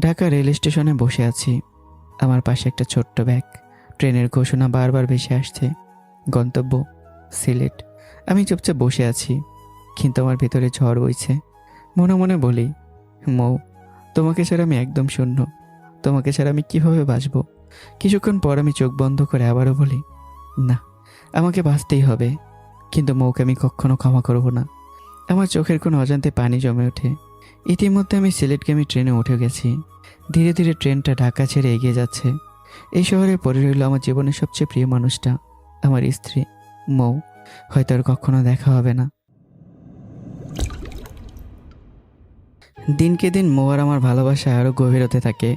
Dhaka rail স্টেশনে বসে আছি। আমার পাশে একটা ছোট্ট ব্যাগ। ট্রেনের ঘোষণা বারবার ভেসে আসছে, গন্তব্য সিলেট। আমি চুপচাপ বসে আছি, কিন্তু আমার ভিতরে ঝড় বইছে। মনে মনে বলি, মৌ, তোমাকে ছাড়া আমি একদম শূন্য। তোমাকে ছাড়া আমি কিভাবে বাঁচবো? কিছুক্ষণ পর আমি চোখ বন্ধ করে আবারও বলি, না, আমাকে বাঁচতেই হবে। কিন্তু মৌকে আমি কখনো ক্ষমা করব না। আমার চোখের কোনো অজান্তে পানি জমে ওঠে। ইতিমধ্যে আমি সিলেটগামী ট্রেনে উঠে গেছি। ধীরে ধীরে ট্রেনটা ঢাকা ছেড়ে এগিয়ে যাচ্ছে। এই শহরে পড়ে রইল আমার জীবনের সবচেয়ে প্রিয় মানুষটা, আমার স্ত্রী মৌ। হয়তো আর কখনো দেখা হবে না। দিনকে দিন মৌ আর আমার ভালোবাসা আরও গভীর হতে থাকে।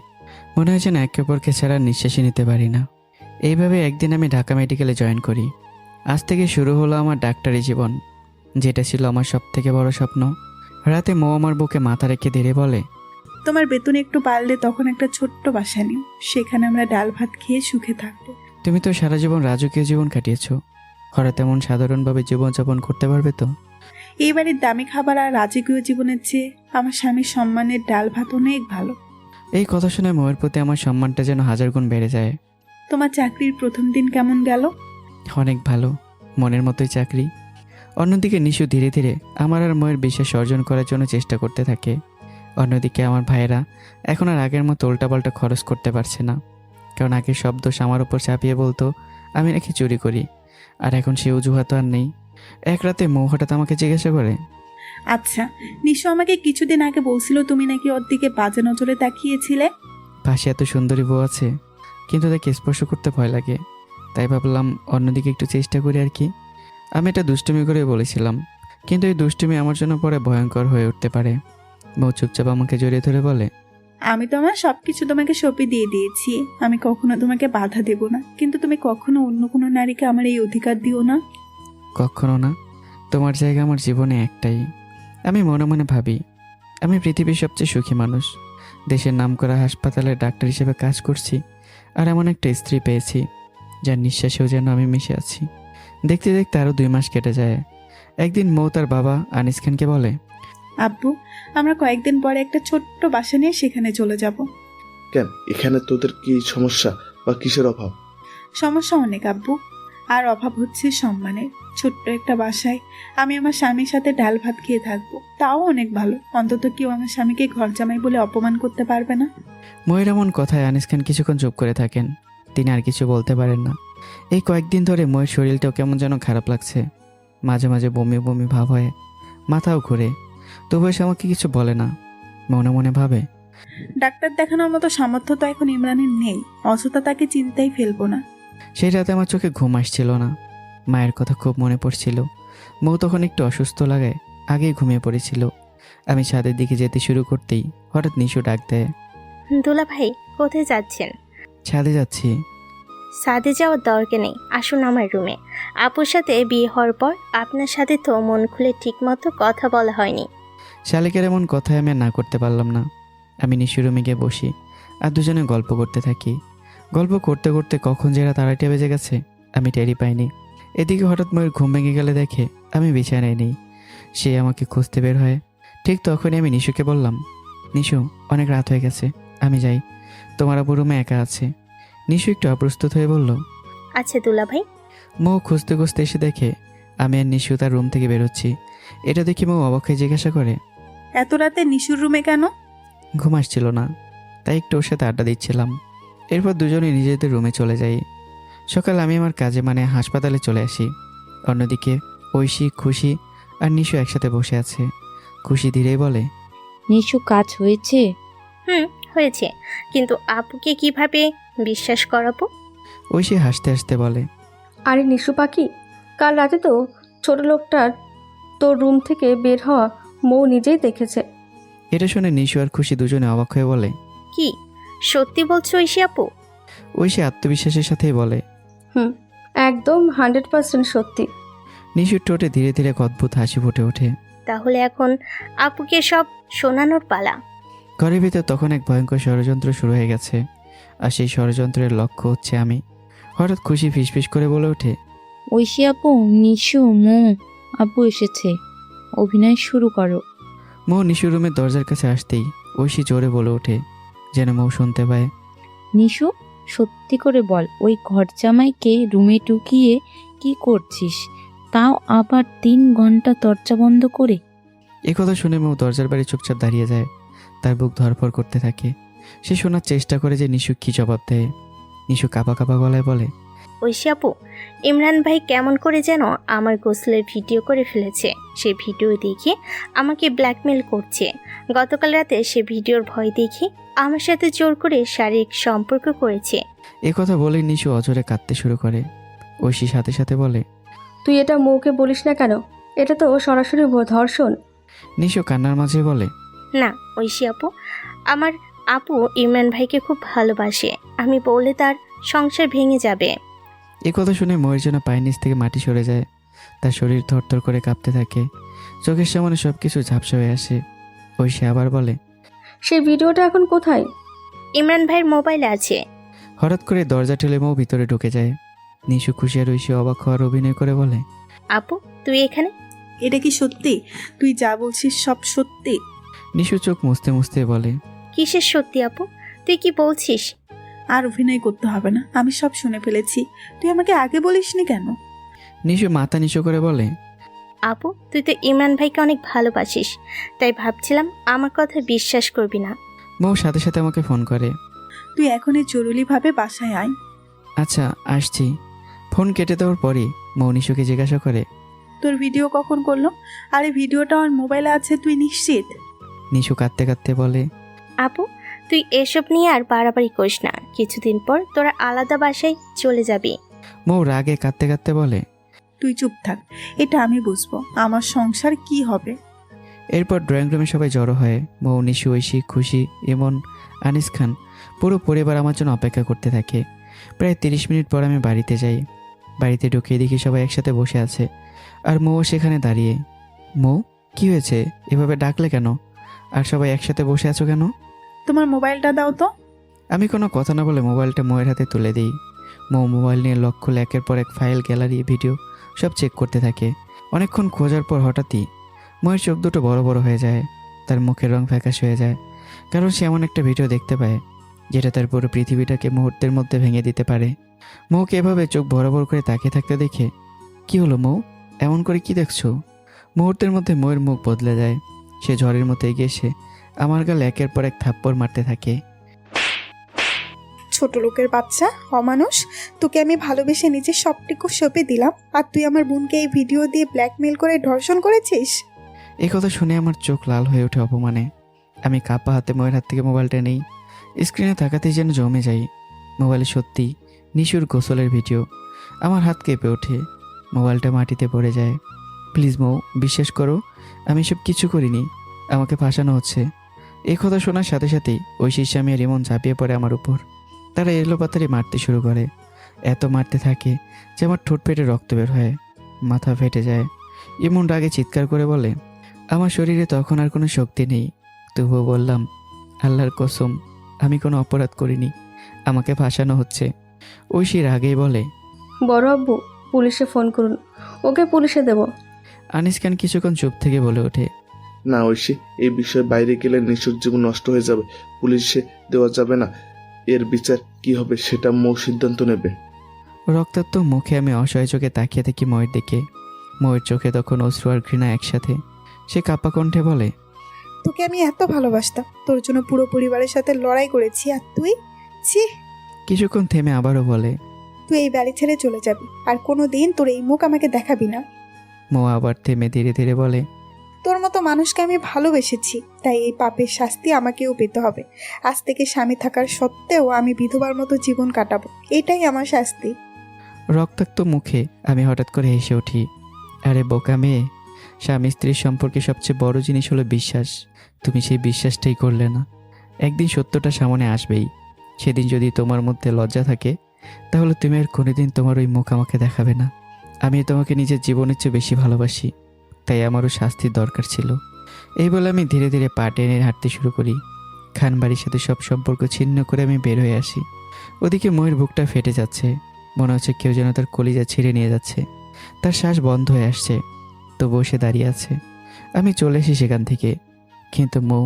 মনে হয় যেন একে অপরকে ছাড়া নিঃশ্বাসই নিতে পারি না। এইভাবে একদিন আমি ঢাকা মেডিকেলে জয়েন করি। আজ থেকে শুরু হলো আমার ডাক্তারি জীবন, যেটা ছিল আমার সবথেকে বড় স্বপ্ন। রাতে মৌ আমার বুকে মাথা রেখে ধীরে বলে, তোমার বেতন একটু বাড়লে তখন একটা ছোট্ট বাসা নিও, সেখানে আমরা ডাল ভাত খেয়ে সুখে থাকবো। তুমি তো সারা জীবন রাজকীয় জীবন কাটিয়েছো, হঠাৎ এমন সাধারণভাবে জীবনযাপন করতে পারবে তো? এই বাড়ির দামি খাবার আর রাজকীয় জীবনের চেয়ে আমার স্বামীর সম্মানের ডাল ভাত অনেক ভালো। এই কথা শুনে মৌয়ের প্রতি আমার সম্মানটা যেন হাজার গুণ বেড়ে যায়। তোমার চাকরির প্রথম দিন কেমন গেল? অনেক ভালো, মনের মতোই চাকরি। অন্যদিকে নিশু ধীরে ধীরে আমার আর ময়ের বিশ্বাস অর্জন করার জন্য চেষ্টা করতে থাকে। অন্যদিকে আমার ভাইয়েরা এখন আর আগের মতো উল্টাপাল্টা খরচ করতে পারছে না, কারণ আগের সব দোষ আমার উপর চাপিয়ে বলতো আমি নাকি চুরি করি। আর এখন সে অজুহাত আর নেই। এক রাতে মৌ হঠাৎ আমাকে জিজ্ঞাসা করে, আচ্ছা, নিশো আমাকে কিছুদিন আগে বলছিল তুমি নাকি ওর দিকে বাজে নজরে তাকিয়েছিলে। পাশে এত সুন্দরী বউ আছে, কিন্তু তাকে স্পর্শ করতে ভয় লাগে। তাই ভাবলাম অন্যদিকে একটু চেষ্টা করি আর কি। আমি এটা দুষ্টুমি করে বলেছিলাম, কিন্তু এই দুষ্টুমি আমার জন্য পরে ভয়ঙ্কর হয়ে উঠতে পারে। মৌ চুপচাপ আমাকে জড়িয়ে ধরে বলে, আমি তো আমার সবকিছু তোমাকে সঁপে দিয়ে দিয়েছি। আমি কখনো তোমাকে বাধা দেব না, কিন্তু তুমি কখনো অন্য কোনো নারীকে আমার এই অধিকার দিও না। কখনো না। তোমার জায়গা আমার জীবনে একটাই। আমি মনে মনে ভাবি, আমি পৃথিবীর সবচেয়ে সুখী মানুষ। দেশের নামকরা হাসপাতালে ডাক্তার হিসেবে কাজ করছি, আর এমন একটা স্ত্রী পেয়েছি যার নিঃশ্বাসেও যেন আমি মিশে আছি। দেখতে দেখতে আরও 2 মাস কেটে যায়। একদিন মৌ তার বাবা আনিস খানকে বলে, আব্বু, আমরা কয়েকদিন পরে একটা ছোট্ট বাসা নিয়ে সেখানে চলে যাব। কেন, এখানে তোদের কি সমস্যা বা কিসের অভাব? সমস্যা অনেক আব্বু, আর অভাব হচ্ছে সম্মানের। ছোট্ট একটা বাসায় আমি আমার স্বামীর সাথে ডাল ভাত খেয়ে থাকবো, তাও অনেক ভালো। অন্তত কেউ আমার স্বামীকে ঘর জামাই বলে অপমান করতে পারবে না। ময়ের এমন কথায় আনিস খান কিছুক্ষণ চুপ করে থাকেন। তিনি আর কিছু বলতে পারেন না। এই কয়েকদিন ধরে ময়ের শরীরটাও কেমন যেন খারাপ লাগছে। মাঝে মাঝে বমি বমি ভাব হয়, মাথাও ঘুরে। তবুও সে আমাকে কিছু বলে না। মনে মনে ভাবে, ডাক্তার দেখানোর মতো সামর্থ্য তো এখন ইমরানের নেই, অযথা তাকে চিন্তায় ফেলবো না। সেই রাতে আমার চোখে ঘুম আসছিল না। মায়ের কথা খুব মনে পড়ছিল। মৌ তখন একটু অসুস্থ লাগায় আগেই ঘুমিয়ে পড়েছিল। আমি ছাদের দিকে যেতে শুরু করতেই হঠাৎ নিশু ডাক দেয়, দুলা ভাই, কোথায় যাচ্ছেন? ছাদে যাচ্ছি। ছাদে যাওয়ার দরকার নেই, আসুন আমার রুমে। আপুর সাথে বিয়ে হওয়ার পর আপনার সাথে তো মন খুলে ঠিকমতো কথা বলা হয়নি। শালিকের এমন কথায় আমি আর না করতে পারলাম না। আমি নিশু রুমে গিয়ে বসি, আর দুজনে গল্প করতে থাকি। গল্প করতে করতে কখন যে রাত 2:30 বেজে গেছে আমি টেরই পাইনি। এদিকে হঠাৎ ময়ূর ঘুম ভেঙে গেলে দেখে আমি বিছানায় নেই। সে আমাকে খুঁজতে বের হয়। ঠিক তখনই আমি নিশুকে বললাম, নিশু, অনেক রাত হয়ে গেছে, আমি যাই, তোমার আপু রুমে একা আছে। নিশু একটু অপ্রস্তুত হয়ে বলল, আচ্ছা দুলা ভাই। মৌ খুঁজতে খুঁজতে এসে দেখে আমি আর নিশু তার রুম থেকে বেরোচ্ছি। এটা দেখি মৌ অবাক হয়ে জিজ্ঞাসা করে, এত রাতে নিশুর রুমে কেন? ঘুম আসছিল না, তাই একটু ওর সাথে আড্ডা দিচ্ছিলাম। এরপর দুজনে নিজেদের রুমে চলে যাই। সকাল আমি আমার কাজে মানে হাসপাতালে চলে আসি। অন্যদিকে ঐশী, খুশি আর নিশু একসাথে বসে আছে। খুশি ধীরেই বলে, নিশু, কাজ হয়েছে? হয়েছে, কিন্তু আপুকে কিভাবে বিশ্বাস করাবো? ঐশী হাসতে হাসতে বলে, আরে নিশু পাখি, কাল রাতে তো ছোট লোকটার তোর রুম থেকে বের হওয়া মৌ নিজেই দেখেছে। এটা শুনে নিশু আর খুশি দুজনে অবাক হয়ে বলে, কি সত্যি বলছো ঐশী আপু? ঐশী আত্মবিশ্বাসের সাথেই বলে, একদম 100% সত্যি। নিশুর ঠোঁটে ধীরে ধীরে এক অদ্ভুত হাসি ফুটে ওঠে। তাহলে এখন আপুকে সব শোনানোর পালা। ঘরের ভিতর তখন এক ভয়ঙ্কর ষড়যন্ত্র শুরু হয়ে গেছে, আর সেই ষড়যন্ত্রের লক্ষ্য হচ্ছে আমি। হঠাৎ খুশি ফিসফিস করে বলে ওঠে, ঐশী আপু, নিশু, মৌ আপু এসেছে, অভিনয় শুরু করো। মৌ নিশুর রুমের দরজার কাছে আসতেই ঐশী জোরে বলে ওঠে, যেন মৌ শুনতে পায়। নিশু, সত্যি করে বল, ওই ঘর জামাইকে রুমে ঢুকিয়ে কি করছিস? তাও আবার 3 ঘন্টা দরজা বন্ধ করে। কথা শুনে মৌ দরজার বাড়ি চুপচাপ দাঁড়িয়ে যায়। তার বুক ধরফর করতে থাকে। সে শোনার চেষ্টা করে যে নিশু কি জবাব দেয়। নিশু কাঁপা কাঁপা গলায় বলে, ঐশী আপু, ইমরান ভাই কেমন করে যেন আমার গোসলের ভিডিও করে ফেলেছে। সে ভিডিও দেখে আমাকে ব্ল্যাকমেল করছে। গতকাল রাতে সে ভিডিওর ভয় দেখে আমার সাথে জোর করে শারীরিক সম্পর্ক করেছে। কথা বলে নিশু অজরে কাঁদতে শুরু করে। ঐশী সাথে সাথে বলে, তুই এটা মৌকে বলিস না কেন? এটা তো সরাসরি ধর্ষণ। নিশু কান্নার মাঝে বলে, না ঐশী আপু, আমার আপু ইমরান ভাইকে খুব ভালোবাসে। আমি বললে তার সংসার ভেঙে যাবে। কথা শুনে ময়ের জন্য পায়ের নিচ থেকে মাটি সরে যায়। তার শরীর থরথর করে কাঁপতে থাকে। চোখের সামনে সবকিছু ঝাপসা হয়ে আসে। ঐশী আবার বলে, সেই ভিডিওটা এখন কোথায়? ইমরান ভাইয়ের মোবাইলে আছে। হঠাৎ করে দরজা ঠেলে মৌ ভিতরে ঢুকে যায়। নিশু খুশি আর ঐশী অবাক হওয়ার অভিনয় করে বলে, আপু তুই এখানে? এটা কি সত্যি? তুই যা বলছিস সব সত্যি? নিশু চোখ মুছতে মুছতে বলে, কিসের সত্যি আপু? তুই কি বলছিস? আর অভিনয় করতে হবে না, আমি সব শুনে ফেলেছি। তুই আমাকে আগে বলিসনি কেন? নিশু মাথা নিচু করে বলে, আপু তুই তো ইমরান ভাইকে অনেক ভালোবাসিস, তাই ভাবছিলাম আমার কথা বিশ্বাস করবি না। মৌ সাথে সাথে আমাকে ফোন করে। তুই এখনই জরুরিভাবে বাসায় আয়। আচ্ছা আসছি। ফোন কেটে দেওয়ার পরই মৌ নিশুকে জিজ্ঞাসা করে, তোর ভিডিও কখন করলো? আরে ভিডিওটা আমার মোবাইলে আছে, তুই নিশ্চিত? নিশু কাঁদতে কাঁদতে বলে, আপু তুই এসব নিয়ে আর বাড়াবাড়ি করিস না। কিছুদিন পর তোরা আলাদা বাসায় চলে যাবি। মৌ রাগে কাঁদতে কাঁদতে বলে। তুই চুপ থাক, এটা আমি বুঝবো। আমার সংসার কি হবে? এরপর ড্রয়িং রুমে সবাই জড়ো হয়। মৌ, নিশু, ঐশী, খুশি, ইমন, আনিস খান, পুরো পরিবার আমার জন্য অপেক্ষা করতে থাকে। প্রায় 30 মিনিট পর আমি বাড়িতে যাই। বাড়িতে ঢুকে দেখি সবাই একসাথে বসে আছে, আর মৌ সেখানে দাঁড়িয়ে। মৌ, কি হয়েছে? এভাবে ডাকলে কেন? আর সবাই একসাথে বসে আছো কেন? তোমার মোবাইলটা দাও তো। আমি কোনো কথা না বলে মোবাইলটা মৌয়ের হাতে তুলে দিই। মৌ মোবাইল নিয়ে লক খুলে একের পর এক ফাইল, গ্যালারি, ভিডিও সব চেক করতে থাকে। অনেকক্ষণ খোঁজার পর হঠাৎই মৌয়ের চোখ দুটো বড় বড় হয়ে যায়। তার মুখের রং ফ্যাকাশ হয়ে যায়, কারণ সে এমন একটা ভিডিও দেখতে পায় যেটা তার পুরো পৃথিবীটাকে মুহূর্তের মধ্যে ভেঙে দিতে পারে। মৌকে এভাবে চোখ বড় বড় করে তাকিয়ে থাকতে দেখে, কি হলো মৌ, এমন করে কি দেখছো? মুহূর্তের মধ্যে মৌয়ের মুখ বদলে যায়। সে ঝড়ের মতো এগিয়ে এসে আমার গালে একের পর এক থাপ্পড় মারতে থাকে। ছোট লোকের বাচ্চা, অমানুষ! তোকে আমি ভালোবেসে নিজের সবটুকু সঁপে দিলাম, আর তুই আমার বোনকে এই ভিডিও দিয়ে ব্ল্যাকমেল করে ধর্ষণ করেছিস। এই কথা শুনে আমার চোখ লাল হয়ে ওঠে অপমানে। আমি কাঁপা হাতে ময়ের হাত থেকে মোবাইলটা নেই। স্ক্রিনে তাকাতেই যেন জমে যাই। মোবাইলে সত্যি নিশুর গোসলের ভিডিও। আমার হাত কেঁপে ওঠে, মোবাইলটা মাটিতে পড়ে যায়। প্লিজ মৌ, বিশ্বাস করো, আমি সব কিছু করিনি, আমাকে ফাঁসানো হচ্ছে। এই কথা শোনার সাথে সাথেই ঐশীর স্বামী আর ইমন ঝাঁপিয়ে পড়ে আমার উপর। তারা এলোপাতাড়ি মারতে শুরু করে। এত মারতে থাকে যে আমার ঠোঁট পেটে রক্ত বের হয়, মাথা ফেটে যায়। ইমন রাগে চিৎকার করে বলে, আমার শরীরে তখন আর কোনো শক্তি নেই। তবুও বললাম, আল্লাহর কসম, আমি কোনো অপরাধ করিনি, আমাকে ফাঁসানো হচ্ছে। ঐশী রাগেই বলে, বড় আব্বু, পুলিশে ফোন করুন, ওকে পুলিশে দেব। আনিস খান কিছুক্ষণ চুপ থেকে বলে ওঠে, না ঐশী, এই বিষয়ে বাইরে গেলে নিশুর জীবন নষ্ট হয়ে যাবে। পুলিশে দেওয়া যাবে না। এর বিচার কি হবে সেটা মৌ সিদ্ধান্ত নেবে। রক্তাক্ত মুখে আমি অসহায় চোখে তাকিয়ে থাকি ময়ের দিকে। ময়ের চোখে তখন অশ্রু আর ঘৃণা একসাথে। সে কাঁপা কণ্ঠে বলে, তোকে আমি এত ভালোবাসতাম, তোর জন্য পুরো পরিবারের সাথে লড়াই করেছি, আর তুই? ছি! কিছুক্ষণ থেমে আবারও বলে, তুই এই বাড়ি ছেড়ে চলে যাবি, আর কোনো দিন তোর এই মুখ আমাকে দেখাবি না। মৌ আবার থেমে ধীরে ধীরে বলে, তোর মতো মানুষকে আমি ভালোবেসেছি, তাই এই পাপের শাস্তি আমাকেও পেতে হবে। আজ থেকে স্বামী থাকার সত্ত্বেও আমি বিধবার মতো জীবন কাটাবো, এটাই আমার শাস্তি। রক্তাক্ত মুখে আমি হঠাৎ করে হেসে উঠি। আরে বোকা মেয়ে, স্বামী স্ত্রীর সম্পর্কে সবচেয়ে বড় জিনিস হলো বিশ্বাস। তুমি সেই বিশ্বাসটাই করলে না। একদিন সত্যটা সামনে আসবেই। সেদিন যদি তোমার মধ্যে লজ্জা থাকে, তাহলে তুমি আর কোনোদিন তোমার ওই মুখ আমাকে দেখাবে না। আমি তোমাকে নিজের জীবনের চেয়ে বেশি ভালোবাসি, তাই আমারও শাস্তির দরকার ছিল। এই বলে আমি ধীরে ধীরে পা টেনে হাঁটতে শুরু করি। খান বাড়ির সাথে সব সম্পর্ক ছিন্ন করে আমি বের হয়ে আসি। ওদিকে ময়ের বুকটা ফেটে যাচ্ছে, মনে হচ্ছে কেউ যেন তার কলিজা ছিঁড়ে নিয়ে যাচ্ছে। তার শ্বাস বন্ধ হয়ে আসছে, তো বসে দাঁড়িয়ে আছে। আমি চলে এসি সেখান থেকে, কিন্তু মৌ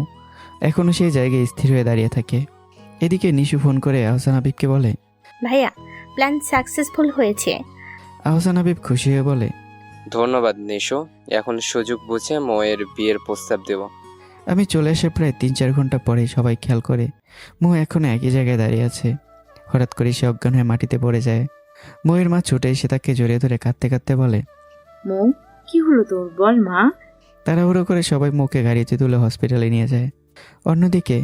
এখনও সেই জায়গায় স্থির হয়ে দাঁড়িয়ে থাকে। এদিকে নিশু ফোন করে আহসান হাবিবকে বলে। ভাইয়া, প্ল্যান সাকসেসফুল হয়েছে। আহসান হাবিব খুশি হয়ে বলে, ধন্যবাদ নিশো। এখন সুযোগ বুঝে মোয়ের বিয়ের প্রস্তাব দেব। আমি চলে এসে প্রায় 3-4 ঘন্টা পরে সবাই খেয়াল করে মো এখনো একই জায়গায় দাঁড়িয়ে আছে। হঠাৎ করে সে অজ্ঞান হয়ে মাটিতে পড়ে যায়। মোয়ের মা ছুটে এসে তাকে জড়িয়ে ধরে কাঁদতে কাঁদতে বলে। মৌ, কি হলো তোর? বল মা। তাড়াহুড়ো করে সবাই মোকে গাড়িতে তুলে হসপিটালে নিয়ে যায়। অন্যদিকে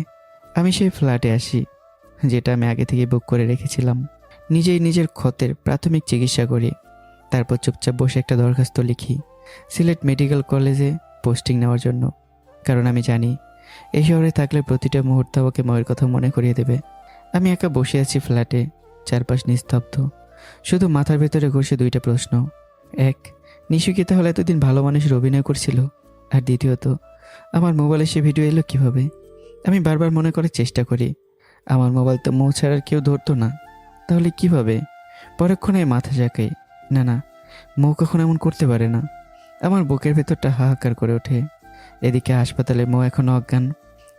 আমি সেই ফ্ল্যাটে আসি, যেটা আমি আগে থেকে বুক করে রেখেছিলাম। নিজেই নিজের ক্ষতের প্রাথমিক চিকিৎসা করি। তারপর চুপচাপ বসে একটা দরখাস্ত লিখি সিলেট মেডিকেল কলেজে পোস্টিং নেওয়ার জন্য। কারণ আমি জানি এই শহরে থাকলে প্রতিটা মুহূর্ত আমাকে ময়ের কথা মনে করিয়ে দেবে। আমি একা বসে আছি ফ্ল্যাটে, চারপাশ নিস্তব্ধ। শুধু মাথার ভেতরে ঘুরছে 2টা প্রশ্ন। এক, নিশু কি তাহলে এতদিন ভালো মানুষের অভিনয় করছিল? আর দ্বিতীয়ত, আমার মোবাইলে সে ভিডিও এলো কিভাবে? আমি বারবার মনে করার চেষ্টা করি, আমার মোবাইল তো মৌ ছাড়া আর কেউ ধরতো না, তাহলে কিভাবে? পরক্ষণে মাথা ঝাঁকাই, না না, মৌ কখনো এমন করতে পারে না। আমার বুকের ভেতরটা হাহাকার করে ওঠে। এদিকে হাসপাতালে মৌ এখনো অজ্ঞান।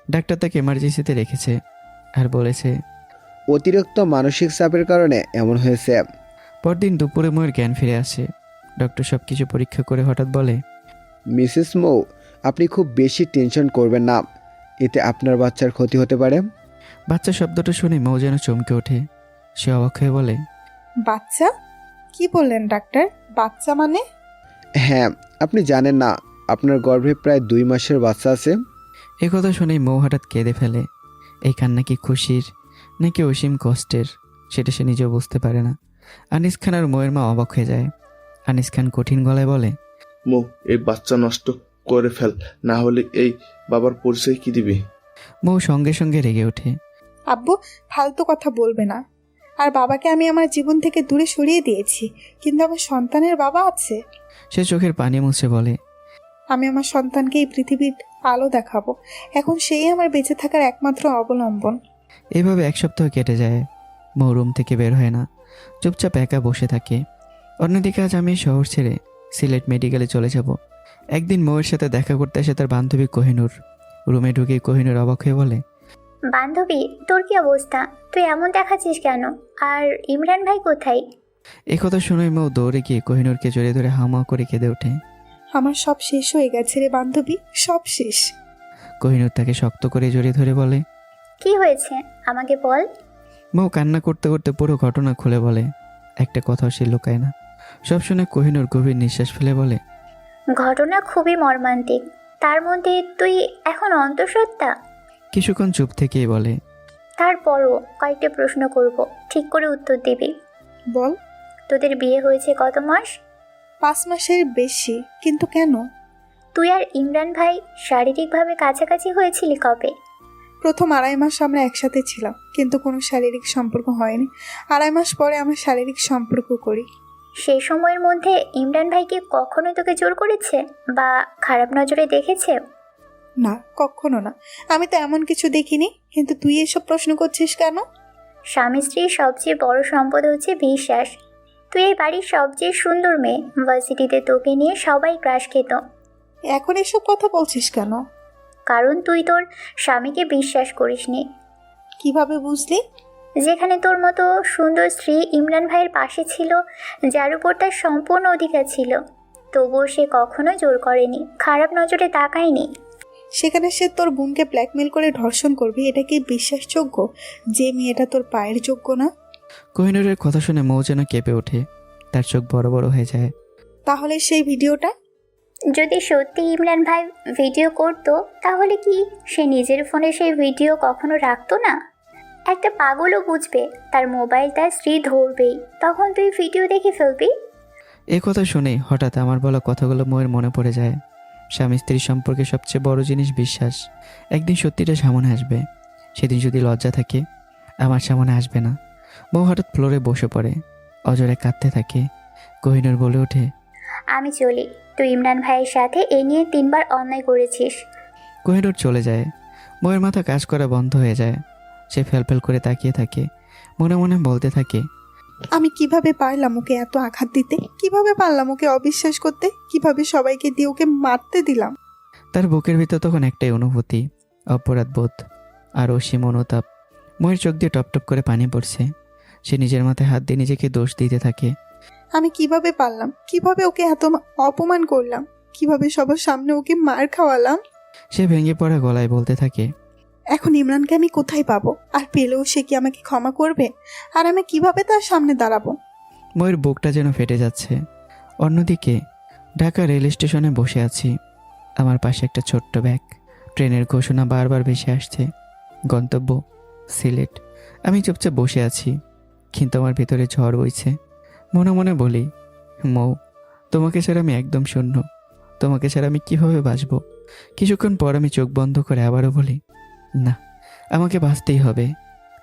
ডাক্তার তাকে এমার্জেন্সিতে রেখেছে আর বলেছে অতিরিক্ত মানসিক চাপের কারণে এমন হয়েছে। পরদিন দুপুরে মৌয়ের জ্ঞান ফিরে আসে। ডক্টর সব কিছু পরীক্ষা করে হঠাৎ বলে, মিসেস মৌ, আপনি খুব বেশি টেনশন করবেন না, এতে আপনার বাচ্চার ক্ষতি হতে পারে। বাচ্চা শব্দটা শুনে মৌ যেন চমকে ওঠে। সে অবাক হয়ে বলে, বাচ্চা? কি বললেন ডাক্তার? বাচ্চা মানে? হ্যাঁ, আপনি জানেন না, আপনার গর্ভে প্রায় 2 মাসের বাচ্চা আছে। এ কথা শুনেই মৌ হঠাৎ কেঁদে ফেলে। এই কান্না কি খুশির নাকি অসীম কষ্টের, সেটা সে নিজেও বুঝতে পারে না। আনিস খান আর মৌয়ের মা অবাক হয়ে যায়। আনিস খান কঠিন গলায় বলে, মৌ, এই বাচ্চা নষ্ট করে ফেল, না হলে এই বাবার পরিচয় কি দিবি? মৌ সঙ্গে সঙ্গে রেগে ওঠে। আব্বু, ফালতু কথা বলবে না। আর বাবাকে আমি আমার জীবন থেকে দূরে সরিয়ে দিয়েছি, কিন্তু আমার সন্তানের বাবা আছে। সে চোখের পানি মুছে বলে, আমি আমার সন্তানকে এই পৃথিবীর আলো দেখাবো। এখন সেই আমার বেঁচে থাকার একমাত্র অবলম্বন। এইভাবে 1 সপ্তাহ কেটে যায়। মৌ রুম থেকে বের হয় না, চুপচাপ একা বসে থাকে। অন্যদিকে আজ আমি শহর ছেড়ে সিলেট মেডিকেলে চলে যাব। একদিন মৌয়ের সাথে দেখা করতে আসে তার বান্ধবী কোহিনূর। রুমে ঢুকে কোহিনূর অবাক হয়ে বলে, বান্ধবী, তোর কি অবস্থা? তুই এমন দেখাচ্ছিস কেন? আর ইমরান ভাই কোথায়? এই কথা শুনে মৌ দৌড়ে গিয়ে কোহিনূরকে জড়িয়ে ধরে হামা করে কেঁদে ওঠে। আমার সব শেষ হয়ে গেছে রে বান্ধবী, সব শেষ। কোহিনূর তাকে শক্ত করে জড়িয়ে ধরে বলে, কি হয়েছে আমাকে বল। মৌ কান্না করতে করতে পুরো ঘটনা খুলে বলে। একটা কথাও সে লুকায় না। সব শুনে কোহিনূর গভীর নিঃশ্বাস ফেলে বলে, ঘটনা খুবই মর্মান্তিক। তার মধ্যে তুই এখন অন্তঃসত্ত্বা। কিছুক্ষণ চুপ থেকেই বলে, তারপরও কয়েকটা প্রশ্ন করব, ঠিক করে উত্তর দিবি। বল। তোদের বিয়ে হয়েছে কত মাস? 5 মাসের বেশি। কিন্তু কেন? তুই আর ইমরান ভাই শারীরিকভাবে কাছাকাছি হয়েছিলি কবে? প্রথম 2.5 মাস আমরা একসাথে ছিলাম, কিন্তু কোনো শারীরিক সম্পর্ক হয়নি। 2.5 মাস পরে আমরা শারীরিক সম্পর্ক করি। সেই সময়ের মধ্যে ইমরান ভাই কি কখনো তোকে জোর করেছে বা খারাপ নজরে দেখেছে? না, কখনো না। আমি তো এমন কিছু দেখিনি। কিন্তু তুই এসব প্রশ্ন করছিস কেন? স্বামী স্ত্রীর সবচেয়ে বড় সম্পদ হচ্ছে বিশ্বাস। তুই এই বাড়ির সবচেয়ে সুন্দর মেয়ে। ভার্সিটিতে তোকে নিয়ে সবাই ক্রাশ খেত। এখন এসব কথা বলছিস কেন? কারণ তুই তোর স্বামীকে বিশ্বাস করিসনি। কিভাবে বুঝলি? যেখানে তোর মতো সুন্দর স্ত্রী ইমরান ভাইয়ের পাশে ছিল, যার উপর তার সম্পূর্ণ অধিকার ছিল, তবুও সে কখনো জোর করেনি, খারাপ নজরে তাকায়নি। সেখানে সে তোর বোনকে ব্ল্যাকমেল করে ধর্ষণ করবি, এটা কি বিশ্বাসযোগ্য? যে মেয়েটা তোর পায়ের যোগ্য না? কোহিনূরের কথা শুনে মৌ যেন কেঁপে ওঠে। তার চোখ বড় বড় হয়ে যায়। তাহলে সেই ভিডিওটা? যদি সত্যি ইমরান ভাই ভিডিও করতো, তাহলে কি সে নিজের ফোনে সেই ভিডিও কখনো রাখতো না? একটা পাগলও বুঝবে তার মোবাইল তার স্ত্রী ধরবেই, তখন তুই ভিডিও দেখে ফেলবি। এই কথা শুনে হঠাৎ আমার বলা কথাগুলো মৌয়ের মনে পড়ে যায়। স্বামী স্ত্রীর সম্পর্কে সবচেয়ে বড় জিনিস বিশ্বাস। একদিন সত্যিটা সামনে আসবে। সেদিন যদি লজ্জা থাকে, আমার সামনে আসবে না। মৌ হঠাৎ ফ্লোরে বসে পড়ে, অজরে কাঁদতে থাকে। কোহিনূর বলে ওঠে, আমি চলি। তুই ইমরান ভাইয়ের সাথে এ নিয়ে 3 বার অন্যায় করেছিস। কোহিনূর চলে যায়। মৌয়ের মাথা কাজ করা বন্ধ হয়ে যায়। সে ফেলফেল করে তাকিয়ে থাকে, মনে মনে বলতে থাকে, আমি কিভাবে পারলাম ওকে এত আঘাত দিতে? কিভাবে পারলাম ওকে অবিশ্বাস করতে? কিভাবে সবাইকে দিয়ে ওকে মারতে দিলাম? তার বুকের ভিতর তখন একটাই অনুভূতি, অপরাধ বোধ আর অসীম অনুতাপ। ময়ের চোখ দিয়ে টপটপ করে পানি পড়ছে। সে নিজের মাথায় হাত দিয়ে নিজেকে দোষ দিতে থাকে। আমি কিভাবে পারলাম, কিভাবে ওকে এত অপমান করলাম, কিভাবে সবার সামনে ওকে মার খাওয়ালাম। সে ভেঙে পড়া গলায় বলতে থাকে, এখন ইমরানকে আমি কোথায় পাবো? আর পেলেও সে কি আমাকে ক্ষমা করবে? আর আমি কিভাবে তার সামনে দাঁড়াবো? ময়ের বুকটা যেন ফেটে যাচ্ছে। অন্যদিকে ঢাকা রেল স্টেশনে বসে আছি। আমার পাশে একটা ছোট্ট ব্যাগ। ট্রেনের ঘোষণা বারবার ভেসে আসছে। গন্তব্য সিলেট। আমি চুপচাপ বসে আছি, কিন্তু আমার ভিতরে ঝড় বইছে। মনে মনে বলি, মৌ, তোমাকে ছাড়া আমি একদম শূন্য। তোমাকে ছাড়া আমি কিভাবে বাঁচব? কিছুক্ষণ পর আমি চোখ বন্ধ করে আবারও বলি, না, আমাকে বাঁচতেই হবে।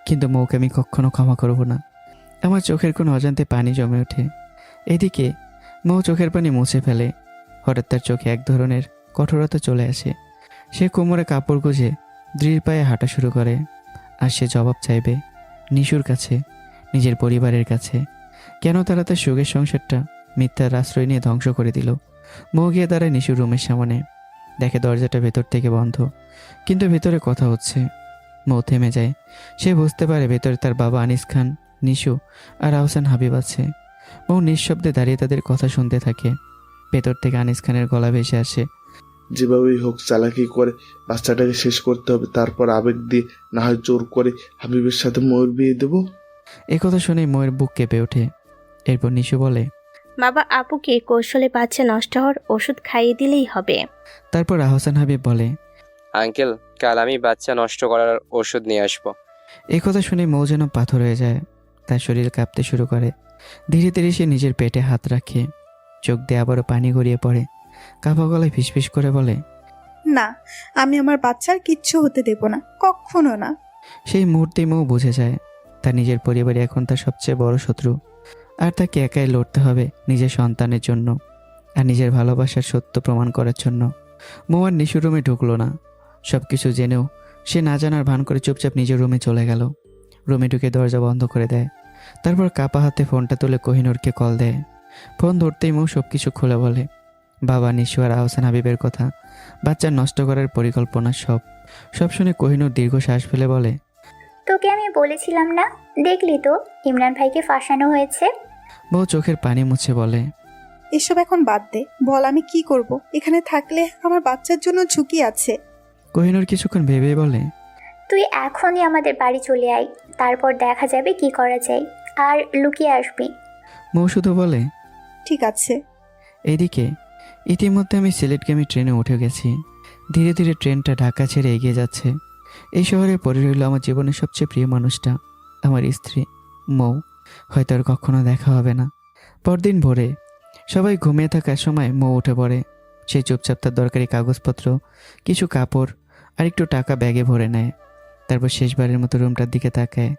কিন্তু মৌকে আমি কখনো ক্ষমা করব না। আমার চোখের কোনো অজান্তে পানি জমে ওঠে। এদিকে মৌ চোখের পানি মুছে ফেলে। হঠাৎ তার চোখে এক ধরনের কঠোরতা চলে আসে। সে কোমরে কাপড় গুঁজে দৃঢ় পায়ে হাঁটা শুরু করে। আর সে জবাব চাইবে নিশুর কাছে, নিজের পরিবারের কাছে। কেন তারা তার সুখের সংসারটা মিথ্যার আশ্রয় নিয়ে ধ্বংস করে দিল? মৌ গিয়ে দাঁড়ায় নিশুর রুমের সামনে। দেখে দরজাটা ভেতর থেকে বন্ধ, কিন্তু ভেতরে কথা হচ্ছে। মৌ থেমে যায়। সে বুঝতে পারে ভেতরে তার বাবা আনিস খান, নিশু আর আহসান হাবিব আছে। মৌ নিঃশব্দে দাঁড়িয়ে তাদের কথা শুনতে থাকে। ভেতর থেকে আনিস খানের গলা ভেসে আসে, যেভাবেই হোক চালাকি করে বাচ্চাটাকে শেষ করতে হবে, তারপর আবেগ দিয়ে না হয় জোর করে হাবিবের সাথে ময়ূর বিয়ে দেবো। এ কথা শুনে ময়ের বুক কেঁপে ওঠে। এরপর নিশু বলে, বাবা আপুকে কৌশলে বাচ্চা নষ্ট হওয়ার ওষুধ খাইয়ে দিলেই হবে। তারপর আহসান হাবিব বলে, আঙ্কেল, কাল আমি বাচ্চা নষ্ট করার ওষুধ নিয়ে আসবো। এই কথা শুনে মৌ যেন পাথর হয়ে যায়। তার শরীর কাঁপতে শুরু করে। ধীরে ধীরে সে নিজের পেটে হাত রাখে। চোখ দিয়ে আবারও পানি গড়িয়ে পড়ে। কাঁপা গলায় ফিসফিস করে বলে, না, আমি আমার বাচ্চার কিচ্ছু হতে দেব না, কখনো না। সেই মুহূর্তেই মৌ বুঝে যায় তার নিজের পরিবারই এখন তার সবচেয়ে বড় শত্রু। আর তাকে একাই লড়তে হবে নিজের সন্তানের জন্য আর নিজের ভালোবাসার সত্য প্রমাণ করার জন্য। মৌ আর নিশুর রুমে ঢুকলো না। সব কিছু জেনেও সে না জানার ভান করে চুপচাপ নিজের রুমে চলে গেল। রুমে ঢুকে দরজা বন্ধ করে দেয়। তারপর কাপা হাতে ফোনটা তুলে কোহিনূরকে কল দেয়। ফোন ধরতেই মৌ সব কিছু খুলে বলে, বাবা, নিশু আর আহসান হাবিবের কথা, বাচ্চা নষ্ট করার পরিকল্পনা, সব শুনে কোহিনূর দীর্ঘশ্বাস ফেলে বলে, তোকে আমি বলেছিলাম না, দেখলি তো ইমরান ভাইকে ফাঁসানো হয়েছে। মৌ চোখের পানি মুছে বলে, এসব এখন বাদ দে, বল আমি কি করব? এখানে থাকলে আমার বাচ্চার জন্য ঝুঁকি আছে। কোহিনূর কিছুক্ষণ ভেবে বলে, তুই এখনই আমাদের বাড়ি চলে আয়, তারপর দেখা যাবে কি করা যায়। আর লুকিয়ে আসবি। মৌ শুধু বলে, ঠিক আছে। এদিকে ইতিমধ্যে আমি সিলেটগামী ট্রেনে উঠে গেছি। ধীরে ধীরে ট্রেনটা ঢাকা ছেড়ে এগিয়ে যাচ্ছে। এই শহরে পড়ে রইল আমার জীবনের সবচেয়ে প্রিয় মানুষটা, আমার স্ত্রী মৌ। হয়তো আর কখনো দেখা হবে না। পরদিন ভোরে সবাই ঘুমিয়ে থাকার সময় মৌ উঠে পড়ে। সে চুপচাপ তার দরকারি কাগজপত্র, কিছু কাপড় আর একটু টাকা ব্যাগে ভরে নেয়। তারপর শেষবারের মতো রুমটার দিকে তাকায়।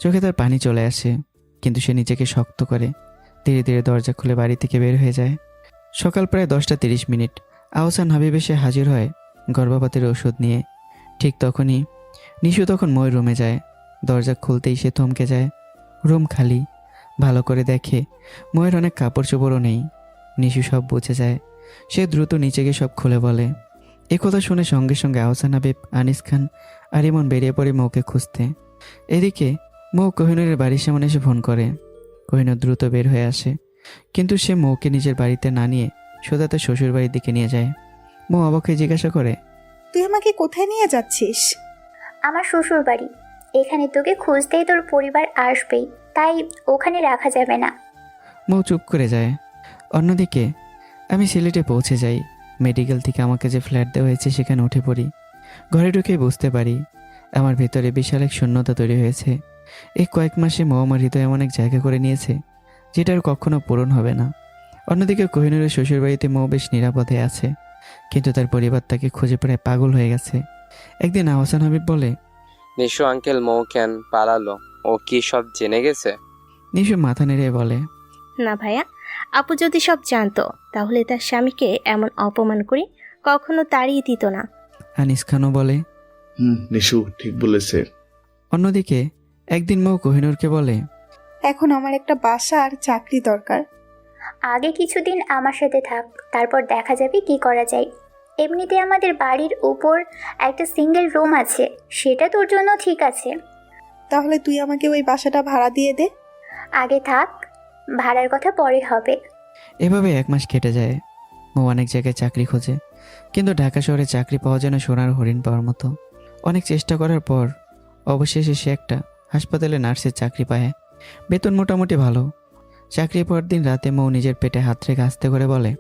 চোখে তার পানি চলে আসে, কিন্তু সে নিজেকে শক্ত করে ধীরে ধীরে দরজা খুলে বাড়ি থেকে বের হয়ে যায়। সকাল প্রায় 10:30। আহসান হাবিব এসে হাজির হয় গর্ভপাতের ওষুধ নিয়ে। ঠিক তখনই নিশু তখন ময়ের রুমে যায়। দরজা খুলতেই সে থমকে যায়। রুম খালি। ভালো করে দেখে ময়ের অনেক কাপড় চোপড়ও নেই। নিশু সব বুঝে যায়। সে দ্রুত নিচে গিয়ে সব খুলে বলে। একথা শুনে সঙ্গে সঙ্গে আহসান হাবিব, আনিস খান আর ইমন বেরিয়ে পড়ে মৌকে খুঁজতে। এদিকে মৌ কোহিনূরের বাড়ির সামনে এসে ফোন করে। কোহিনূর দ্রুত বের হয়ে আসে, কিন্তু সে মৌকে নিজের বাড়িতে না নিয়ে সোজা তার শ্বশুর বাড়ির দিকে নিয়ে যায়। মৌ অবাক হয়ে জিজ্ঞাসা করে, তুই আমাকে কোথায় নিয়ে যাচ্ছিস? আমার শ্বশুর বাড়ি। এখানে তোকে খুঁজতেই তোর পরিবার আসবেই, তাই ওখানে রাখা যাবে না। মৌ চুপ করে যায়। অন্যদিকে আমি সিলেটে পৌঁছে যাই। মেডিকেল থেকে আমাকে যে ফ্ল্যাট দেওয়া হয়েছে সেখানে উঠে পড়ি। ঘরে ঢুকেই বুঝতে পারি আমার ভেতরে বিশাল এক শূন্যতা তৈরি হয়েছে। এই কয়েক মাসে মৌ আমার হৃদয় এমন এক জায়গা করে নিয়েছে যেটা আর কখনো পূরণ হবে না। অন্যদিকে কোহিনূরের শ্বশুরবাড়িতে মৌ বেশ নিরাপদে আছে, কিন্তু তার পরিবার তাকে খুঁজে প্রায় পাগল হয়ে গেছে। একদিন আহসান হাবিব বলে, নিশু আঙ্কেল, মৌ কেন পালালো? ও কি সব জেনে গেছে? নিশু মাথা নেড়ে বলে, না ভাইয়া, আপু যদি সব জানতো তাহলে তার স্বামীকে এমন অপমান করে কখনো তাড়িয়ে দিত না। আনিস খানও বলে, নিশু ঠিক বলেছে। অন্যদিকে একদিন মৌ কোহিনূরকে বলে, এখন আমার একটা বাসা আর চাকরি দরকার। আগে কিছুদিন আমার সাথে থাক, তারপর দেখা যাবে কি করা যায়। এমনিতে আমাদের বাড়ির উপর একটা সিঙ্গেল রুম আছে, সেটা তোর জন্য ঠিক আছে। তাহলে তুই আমাকে ওই বাসাটা ভাড়া দিয়ে দে। আগে থাক, ভাড়ার কথা পরে হবে। এভাবে 1 মাস কেটে যায়। মৌ অনেক জায়গায় চাকরি খোঁজে, কিন্তু ঢাকা শহরে চাকরি পাওয়া যেন সোনার হরিণ পাওয়ার মতো। অনেক চেষ্টা করার পর অবশেষে সে একটা হাসপাতালে নার্সের চাকরি পায়। বেতন মোটামুটি ভালো। চাকরি পর দিন রাতে মৌ নিজের পেটে হাত রেখে আস্তে করে বলে,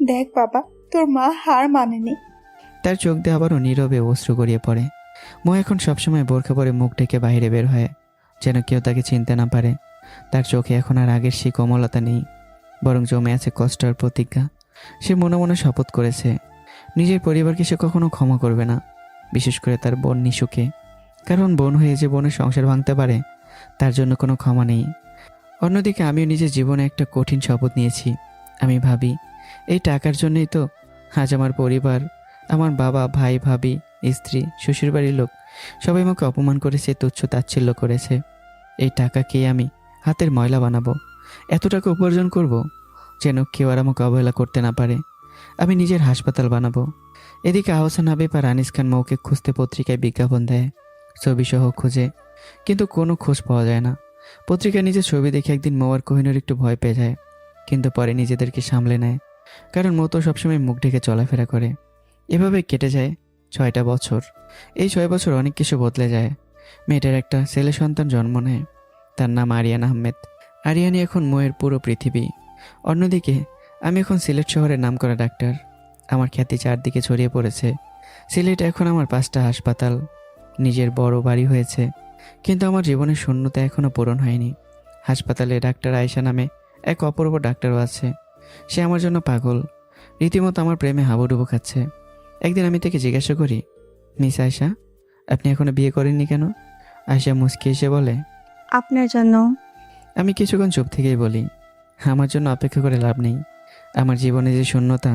দেখ বাবা, তোর মা হার মানেনি। তার চোখ দিয়ে আবারও নীরবে অশ্রু গড়িয়ে পড়ে। মৌ এখন সবসময় বোরখা পরে মুখ ঢেকে বাইরে বের হয়, যেন কেউ তাকে চিনতে না পারে। তার চোখে এখন আর আগের সেই কোমলতা নেই, বরং জমে আছে কষ্ট আর প্রতিজ্ঞা। সে মনে মনে শপথ করেছে নিজের পরিবারকে সে কখনো ক্ষমা করবে না, বিশেষ করে তার বোন নিশুকে। কারণ বোন হয়ে যে বোনের সংসার ভাঙতে পারে, তার জন্য কোনো ক্ষমা নেই। অন্যদিকে আমিও নিজের জীবনে একটা কঠিন শপথ নিয়েছি। আমি ভাবি এই টাকার জন্যই তো আজ আমার পরিবার, আমার বাবা, ভাই, ভাবি, স্ত্রী, শ্বশুরবাড়ির লোক সবাই আমাকে অপমান করেছে, তুচ্ছ তাচ্ছিল্য করেছে। এই টাকাকেই আমি হাতের ময়লা বানাবো, এত টাকা উপার্জন করব যেন কেউ আর আমাকে অবহেলা করতে না পারে। আমি নিজের হাসপাতাল বানাবো। এদিকে আহসান হাবিব আর আনিস খান মৌকে খুঁজতে পত্রিকায় বিজ্ঞাপন দেয়, ছবিসহ খোঁজে, কিন্তু কোনো খোঁজ পাওয়া যায় না। পত্রিকায় নিজের ছবি দেখে একদিন মৌ আর কোহিনূর একটু ভয় পেয়ে যায়, কিন্তু পরে নিজেদেরকে সামলে নেয়, কারণ মৌ তো সবসময় মুখ ঢেকে চলাফেরা করে। এভাবে কেটে যায় 6টা বছর। এই 6 বছর অনেক কিছু বদলে যায়। মেয়েটার একটা ছেলে সন্তান জন্ম নেয়, তার নাম আরিয়ান আহমেদ। আরিয়ানি এখন মৌয়ের পুরো পৃথিবী। অন্যদিকে আমি এখন সিলেট শহরের নামকরা ডাক্তার। আমার খ্যাতি চারদিকে ছড়িয়ে পড়েছে। সিলেটে এখন আমার 5টা হাসপাতাল, নিজের বড় বাড়ি হয়েছে, কিন্তু আমার জীবনের শূন্যতা এখনও পূরণ হয়নি। হাসপাতালে ডাক্তার আয়েশা নামে এক অপূর্ব ডাক্তারও আছে। সে আমার জন্য পাগল, রীতিমতো আমার প্রেমে হাবুডুবু খাচ্ছে। একদিন আমি তাকে জিজ্ঞাসা করি, মিস আয়েশা, আপনি এখনো বিয়ে করেননি কেন? আয়েশা মুচকি এসে বলে, আপনার জন্য। আমি কিছুক্ষণ চুপ থেকেই বলি, আমার জন্য অপেক্ষা করে লাভ নেই। আমার জীবনে যে শূন্যতা,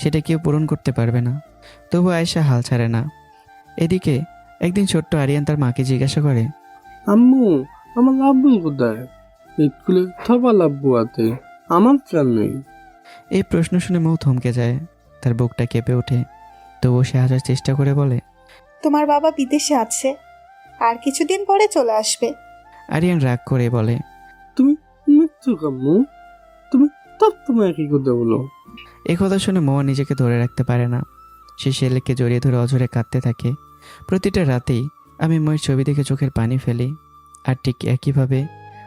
সেটা কেউ পূরণ করতে পারবে না। তবু আয়েশা হাল ছাড়ে না। এদিকে একদিন ছোট্ট আরিয়ান তার মাকে জিজ্ঞাসা করে, আম্মু, আমার লাভ্বু কোথায়? স্কুলে সবার লাভ্বু আছে, আমার কেন নেই? এই প্রশ্ন শুনে মৌ থমকে যায়, তার বুকটা কেঁপে ওঠে। তবুও সে হাসার চেষ্টা করে বলে, তোমার বাবা বিদেশে আছে, আর কিছুদিন পরে চলে আসবে। আরিয়ান রাগ করে বলে, তুমি মিথ্যুক আম্মু, তুমি তোমায় কি করতে বলো? এই কথা শুনে মৌ নিজেকে ধরে রাখতে পারে না। সে ছেলেকে জড়িয়ে ধরে অঝরে কাঁদতে থাকে। প্রতিটা রাতেই আমি মৌয়ের ছবি দেখে চোখের পানি ফেলি, আর ঠিক একইভাবে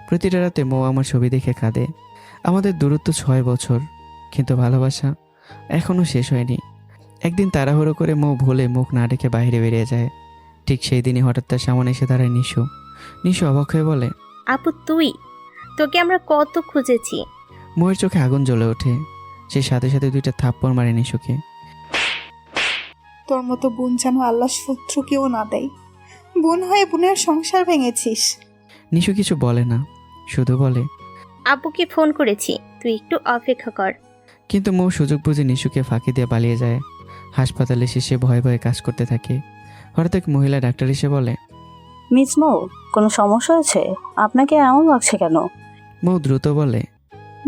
প্রতিটা রাতে মৌ আমার ছবি দেখে কাঁদে। আমাদের দূরত্ব 6 বছর, কিন্তু ভালোবাসা এখনও শেষ হয়নি। একদিন তাড়াহুড়ো করে মৌ ভুলে মুখ না ডেকে বাইরে বেরিয়ে যায়। ঠিক সেই দিনই হঠাৎ তার সামনে এসে দাঁড়ায় নিশু। নিশু অবাক হয়ে বলে, আপু তুই, তোকে আমরা কত খুঁজেছি। মৌয়ের চোখে আগুন জ্বলে ওঠে। সে সাথে সাথে 2টা থাপ্পড় মারে নিশুকে। তোর মতো বোন যেন আল্লাহ শত্রু কেউ না দেয়। বোন হয়ে বোনের সংসার ভেঙেছিস। নিশু কিছু বলে না, শুধু বলে, আপুকে ফোন করেছি, তুই একটু অপেক্ষা কর। কিন্তু মৌ সুযোগ বুঝে নিশুকে ফাঁকি দিয়ে পালিয়ে যায়। হাসপাতালে শেষে ভয়ে ভয়ে কাজ করতে থাকে। হঠাৎ এক মহিলা ডাক্তার এসে বলে, মিস মৌ, কোনো সমস্যা হয়েছে? আপনাকে এমন লাগছে কেন? মৌ দ্রুত বলে,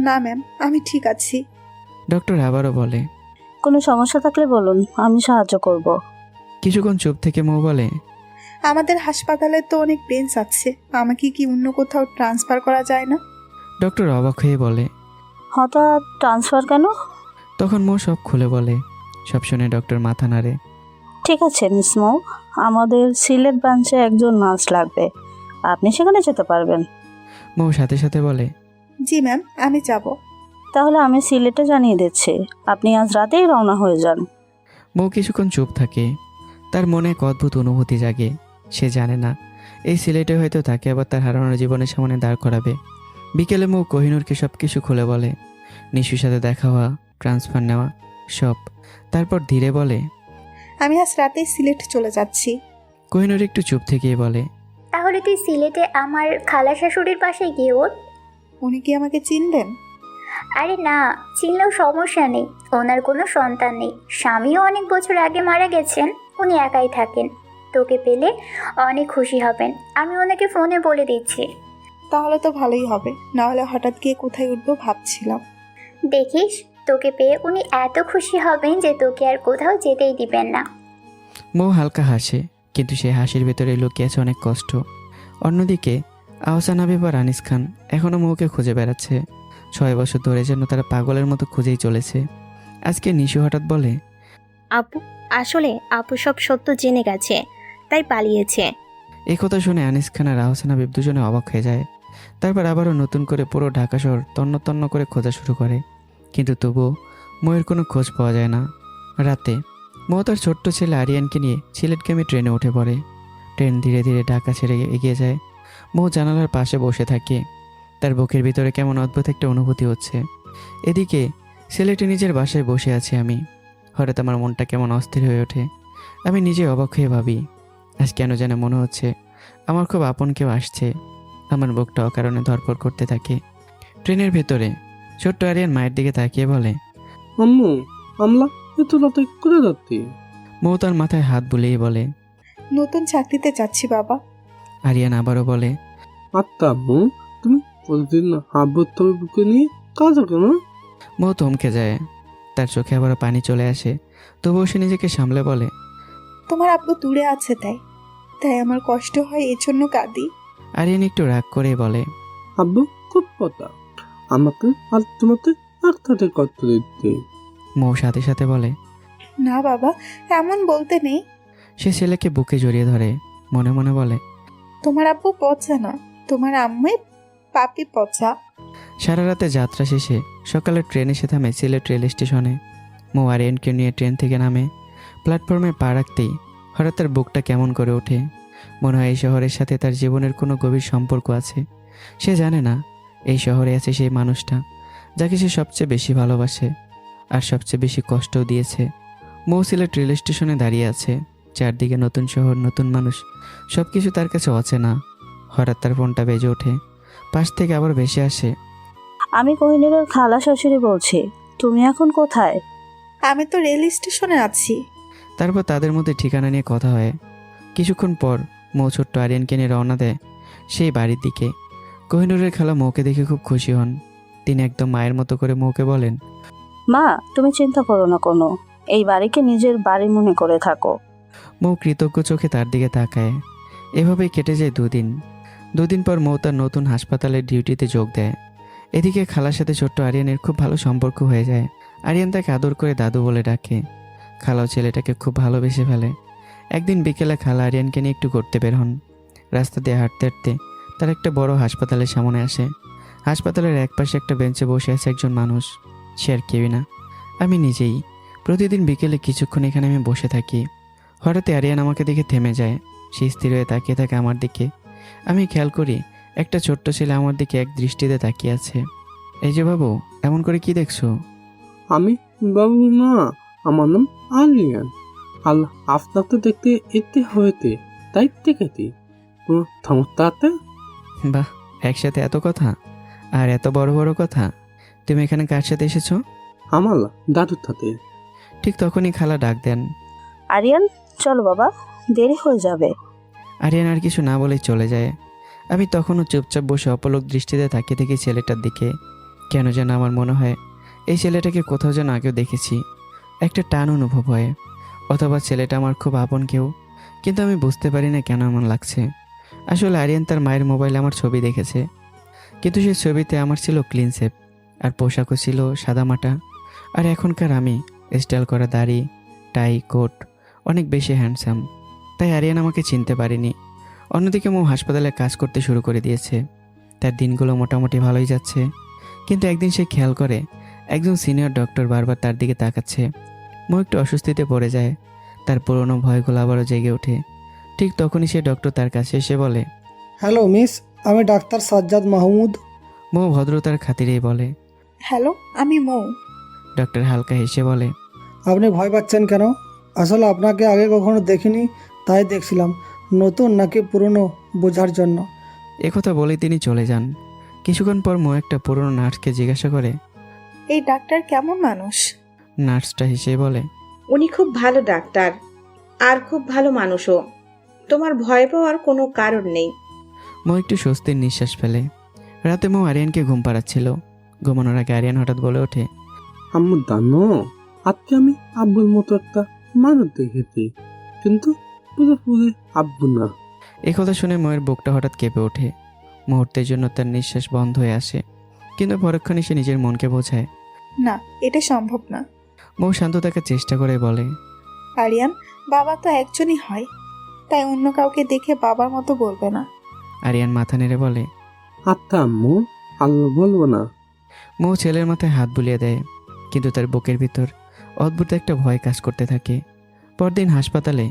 না ম্যাম, আমি ঠিক আছি। ডক্টর আবারও বলে, কোনো সমস্যা থাকলে বলুন, আমি সাহায্য করব। কিছুক্ষণ চুপ থেকে মৌ বলে, আমাদের হাসপাতালে তো অনেক বেঞ্চ আছে, আমাকে কি অন্য কোথাও ট্রান্সফার করা যায় না? ডক্টর অবাক হয়ে বলে, হঠাৎ ট্রান্সফার কেন? তখন মৌ সব খুলে বলে। সব শুনে ডক্টর মাথা নাড়ে। ঠিক আছে মিস মৌ, আমাদের সিলেট ব্রাঞ্চে একজন নার্স লাগবে, আপনি সেখানে যেতে পারবেন। মৌ সাথে সাথে বলে, জি ম্যাম, আমি যাব। তাহলে আমি সিলেটে জানিয়ে দিচ্ছি, আপনি আজ রাতেই রওনা হয়ে যান। মৌ কিছুক্ষণ চুপ থাকে। তার মনে এক অদ্ভুত অনুভূতি জাগে। সে জানে না এই সিলেটে হয়তো তাকে আবার তার হারানোর জীবনের সামনে দাঁড় করাবে। বিকেলে মৌ কোহিনূরকে সব কিছু খুলে বলে, নিশুর সাথে দেখা হওয়া, ট্রান্সফার নেওয়া, সব। তারপর ধীরে বলে, আমি আজ রাতে সিলেট চলে যাচ্ছি। কোহিনূর একটু চুপ থেকেই বলে, তাহলে তুই সিলেটে আমার খালা শাশুড়ির পাশে গিয়ে ওঠ। উনি কি আমাকে চিনবেন? আরে না, চিনলেও সমস্যা নেই, ওনার কোনো সন্তান নেই, স্বামীও অনেক বছর আগে মারা গেছেন, উনি একাই থাকেন। তোকে পেলে অনেক খুশি হবেন, আমি ওনাকে ফোনে বলে দিচ্ছি। তাহলে তো ভালোই হবে, নাহলে হঠাৎ গিয়ে কোথায় উঠবো ভাবছিলাম। দেখিস, তোকে পেয়ে উনি এত খুশি হবেন যে তোকে আর কোথাও যেতেই দিবেন না। মৌ হালকা হাসে, কিন্তু সে হাসির ভেতরে লুকিয়ে আছে অনেক কষ্ট, অন্যদিকে আহসান হাবিব আর আনিস খান এখনও মৌকে খুঁজে বেড়াচ্ছে। 6 বছর ধরে যেন তারা পাগলের মতো খুঁজেই চলেছে। আজকে নিশু হঠাৎ বলে, আপু আসলে আপু সব সত্য জেনে গেছে, তাই পালিয়েছে। এই কথা শুনে আনিস খান আর আহসান হাবিব দুজনে অবাক হয়ে যায়। তারপর আবারও নতুন করে পুরো ঢাকা শহর তন্ন তন্ন করে খোঁজা শুরু করে, কিন্তু তবুও মৌয়ের কোনো খোঁজ পাওয়া যায় না। রাতে মৌ তার ছোট্ট ছেলে আরিয়ানকে নিয়ে সিলেটগামী ট্রেনে উঠে পড়ে। ট্রেন ধীরে ধীরে ঢাকা ছেড়ে এগিয়ে যায়। মৌ জানালার পাশে বসে থাকে। তার বুকের ভিতরে কেমন অদ্ভুত একটা অনুভূতি হচ্ছে। এদিকে সিলেটে নিজের বাসায় বসে আছি আমি। হঠাৎ আমার মনটা কেমন অস্থির হয়ে ওঠে। আমি নিজে অবাক হয়ে ভাবি, আজ কেন যেন মনে হচ্ছে আমার খুব আপন কেউ আসছে। আমার বুকটা অকারণে ধরপড় করতে থাকে। ট্রেনের ভেতরে ছোট্ট আরিয়ান মায়ের দিকে তাকিয়ে বলে, আম্মু, আমলা এত রাতে কোথায় যাচ্ছি? মৌ তার মাথায় হাত বুলিয়ে বলে, নতুন চাকরিতে যাচ্ছি বাবা। আরিয়ান আবারও বলে, আত্মা আম্মু, তুমি প্রতিদিন আব্বুর তবে বুকে নিয়ে কাজও কেন? মৌ থমকে যায়। তার চোখে আবারও পানি চলে আসে, তবুও সে নিজেকে সামলে বলে, তোমার আব্বু দূরে আছে তাই তাই আমার কষ্ট হয়, এই জন্য কাঁদি। আরিয়ান একটু রাগ করে বলে, আব্বু খুব কথা, আমাকে আর তোমাকে একসাথে করতে দিতে। মৌ সাথে সাথে বলে, না বাবা, এমন বলতে নেই। সে ছেলেকে বুকে জড়িয়ে ধরে মনে মনে বলে, তোমার আব্বু পচা না, তোমার আম্মু পাপি পচা। সারা রাতে যাত্রা শেষে সকালে ট্রেন এসে থামে সিলেট রেল স্টেশনে। মৌ আরিয়ানকে নিয়ে ট্রেন থেকে নামে। প্ল্যাটফর্মে পা রাখতেই হঠাৎ তার বুকটা কেমন করে ওঠে। মনে হয় এই শহরের সাথে তার জীবনের কোনো গভীর সম্পর্ক আছে। সে জানে না এই শহরে আছে সেই মানুষটা যাকে সে সবচেয়ে বেশি ভালোবাসে আর সবচেয়ে বেশি কষ্টও দিয়েছে। মৌ সিলেট রেল স্টেশনে দাঁড়িয়ে আছে। চারদিকে নতুন শহর, নতুন মানুষ, সব কিছু তার কাছে অচেনা। হঠাৎ তার ফোনটা বেজে ওঠে। পাশ থেকে আবার ভেসে আসে, আমি কোহিনুরের খালা শাশুড়ি বলছি, তুমি এখন কোথায়? আমি তো রেল স্টেশনে আছি। তারপর তাদের মধ্যে ঠিকানা নিয়ে কথা হয়। কিছুক্ষণ পর মৌ ছোট্ট আরিয়ানকে নিয়ে রওনা দেয় সেই বাড়ির দিকে। কোহিনুরের খালা মৌকে দেখে খুব খুশি হন। তিনি একদম মায়ের মতো করে মৌকে বলেন, মা, তুমি চিন্তা করো না কোনো, এই বাড়িকে নিজের বাড়ি মনে করে থাকো। মৌ কৃতজ্ঞ চোখে তার দিকে তাকায়। এভাবেই কেটে যায় 2 দিন। 2 দিন পর মৌ তার নতুন হাসপাতালের ডিউটিতে যোগ দেয়। এদিকে খালার সাথে ছোট্ট আরিয়ানের খুব ভালো সম্পর্ক হয়ে যায়। আরিয়ান তাকে আদর করে দাদু বলে ডাকে। খালাও ছেলেটাকে খুব ভালোবেসে ফেলে। একদিন বিকেলে খালা আরিয়ানকে নিয়ে একটু ঘুরতে বের হন। রাস্তা দিয়ে হাঁটতে হাঁটতে তার একটা বড় হাসপাতালের সামনে আসে। হাসপাতালের একপাশে একটা বেঞ্চে বসে আছে একজন মানুষ। সে আর কেউই না, আমি নিজেই। প্রতিদিন বিকেলে কিছুক্ষণ এখানে আমি বসে থাকি। হঠাৎ আরিয়ান আমাকে দেখে থেমে যায়। সে স্থির হয়ে তাকিয়ে থাকে আমার দিকে। আমি খেয়াল করি একটা ছোট্ট ছেলে আমার দিকে এক দৃষ্টিতে তাকিয়ে আছে। এই যে বাবু, এমন করে কি দেখছো? আমি বাবু না, আমার নাম আলিয়ান। আল্লাহ আপনাকে দেখতে এতে হয়েতে তাই দেখেছি। কোনো সমস্যা আছে? বাহ, একসাথে এত কথা আর এত বড় বড় কথা। তুমি এখানে কার সাথে এসেছো? আমার দাদুর সাথে। ঠিক তখনই খালা ডাক দেন, আরিয়ান, চলো বাবা, দেরি হয়ে যাবে। আরিয়ান আর কিছু না বলেই চলে যায়। আমি তখনও চুপচাপ বসে অপলক দৃষ্টিতে তাকিয়ে থেকে ছেলেটার দিকে। কেন যেন আমার মনে হয় এই ছেলেটাকে কোথাও যেন আগেও দেখেছি। একটা টান অনুভব হয়, অথবা ছেলেটা আমার খুব আপন কেউ, কিন্তু আমি বুঝতে পারি না কেন এমন লাগছে। আসলে আরিয়ান তার মায়ের মোবাইলে আমার ছবি দেখেছে, কিন্তু সেই ছবিতে আমার ছিল ক্লিন শেপ আর পোশাকও ছিল সাদামাটা। আর এখনকার আমি স্টাইল করা দাড়ি, টাই, কোট, অনেক বেশি হ্যান্ডসাম। তাই আরিয়ান আমাকে চিনতে পারেনি। অন্যদিকে মৌ হাসপাতালে কাজ করতে শুরু করে দিয়েছে। তার দিনগুলো মোটামুটি ভালোই যাচ্ছে, কিন্তু একদিন সে খেয়াল করে একজন সিনিয়র ডক্টর বারবার তার দিকে তাকাচ্ছে। মৌ একটু অস্বস্তিতে পড়ে যায়। তার পুরনো ভয়গুলো আবারও জেগে ওঠে। ঠিক তখনই সে ডক্টর তার কাছে এসে বলে, হ্যালো মিস, আমি ডাক্তার সাজ্জাদ মাহমুদ। মৌ ভদ্রতার খাতিরেই বলে, হ্যালো, আমি মৌ। ডক্টর হালকা হেসে বলে, আপনি ভয় পাচ্ছেন কেন? আসলে আপনাকে আগে কখনো দেখিনি, তাই দেখছিলাম নতুন নাকি পুরনো বোঝার জন্য। একথা বলে তিনি চলে যান। কিছুক্ষণ পর মৌ একটা পুরনো নার্সকে জিজ্ঞাসা করে, এই ডাক্তার কেমন মানুষ? নার্সটা হেসে বলে, উনি খুব ভালো ডাক্তার আর খুব ভালো মানুষও। তোমার ভয় পাওয়ার কোনো কারণ নেই। মৌ একটু স্বস্তির নিঃশ্বাস ফেলে। রাতে মৌ আরিয়ানকে ঘুম পাড়াচ্ছিল। ঘুমানোর আগে আরিয়ান হঠাৎ বলে ওঠে, আম্মু জানো, আজকে আমি আব্বুর মতো একটা মানুষ দেখেছি, কিন্তু পুরোপুরি আব্বু না। এই কথা শুনে ময়ের বুকটা হঠাৎ কেঁপে ওঠে। মুহূর্তের জন্য তার নিঃশ্বাস বন্ধ হয়ে আসে, কিন্তু পরক্ষণে সে নিজের মনকে বোঝায়। না, এটা সম্ভব না। মৌ শান্ত থাকার চেষ্টা করে বলে, আরিয়ান, বাবা তো একজনই হয়, তাই অন্য কাউকে দেখে বাবার মতো বলবে না। আরিয়ান মাথা নেড়ে বলে, আত্মা আম্মু, আল্লাহ বলবো না। মৌ ছেলের মাথায় হাত বুলিয়ে দেয়, কিন্তু তার বুকের ভিতর অদ্ভুত একটা ভয় কাজ করতে থাকে। পরদিন হাসপাতালে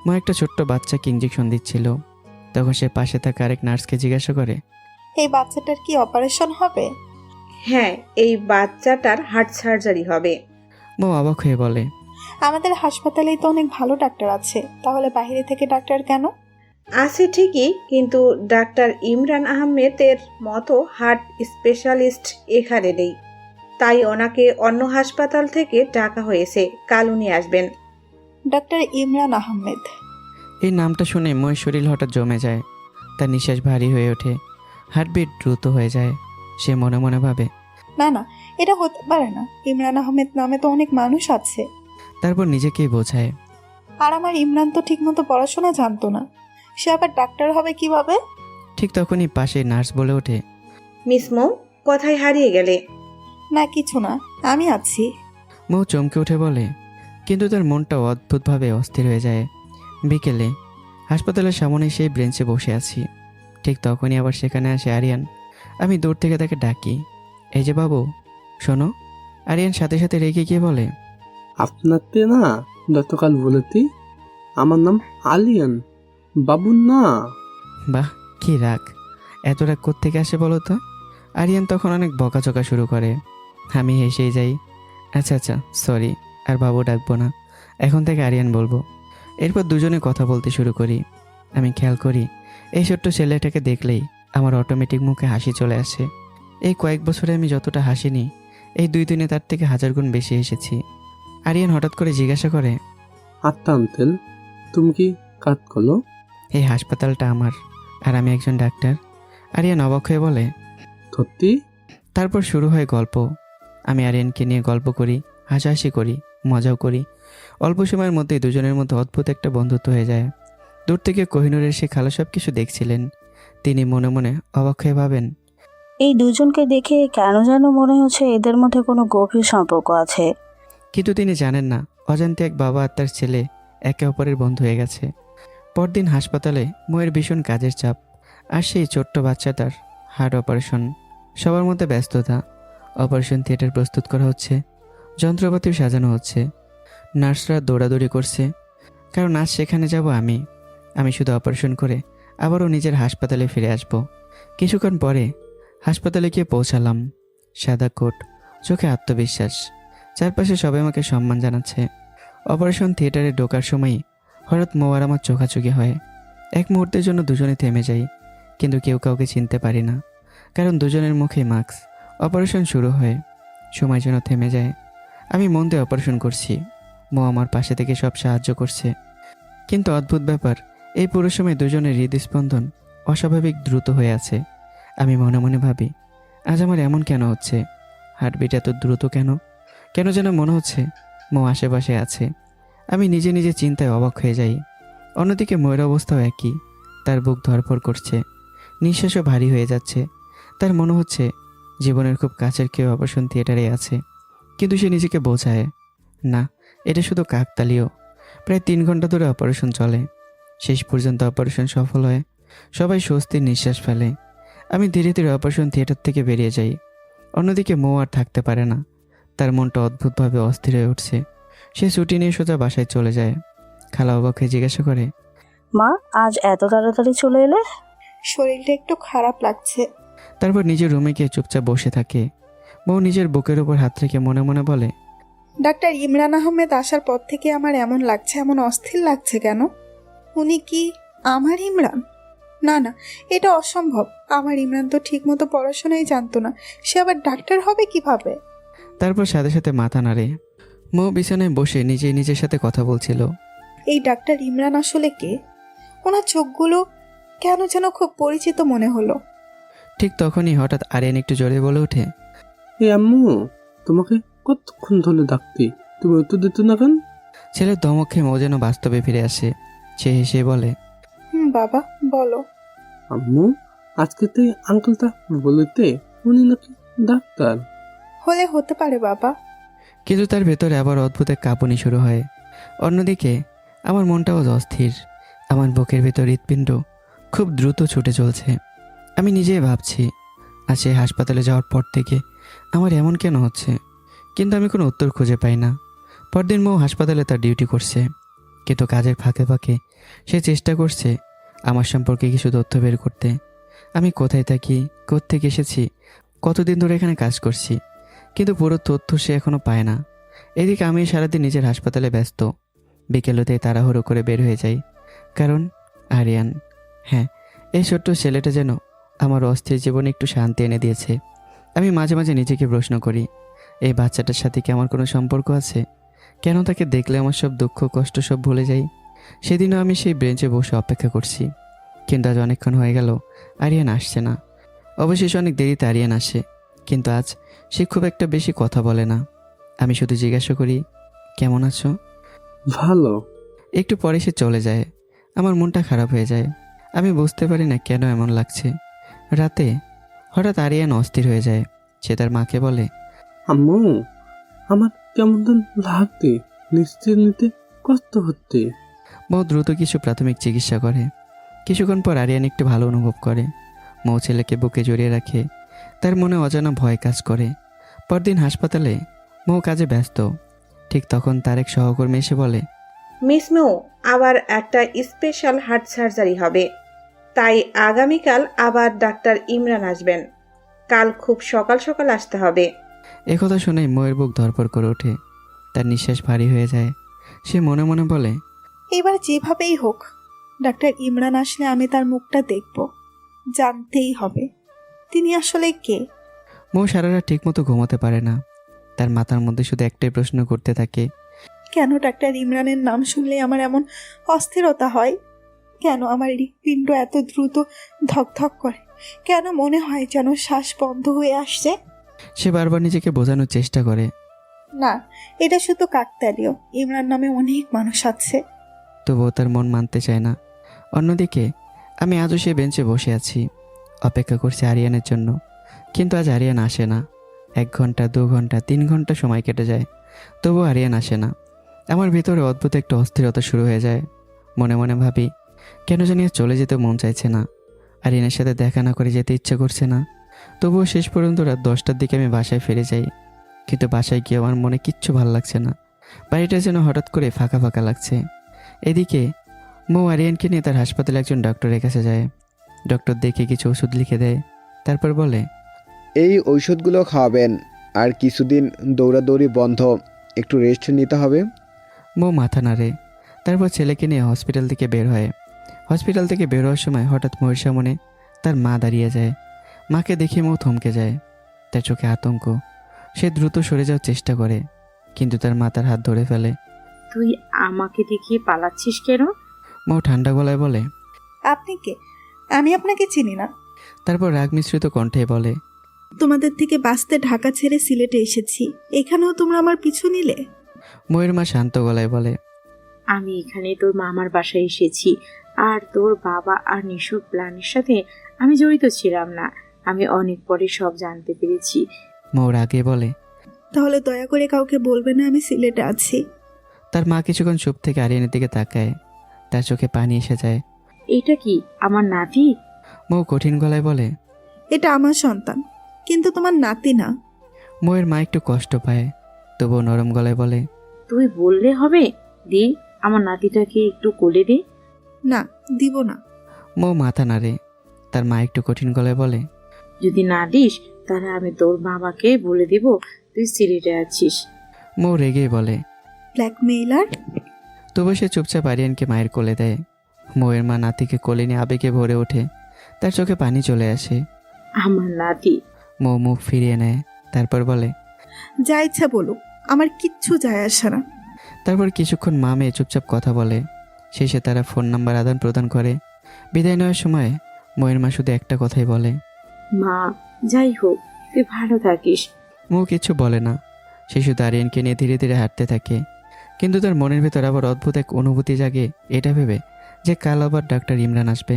মৌ একটা ছোট্ট বাচ্চাকে ইঞ্জেকশন দিচ্ছিল। তখন সে পাশে থাকা আরেক নার্সকে জিজ্ঞাসা করে, এই বাচ্চাটার কি অপারেশন হবে? হ্যাঁ, এই বাচ্চাটার হার্ট সার্জারি হবে। মৌ অবাক হয়ে বলে, আমাদের হাসপাতালেই তো অনেক ভালো ডাক্তার আছে, তাহলে বাইরে থেকে ডাক্তার কেন? আছে ঠিকই, কিন্তু ডাক্তার ইমরান আহমেদের মতো হার্ট স্পেশালিস্ট এখানে নেই, তাই ওনাকে অন্য হাসপাতাল থেকে ডাকা হয়েছে। কাল উনি আসবেন। ডাক্তার ইমরান আহমেদ? এই নামটা শুনে ময়ের শরীর হঠাৎ জমে যায়। তার নিঃশ্বাস ভারী হয়ে ওঠে, হার্টবিট দ্রুত হয়ে যায়। সে মনে মনে ভাবে, না না, এটা হতে পারে না। ইমরান আহমেদ নামে তো অনেক মানুষ আছে। তারপর নিজেকেই বোঝায়, আর আমার ইমরান তো ঠিকমতো পড়াশোনা জানতো না, সে আবার ডাক্তার হবে কিভাবে? ঠিক তখনই পাশে নার্স বলে ওঠে, মিস মৌ, কোথায় হারিয়ে গেলে? না কিছু না, আমি আছি। মৌ চমকে উঠে বলে, কিন্তু তার মনটা অদ্ভুতভাবে অস্থির হয়ে যায়। বিকেলে হাসপাতালের সামনে সেই ব্রেঞ্চে বসে আছি। ঠিক তখনই আবার সেখানে আসে আরিয়ান। আমি দূর থেকে তাকে ডাকি, এই যে বাবু, শোনো। আরিয়ান সাথে সাথে রেগে গিয়ে বলে, আপনাকে না গতকাল বলেছি আমার নাম আলিয়ান, বাবু না। বাহ, কি রাগ! এত রাগ কোত্থেকে আসে বলো তো? আরিয়ান তখন অনেক বকাঝকা শুরু করে। আমি হেসেই যাই, আচ্ছা আচ্ছা সরি, আর বাবু ডাকবো না, এখন থেকে আরিয়ান বলবো। এরপর দুজনে কথা বলতে শুরু করি। আমি খেয়াল করি এই ছোট্ট ছেলেটাকে দেখলেই আমার অটোমেটিক মুখে হাসি চলে আসে। এই কয়েক বছরে আমি যতটা হাসিনি, এই 2 দিনে তার থেকে 1000 গুণ বেশি এসেছি। আরিয়ান হঠাৎ করে জিজ্ঞাসা করে, আত্মা আঙ্কেল, তুমি কি কাজ করো? এই হাসপাতালটা আমার, আর আমি একজন ডাক্তার। আরিয়ান অবাক হয়ে বলে, সত্যি? তারপর শুরু হয় গল্প। আমি আরিয়ানকে নিয়ে গল্প করি, হাসাহাসি করি, মজাও করি। অল্প সময়ের মধ্যেই দুজনের মধ্যে অদ্ভুত একটা বন্ধুত্ব হয়ে যায়। দূর থেকে কোহিনূরের সে খালা সব কিছু দেখছিলেন। তিনি মনে মনে অবাক হয়ে ভাবেন, এই দুজনকে দেখে কেন যেন মনে হচ্ছে এদের মধ্যে কোনো গভীর সম্পর্ক আছে। কিন্তু তিনি জানেন না অজান্তে এক বাবা আর তার ছেলে একে অপরের বন্ধু হয়ে গেছে। পরদিন হাসপাতালে ময়ের ভীষণ কাজের চাপ, আর সেই ছোট্ট বাচ্চাটার হার্ট অপারেশন। সবার মধ্যে ব্যস্ততা। অপারেশন থিয়েটার প্রস্তুত করা হচ্ছে, যন্ত্রপাতিও সাজানো হচ্ছে, নার্সরা দৌড়াদৌড়ি করছে, কারণ আজ সেখানে যাব আমি। আমি শুধু অপারেশন করে আবারও নিজের হাসপাতালে ফিরে আসব। কিছুক্ষণ পরে হাসপাতালে গিয়ে পৌঁছালাম। সাদা কোট, চোখে আত্মবিশ্বাস, চারপাশে সবাই আমাকে সম্মান জানাচ্ছে। অপারেশন থিয়েটারে ঢোকার সময় হঠাৎ মৌ আর আমার চোখাচোখি হয়। এক মুহূর্তের জন্য দুজনে থেমে যাই, কিন্তু কেউ কাউকে চিনতে পারি না, কারণ দুজনের মুখেই মাস্ক। অপারেশন শুরু হয়, সময় যেন থেমে যায়। আমি মন দিয়ে অপারেশন করছি, মৌ আমার পাশে থেকে সব সাহায্য করছে। কিন্তু অদ্ভুত ব্যাপার, এই পুরো সময় দুজনের হৃদস্পন্দন অস্বাভাবিক দ্রুত হয়ে আছে। আমি মনে মনে ভাবি, আজ আমার এমন কেন হচ্ছে? হার্টবিট এত দ্রুত কেন? কেন যেন মনে হচ্ছে মৌ আশেপাশে আছে। আমি নিজে নিজে চিন্তায় অবাক হয়ে যাই। অন্যদিকে ময়ের অবস্থাও একই। তার বুক ধড়ফড় করছে, নিঃশ্বাসও ভারী হয়ে যাচ্ছে। তার মনে হচ্ছে জীবনের খুব কাছের কেউ অপারেশন থিয়েটারে আছে, কিন্তু সে নিজেকে বোঝায় না, এটা শুধু কাকতালীয়। প্রায় 3 ঘন্টা ধরে অপারেশন চলে। শেষ পর্যন্ত অপারেশন সফল হয়, সবাই স্বস্তির নিঃশ্বাস ফেলে। আমি ধীরে ধীরে অপারেশন থিয়েটার থেকে বেরিয়ে যাই। অন্যদিকে মৌ আর থাকতে পারে না, তার মনটা অদ্ভুতভাবে অস্থির হয়ে উঠছে। সে ছুটি নিয়ে সোজা বাসায় চলে যায়। খালা অবাক হয়ে জিজ্ঞাসা করে, মা, আজ এত তাড়াতাড়ি চলে এলে? শরীরটা একটু খারাপ লাগছে। তারপর নিজের রুমে গিয়ে চুপচাপ বসে থাকে। মৌ নিজের বুকের উপর হাত রেখে মনে মনে বলে, ডাক্তার ইমরান আহমেদ আসার পর থেকে আমার এমন লাগছে, এমন অস্থির লাগছে কেন? উনি কি আমার ইমরান? না না, এটা অসম্ভব। আমার ইমরান তো ঠিকমতো পড়াশোনাই জানতো না, সে আবার ডাক্তার হবে কিভাবে? তারপর সাথে সাথে মাথা নাড়ে। মৌ বিছানায় বসে নিজেই নিজের সাথে কথা বলছিল। এই ডাক্তার ইমরান আসলে কে? ওনার চোখগুলো কেন যেন খুব পরিচিত মনে হলো। ঠিক তখনই হঠাৎ আরিয়ান একটু জোরে বলে ওঠে, এ আম্মু, তোমাকে কতক্ষণ ধরে ডাকতি, তুমি উত্তর দিত না কেন? ছেলের ধমক খেয়ে মৌ যেন বাস্তবে ফিরে আসে। সে হেসে বলে, বাবা বলো। আম্মু, আজকে তুই আঙ্কেলটা বলতে উনি নাকি ডাক্তার। হলে হতে পারে বাবা। কিন্তু তার ভেতরে আবার অদ্ভুত এক কাঁপুনি শুরু হয়। অন্যদিকে আমার মনটাও অস্থির। আমার বুকের ভেতর হৃৎপিণ্ড খুব দ্রুত ছুটে চলছে। আমি নিজেই ভাবছি, আজ সেই হাসপাতালে যাওয়ার পর থেকে আমার এমন কেন হচ্ছে, কিন্তু আমি কোনো উত্তর খুঁজে পাই না। পরদিন মৌ হাসপাতালে তার ডিউটি করছে, কিন্তু কাজের ফাঁকে ফাঁকে সে চেষ্টা করছে আমার সম্পর্কে কিছু তথ্য বের করতে। আমি কোথায় থাকি, কোত্থেকে এসেছি, কতদিন ধরে এখানে কাজ করছি, কিন্তু পুরো তথ্য সে এখনও পায় না। এদিকে আমি সারাদিন নিজের হাসপাতালে ব্যস্ত। বিকেল হতেই তাড়াহুড়ো করে বের হয়ে যাই, কারণ আরিয়ান, হ্যাঁ, এই ছোট্ট ছেলেটা যেন আমার অস্থির জীবনে একটু শান্তি এনে দিয়েছে। আমি মাঝে মাঝে নিজেকে প্রশ্ন করি, এই বাচ্চাটার সাথে কি আমার কোনো সম্পর্ক আছে? কেন তাকে দেখলে আমার সব দুঃখ কষ্ট সব ভুলে যাই? সেদিনও আমি সেই বেঞ্চে বসে অপেক্ষা করছি, কিন্তু আজ অনেকক্ষণ হয়ে গেল আরিয়ান আসছে না। অবশেষে অনেক দেরিতে আরিয়ান আসে, কিন্তু আজ সে খুব একটা বেশি কথা বলে না। আমি শুধু জিজ্ঞাসা করি, কেমন আছো? ভালো। একটু পরে সে চলে যায়। আমার মনটা খারাপ হয়ে যায়। আমি বুঝতে পারি না কেন এমন লাগছে। রাতে হঠাৎ আরিয়ান অস্থির হয়ে যায়। সে তার মাকে বলে, আম্মু, আমার কেমন যেন লাগতে, নিশ্চয় নিতে কষ্ট হচ্ছে। মৌ দ্রুত কিছু প্রাথমিক চিকিৎসা করে। কিছুক্ষণ পর আরিয়ান একটু ভালো অনুভব করে। মৌ ছেলেকে বুকে জড়িয়ে রাখে। তার মনে অজানা ভয় কাজ করে। পরদিন হাসপাতালে মৌ কাজে ব্যস্ত। ঠিক তখন তার এক সহকর্মী এসে বলে, মিস মৌ, আবার একটা স্পেশাল হার্ট সার্জারি হবে, তাই আগামীকাল আবার ডাক্তার ইমরান আসবেন। কাল খুব সকাল সকাল আসতে হবে। একথা শুনে মৌয়ের বুক ধরপড় করে ওঠে। তার নিঃশ্বাস ভারী হয়ে যায়। সে মনে মনে বলে, এবার যেভাবেই হোক ডাক্তার ইমরান আসলে আমি তার মুখটা দেখব, জানতেই হবে তিনি আসলে কে। মৌ সারা রাত ঠিকমতো ঘুমোতে পারে না। তার মাথার মধ্যে শুধু একটাই প্রশ্ন করতে থাকে, কেন ডাক্তার ইমরানের নাম শুনলে আমার এমন অস্থিরতা হয়? কেন আমার হৃৎপিণ্ড এত দ্রুত ধকধক করে? কেন মনে হয় যেন শ্বাস বন্ধ হয়ে আসছে? সে বারবার নিজেকে বোঝানোর চেষ্টা করে, না, এটা শুধু কাকতালীয়। ইমরান নামে অনেক মানুষ আছে। তবুও তার মন মানতে চায় না। অন্যদিকে আমি আজও সে বেঞ্চে বসে আছি, অপেক্ষা করছি আরিয়ানের জন্য। কিন্তু আজ আরিয়ান আসে না। 1 ঘন্টা, 2 ঘন্টা, 3 ঘন্টা সময় কেটে যায়, তবু আরিয়ান আসে না। আমার ভিতরে অদ্ভুত একটা অস্থিরতা শুরু হয়ে যায়। মনে মনে ভাবি, কেন জানি আর চলে যেতে মন চাইছে না। আরিয়ানের সাথে দেখা না করে যেতে ইচ্ছে করছে না। তবুও শেষ পর্যন্ত রাত 10টার দিকে আমি বাসায় ফিরে যাই। কিন্তু বাসায় গিয়ে আমার মনে কিচ্ছু ভালো লাগছে না। বাড়িটা যেন হঠাৎ করে ফাঁকা ফাঁকা লাগছে। এদিকে মৌ আরিয়ানকে নিয়ে তার হাসপাতালে একজন ডক্টরের কাছে যায়। ডক্টর দেখে কিছু ওষুধ লিখে দেয়, তারপর বলে, এই ঔষধগুলো খাওয়াবেন, আর কিছুদিন দৌড়াদৌড়ি বন্ধ, একটু রেস্ট নিতে হবে। মৌ মাথা নাড়ে। তারপর ছেলেকে নিয়ে হসপিটাল থেকে বের হয়। হসপিটাল থেকে বের হওয়ার সময় হঠাৎ মৌয়ের সামনে তার মা দাঁড়িয়ে যায়। মাকে দেখে মৌ থমকে যায়। তার চোখে আতঙ্ক। সে দ্রুত সরে যাওয়ার চেষ্টা করে, কিন্তু তার মা তার হাত ধরে ফেলে। তুই আমাকে দেখিয়ে পালাচ্ছিস কেন? মৌ ঠান্ডা গলায় বলে, আপনি কে? আমি আপনাকে চিনি না। তারপর রাগ মিশ্রিত কণ্ঠে বলে, তোমাদের থেকে বাঁচতে ঢাকা ছেড়ে সিলেটে এসেছি, এখানেও তোমরা আমার পিছু নিলে? মৌয়ের মা শান্ত গলায় বলে, আমি এখানে তোর মামার বাসায় এসেছি, আর তোর বাবা আর নিশুর প্ল্যানের সাথে আমি জড়িত ছিলাম না। আমি অনেক পরে সব জানতে পেরেছি। মৌ রাগে বলে, তাহলে দয়া করে কাউকে বলবে না আমি সিলেটে আছি। তার মা কিছুক্ষণ চুপ থেকে আরিয়ানের দিকে তাকায়। তার চোখে পানি এসে যায়। এটা কি আমার নাতি? মৌ কঠিন গলায় বলে, এটা আমার সন্তান, কিন্তু তোমার নাতি না। মৌয়ের মা একটু কষ্ট পায়, তবুও নরম গলায় বলে, তুই বললে হবে? দি, আমার নাতিটাকে একটু কোলে দে। না, দিব না। মৌ মাথা নাড়ে। তার মা একটু কঠিন গলায় বলে, যদি না দিস তাহলে আমি তোর বাবাকে বলে দেব তুই সিলেটে আছিস। মৌ রেগে বলে, ব্ল্যাকমেইলার। তবু সে চুপচাপ আরিয়ানকে মায়ের কোলে দেয়। মৌয়ের মা নাতিকে কোলে নিয়ে আবেগে ভরে ওঠে। তার চোখে পানি চলে আসে। আমার নাতি। মৌ মুখ ফিরিয়ে নেয়, তারপর বলে, যা ইচ্ছা বলুক, আমার কিচ্ছু যায় আসে না। তারপর কিছুক্ষণ মা মেয়ে চুপচাপ কথা বলে। শেষে তারা ফোন নাম্বার আদান প্রদান করে। বিদায় নেওয়ার সময় মৌয়ের মা শুধু একটা কথাই বলে, মা, যাই হোক তুই ভালো থাকিস। মৌ কিছু বলে না। সে শুধু আরিয়ানকে নিয়ে ধীরে ধীরে হাঁটতে থাকে। কিন্তু তার মনের ভেতর আবার অদ্ভুত এক অনুভূতি জাগে, এটা ভেবে যে কাল আবার ডাক্তার ইমরান আসবে।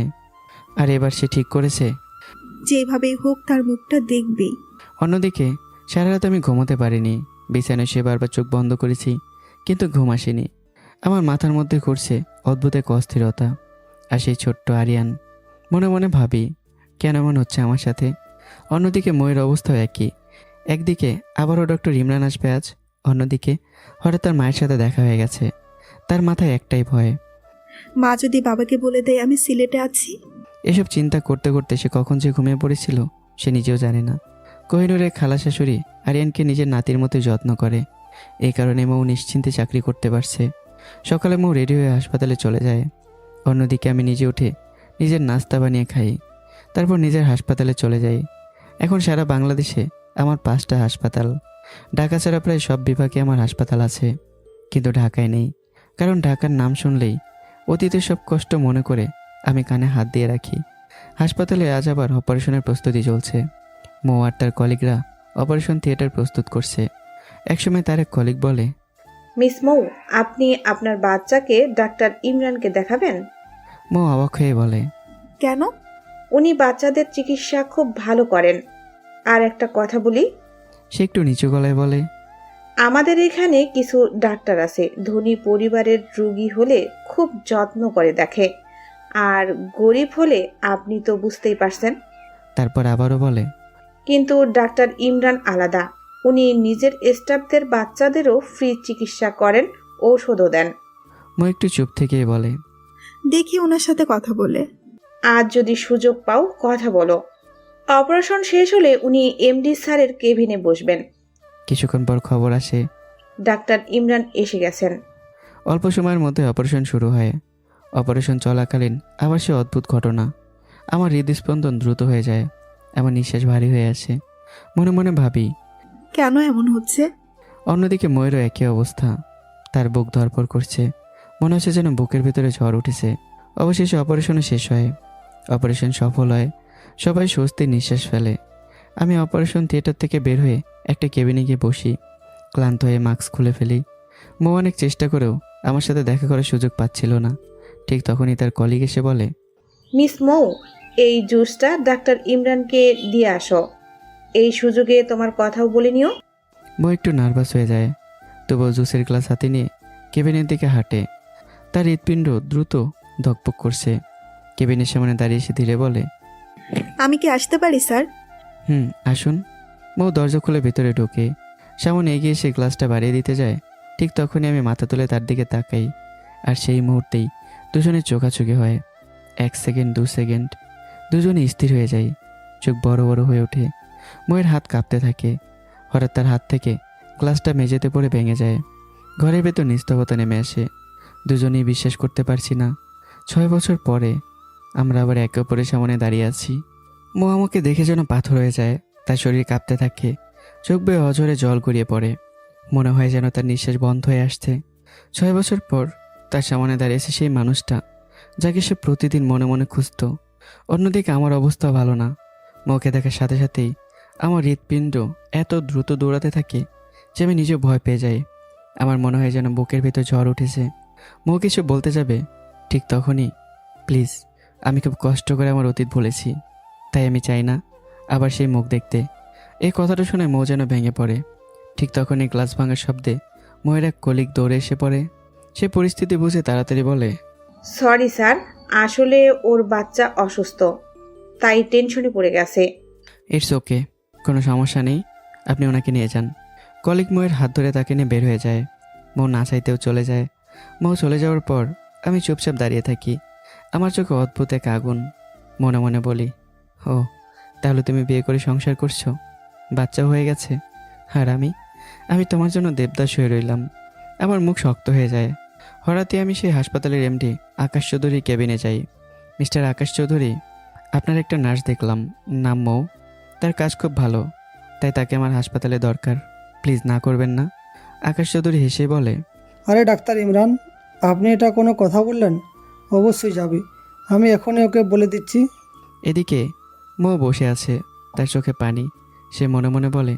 আর এবার সে ঠিক করেছে যেভাবেই হোক তার মুখটা দেখবেই। অন্যদিকে সারা রাত আমি ঘুমোতে পারিনি। বিছানায় শুয়ে বারবার চোখ বন্ধ করেছি, কিন্তু ঘুম আসেনি। আমার মাথার মধ্যে ঘুরছে অদ্ভুত এক অস্থিরতা। আর সেই ছোট্ট আরিয়ান, মনে মনে ভাবি কেন এমন হচ্ছে আমার সাথে। অন্যদিকে ময়ের অবস্থাও একই। একদিকে আবারও ডক্টর ইমরান আসবে আজ, অন্যদিকে হঠাৎ তার মায়ের সাথে দেখা হয়ে গেছে। তার মাথায় একটাই ভয়, মা যদি বাবাকে বলে দেয় আমি সিলেটে আছি। এসব চিন্তা করতে করতে সে কখন যে ঘুমিয়ে পড়েছিল সে নিজেও জানে না। কোহিনূরের খালা শাশুড়ি আরিয়ানকে নিজের নাতির মতো যত্ন করে, এই কারণে মৌ নিশ্চিন্তে চাকরি করতে পারছে। সকালে মৌ রেডি হয়ে হাসপাতালে চলে যায়। অন্যদিকে আমি নিজে উঠে নিজের নাস্তা বানিয়ে খাই, তারপর নিজের হাসপাতালে চলে যাই। এখন সারা বাংলাদেশে আমার 5টা হাসপাতাল। ঢাকা ছাড়া প্রায় সব বিভাগে আমার হাসপাতাল আছে, কিন্তু ঢাকায় নেই। কারণ ঢাকার নাম শুনলেই অতীতের সব কষ্ট মনে করে আমি কানে হাত দিয়ে রাখি। হাসপাতালে আজ আবার অপারেশনের প্রস্তুতি চলছে। মৌ আর তার কলিগরা অপারেশন থিয়েটার প্রস্তুত করছে। একসময় তার এক কলিগ বলে, মিস মৌ, আপনি আপনার বাচ্চাকে ডাক্তার ইমরানকে দেখাবেন? মৌ অবাক হয়ে বলে, কেন? উনি বাচ্চাদের চিকিৎসা খুব ভালো করেন। আর একটা কথা বলি, সে একটু নিচু গলায় বলে, আমাদের এখানে কিছু ডাক্তার আছে, ধনী পরিবারের রোগী হলে খুব যত্ন করে দেখে, আর গরিব হলে আপনি তো বুঝতেই পারছেন। তারপর আবারও বলে, কিন্তু ডাক্তার ইমরান আলাদা। উনি নিজের স্টাফদের বাচ্চাদেরও ফ্রি চিকিৎসা করেন, ঔষধও দেন। মৌ একটু চুপ থেকেই বলে, দেখি ওনার সাথে কথা বলে। আজ যদি সুযোগ পাও কথা বলো। অপারেশন শেষ হলে উনি এমডি স্যারের কেবিনে বসবেন। কিছুক্ষণ পর খবর আসে ডাক্তার ইমরান এসে গেছেন। অল্প সময়ের মধ্যে অপারেশন শুরু হয়। অপারেশন চলাকালীন আবার সে অদ্ভুত ঘটনা। আমার হৃদস্পন্দন দ্রুত হয়ে যায়, আমার নিঃশ্বাস ভারী হয়ে আসে। মনে মনে ভাবি কেন এমন হচ্ছে? অন্যদিকে ময়েরও একই অবস্থা। তার বুক ধড়ফড় করছে, মনে হচ্ছে যেন বুকের ভেতরে ঝড় উঠেছে। অবশেষে অপারেশনও শেষ হয়। অপারেশন সফল হয়, সবাই স্বস্তির নিঃশ্বাস ফেলে। আমি অপারেশন থিয়েটার থেকে বের হয়ে একটা কেবিনে গিয়ে বসি। ক্লান্ত হয়ে মাস্ক খুলে ফেলি। মৌ অনেক চেষ্টা করেও আমার সাথে দেখা করার সুযোগ পাচ্ছিল না। ঠিক তখনই তার কলিগ এসে বলে, মিস মৌ, এই জুসটা ডাক্তার ইমরানকে দিয়ে আসো। এই সুযোগে তোমার কথাও বলে নিও। মৌ একটু নার্ভাস হয়ে যায়, তবুও জুসের গ্লাস হাতে নিয়ে কেবিনের দিকে হাঁটে। তার হৃৎপিণ্ড দ্রুত ধকপক করছে। কেবিনের সামনে দাঁড়িয়ে এসে ধীরে বলে, আমি কি আসতে পারি স্যার? আসুন। মৌ দরজা খুলে ভেতরে ঢোকে। সামনে এগিয়ে এসে গ্লাসটা বাড়িয়ে দিতে যায়। ঠিক তখনই আমি মাথা তুলে তার দিকে তাকাই। আর সেই মুহূর্তেই দুজনের চোখাচোখি হয়। 1 সেকেন্ড, 2 সেকেন্ড, দুজনে স্থির হয়ে যায়। চোখ বড় বড় হয়ে ওঠে। ময়ের হাত কাঁপতে থাকে। হঠাৎ তার হাত থেকে গ্লাসটা মেঝেতে পড়ে ভেঙে যায়। ঘরের ভেতর নিস্তব্ধতা নেমে আসে। দুজনেই বিশ্বাস করতে পারছি না, 6 বছর পরে আমরা আবার একে অপরের সামনে দাঁড়িয়ে আছি। মৌ আমাকে দেখে যেন পাথর হয়ে যায়। তার শরীর কাঁপতে থাকে, চোখ বেয়ে অঝরে জল গড়িয়ে পড়ে। মনে হয় যেন তার নিঃশ্বাস বন্ধ হয়ে আসছে। 6 বছর পর তার সামনে দাঁড়িয়েছে সেই মানুষটা যাকে সে প্রতিদিন মনে মনে খুঁজত। অন্যদিকে আমার অবস্থা ভালো না। মৌকে দেখার সাথে সাথেই আমার হৃৎপিণ্ড এত দ্রুত দৌড়াতে থাকে যে আমি নিজে ভয় পেয়ে যাই। আমার মনে হয় যেন বুকের ভেতর ঝড় উঠেছে। মৌ কিছু বলতে যাবে, ঠিক তখনই, প্লিজ, আমি খুব কষ্ট করে আমার অতীত ভুলেছি, তাই আমি চাই না আবার সেই মুখ দেখতে। এই কথাটা শুনে মৌ যেন ভেঙে পড়ে। ঠিক তখনই গ্লাস ভাঙার শব্দে ময়ের এক কলিগ দৌড়ে এসে পড়ে। সে পরিস্থিতি বুঝে তাড়াতাড়ি বলে, সরি স্যার, আসলে ওর বাচ্চা অসুস্থ, তাই টেনশনে পড়ে গেছে। ইটস ওকে, কোনো সমস্যা নেই, আপনি ওনাকে নিয়ে যান। কলিগ ময়ের হাত ধরে তাকে নিয়ে বের হয়ে যায়। মৌ না চাইতেও চলে যায়। মৌ চলে যাওয়ার পর আমি চুপচাপ দাঁড়িয়ে থাকি। আমার চোখে অদ্ভুত এক আগুন। মনে মনে বলি, ও তাহলে তুমি বিয়ে করে সংসার করছো, বাচ্চাও হয়ে গেছে, আর আমি তোমার জন্য দেবদাস হয়ে রইলাম। আমার মুখ শক্ত হয়ে যায়। হঠাৎই আমি সেই হাসপাতালের এমডি আকাশ চৌধুরী কেবিনে যাই। মিস্টার আকাশ চৌধুরী, আপনার একটা নার্স দেখলাম, নাম মৌ। তার কাজ খুব ভালো, তাই তাকে আমার হাসপাতালে দরকার, প্লিজ না করবেন না। আকাশ চৌধুরী হেসে বলে, আরে ডাক্তার ইমরান, আপনি এটা কোনো কথা বললেন? অবশ্যই যাবি, আমি এখনই ওকে বলে দিচ্ছি। এদিকে মৌ বসে আছে, তার চোখে পানি। সে মনে মনে বলে,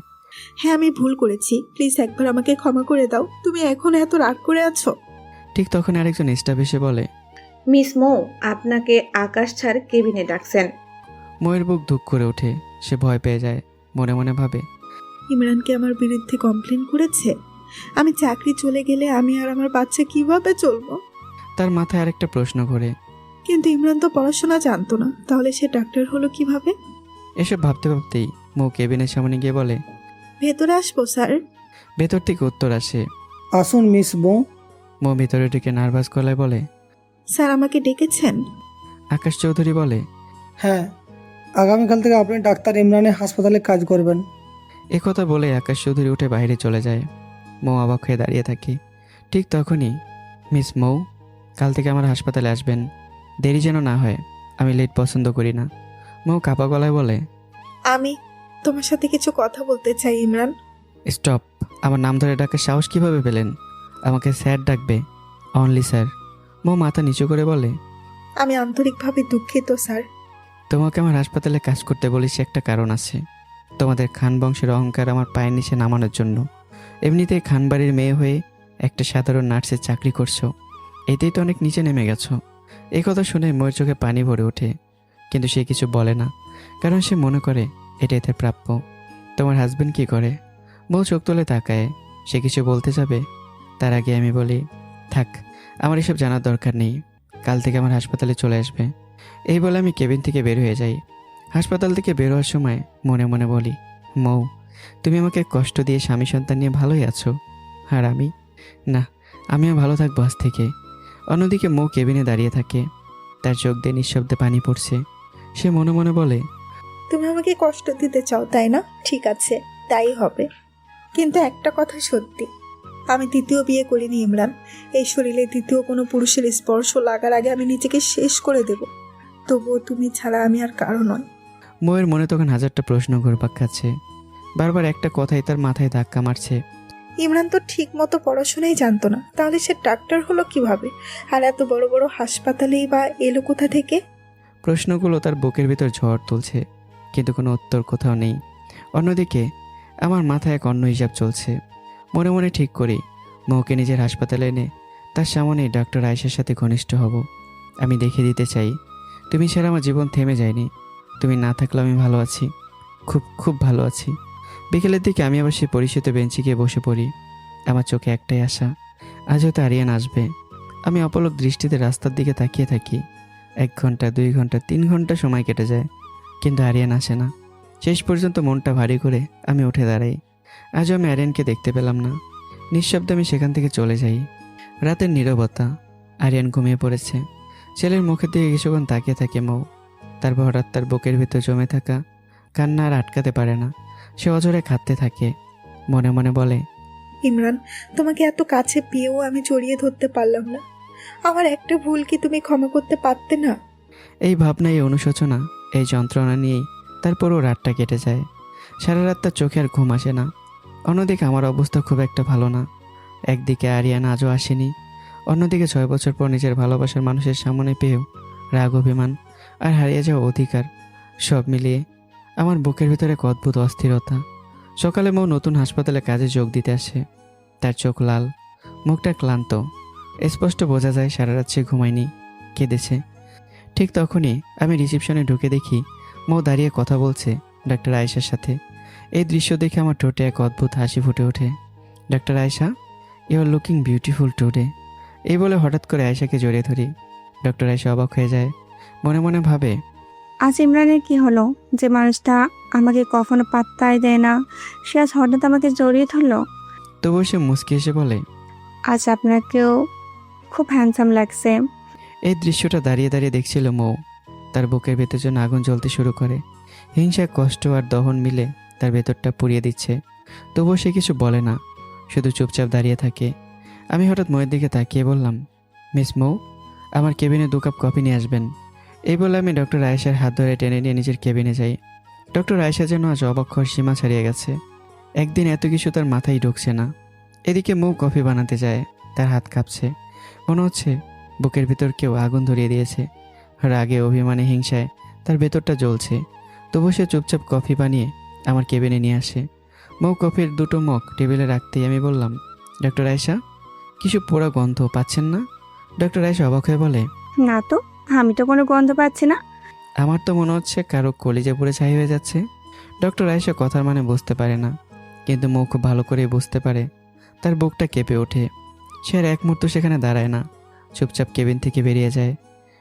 হ্যাঁ আমি ভুল করেছি, প্লিজ একবার আমাকে ক্ষমা করে দাও। তুমি এখন এত রাগ করে আছো? ঠিক তখন আরেকজন স্টাফ এসে বলে, মিস মৌ আপনাকে আকাশ স্যার কেবিনে ডাকছেন। ময়ের বুক ধুক করে ওঠে। সে ভয় পেয়ে যায়। মনে মনে ভাবে, ইমরানকে আমার বিরুদ্ধে কমপ্লেন করেছে। আমি চাকরি চলে গেলে আমি আর আমার বাচ্চা কিভাবে চলবো? তার মাথায় আরেকটা প্রশ্ন ঘোরে। কিন্তু ইমরান তো পড়াশোনা জানতো না, তাহলে সে ডাক্তার হলো কিভাবে? এসব ভাবতে ভাবতেই মৌ কেবিনের সামনে গিয়ে বলে, ভেতরে আসবো স্যার? ভেতর থেকে উত্তর আসে। আসুন মিস বউ। মৌ ভেতরে ঢুকে নার্ভাস গলায় বলে, স্যার আমাকে ডেকেছেন? আকাশ চৌধুরী বলে, হ্যাঁ, আগামীকাল থেকে আপনি ডাক্তার ইমরানের হাসপাতালে কাজ করবেন। একথা বলে আকাশ চৌধুরী উঠে বাইরে চলে যায়। মৌ অবাক হয়ে দাঁড়িয়ে থাকে। ঠিক তখনই, মিস মৌ, কাল থেকে আমার হাসপাতালে আসবেন। দেরি যেন না হয়, আমি লেট পছন্দ করি না। মৌ কাপা গলায় বলে, আমি তোমার সাথে কিছু কথা বলতে চাই ইমরান। স্টপ। আমার নাম ধরে ডাকার সাহস কিভাবে পেলেন? আমাকে স্যার ডাকবে, অনলি স্যার। মৌ মাথা নিচু করে বলে, আমি আন্তরিকভাবে দুঃখিত স্যার। তোমাকে আমার হাসপাতালে কাজ করতে বলেছি একটা কারণ আছে। তোমাদের খান বংশের অহংকার আমার পায়ের নিচে নামানোর জন্য। এমনিতেই খান বাড়ির মেয়ে হয়ে একটা সাধারণ নার্সের চাকরি করছো, এতেই তো অনেক নিচে নেমে গেছো। এই কথা শুনে ময়ের চোখে পানি ভরে ওঠে, কিন্তু সে কিছু বলে না, কারণ সে মনে করে এটাই তার প্রাপ্য। তোমার হাজবেন্ড কি করে? মৌ চোখ তুলে তাকায়। সে কিছু বলতে যাবে, তার আগে আমি বলি, থাক, আমার এসব জানার দরকার নেই। কাল থেকে আমার হাসপাতালে চলে আসবে। এই বলে আমি কেবিন থেকে বের হয়ে যাই। হাসপাতাল থেকে বের হওয়ার সময় মনে মনে বলি, মৌ, তুমি আমাকে কষ্ট দিয়ে স্বামী সন্তান নিয়ে ভালোই আছো, আর আমি না, আমিও ভালো থাকবো আজ থেকে। অন্যদিকে মৌ কেবিনে দাঁড়িয়ে থাকে। তার চোখ দিয়ে নিঃশব্দে পানি পড়ছে। সে মনে মনে বলে, তুমি আমাকে কষ্ট দিতে চাও তাই না? ঠিক আছে, তাই হবে। কিন্তু একটা কথা সত্যি, আমি দ্বিতীয় বিয়ে করিনি ইমরান। এই শরীরে দ্বিতীয় কোনো পুরুষের স্পর্শ লাগার আগে আমি নিজেকে শেষ করে দেব। তবুও তুমি ছাড়া আমি আর কারো নয়। মৌয়ের মনে তখন হাজারটা প্রশ্ন ঘুরপাক খাচ্ছে। বারবার একটা কথাই তার মাথায় ধাক্কা মারছে। ইমরান তো ঠিক মতো পড়াশোনাই জানতো না, তাহলে সে ডাক্তার হলো কিভাবে? আর এত বড় বড় হাসপাতালেই বা এলো কোথা থেকে? প্রশ্নগুলো তার বুকের ভিতর ঝড় তুলছে, কিন্তু কোনো উত্তর কোথাও নেই। অন্যদিকে আমার মাথায় এক অন্য হিসাব চলছে। মনে মনে ঠিক করি, মৌকে নিজের হাসপাতালে এনে তার সামনেই ডক্টর আয়েশার সাথে ঘনিষ্ঠ হব। আমি দেখিয়ে দিতে চাই, তুমি ছাড়া আমার জীবন থেমে যায়নি। তুমি না থাকলে আমি ভালো আছি, খুব খুব ভালো আছি। বিকেলের দিকে আমি আবার সে পরিচিত বেঞ্চে গিয়ে বসে পড়ি। আমার চোখে একটাই আশা, আজ হয়তো আরিয়ান আসবে। আমি অপলক দৃষ্টিতে রাস্তার দিকে তাকিয়ে থাকি। 1 ঘন্টা, 2 ঘন্টা, 3 ঘন্টা সময় কেটে যায়, কিন্তু আরিয়ান আসে না। শেষ পর্যন্ত মনটা ভারী করে আমি উঠে দাঁড়াই। আজও আমি আরিয়ানকে দেখতে পেলাম না। নিঃশব্দে আমি সেখান থেকে চলে যাই। রাতের নীরবতা। আরিয়ান ঘুমিয়ে পড়েছে। ছেলের মুখের দিকে কিছুক্ষণ তাকিয়ে থাকে মৌ। তারপর হঠাৎ তার বুকের ভিতর জমে থাকা কান্না আর আটকাতে পারে না। সে অঝরে কাঁদতে থাকে। মনে মনে বলে, ইমরান, তোমাকে এত কাছে পেয়েও আমি জড়িয়ে ধরতে পারলাম না। আমার একটা ভুল কি তুমি ক্ষমা করতে পারতে না? এই ভাবনা, এই অনুশোচনা, এই যন্ত্রণা নিয়েই তার পুরো রাতটা কেটে যায়। সারা রাত তার চোখে আর ঘুম আসে না। অন্যদিকে আমার অবস্থা খুব একটা ভালো না। একদিকে আরিয়ান আজও আসেনি, অন্যদিকে 6 বছর পর নিজের ভালোবাসার মানুষের সামনে পেয়েও রাগ, অভিমান আর হারিয়ে যাওয়া অধিকার, সব মিলিয়ে আমার বুকের ভিতরে এক অদ্ভুত অস্থিরতা। সকালে মৌ নতুন হাসপাতালে কাজে যোগ দিতে আসে। তার চোখ লাল, মুখটা ক্লান্ত। স্পষ্ট বোঝা যায় সারা রাত সে ঘুমায়নি, কেঁদেছে। ঠিক তখনই আমি রিসেপশনে ঢুকে দেখি মৌ দাঁড়িয়ে কথা বলছে ডাক্তার আয়েশার সাথে। এই দৃশ্য দেখে আমার ঠোঁটে এক অদ্ভুত হাসি ফুটে ওঠে। Doctor Ayesha, you are looking beautiful today. এই বলে হঠাৎ করে আয়েশাকে জড়িয়ে ধরি। ডক্টর আয়েশা অবাক হয়ে যায়। মনে মনে ভাবে, আজ ইমরানের কি হলো যে মানুষটা আমাকে কখনো পাত্তাই দেয় না, সে আজ হঠাৎ আমাকে জড়িয়ে ধরলো। তবুও সে মুচকি এসে বলে, আজ আপনাকেও খুব হ্যান্ডসাম লাগছে। এই দৃশ্যটা দাঁড়িয়ে দাঁড়িয়ে দেখছিল মৌ। তার বুকের ভেতর যেন আগুন জ্বলতে শুরু করে। হিংসা, কষ্ট আর দহন মিলে তার ভেতরটা পুড়িয়ে দিচ্ছে। তবুও সে কিছু বলে না, শুধু চুপচাপ দাঁড়িয়ে থাকে। আমি হঠাৎ মৌয়ের দিকে তাকিয়ে বললাম, মিস মৌ, আমার কেবিনে 2 কাপ কফি নিয়ে আসবেন। এই বলে আমি ডক্টর আয়েশার হাত ধরে টেনে নিয়ে নিজের কেবিনে যাই। ডক্টর আয়েশা যেন আজ অবাক হওয়ার সীমা ছাড়িয়ে গেছে। একদিন এত কিছু তার মাথায় ঢুকছে না। এদিকে মৌ কফি বানাতে যায়, তার হাত কাঁপছে। মনে হচ্ছে বুকের ভিতর কেউ আগুন ধরিয়ে দিয়েছে। রাগে, অভিমানে, হিংসায় তার ভেতরটা জ্বলছে। তবু সে চুপচাপ কফি বানিয়ে আমার কেবিনে নিয়ে আসে। মৌ কফির 2টো মগ টেবিলে রাখতেই আমি বললাম, ডক্টর আয়েশা, কিছু পোড়া গন্ধ পাচ্ছেন না? ডক্টর আয়েশা অবাক হয়ে বলে, না তো, আমি তো কোনো গন্ধ পাচ্ছি না। আমার তো মনে হচ্ছে কারো কলিজা পুড়ে ছাই হয়ে যাচ্ছে। ডক্টর আয়েশা কথার মানে বুঝতে পারে না, কিন্তু মৌ খুব ভালো করে বুঝতে পারে। তার বুকটা কেঁপে ওঠে। সে আর এক মুহূর্ত সেখানে দাঁড়ায় না, চুপচাপ কেবিন থেকে বেরিয়ে যায়।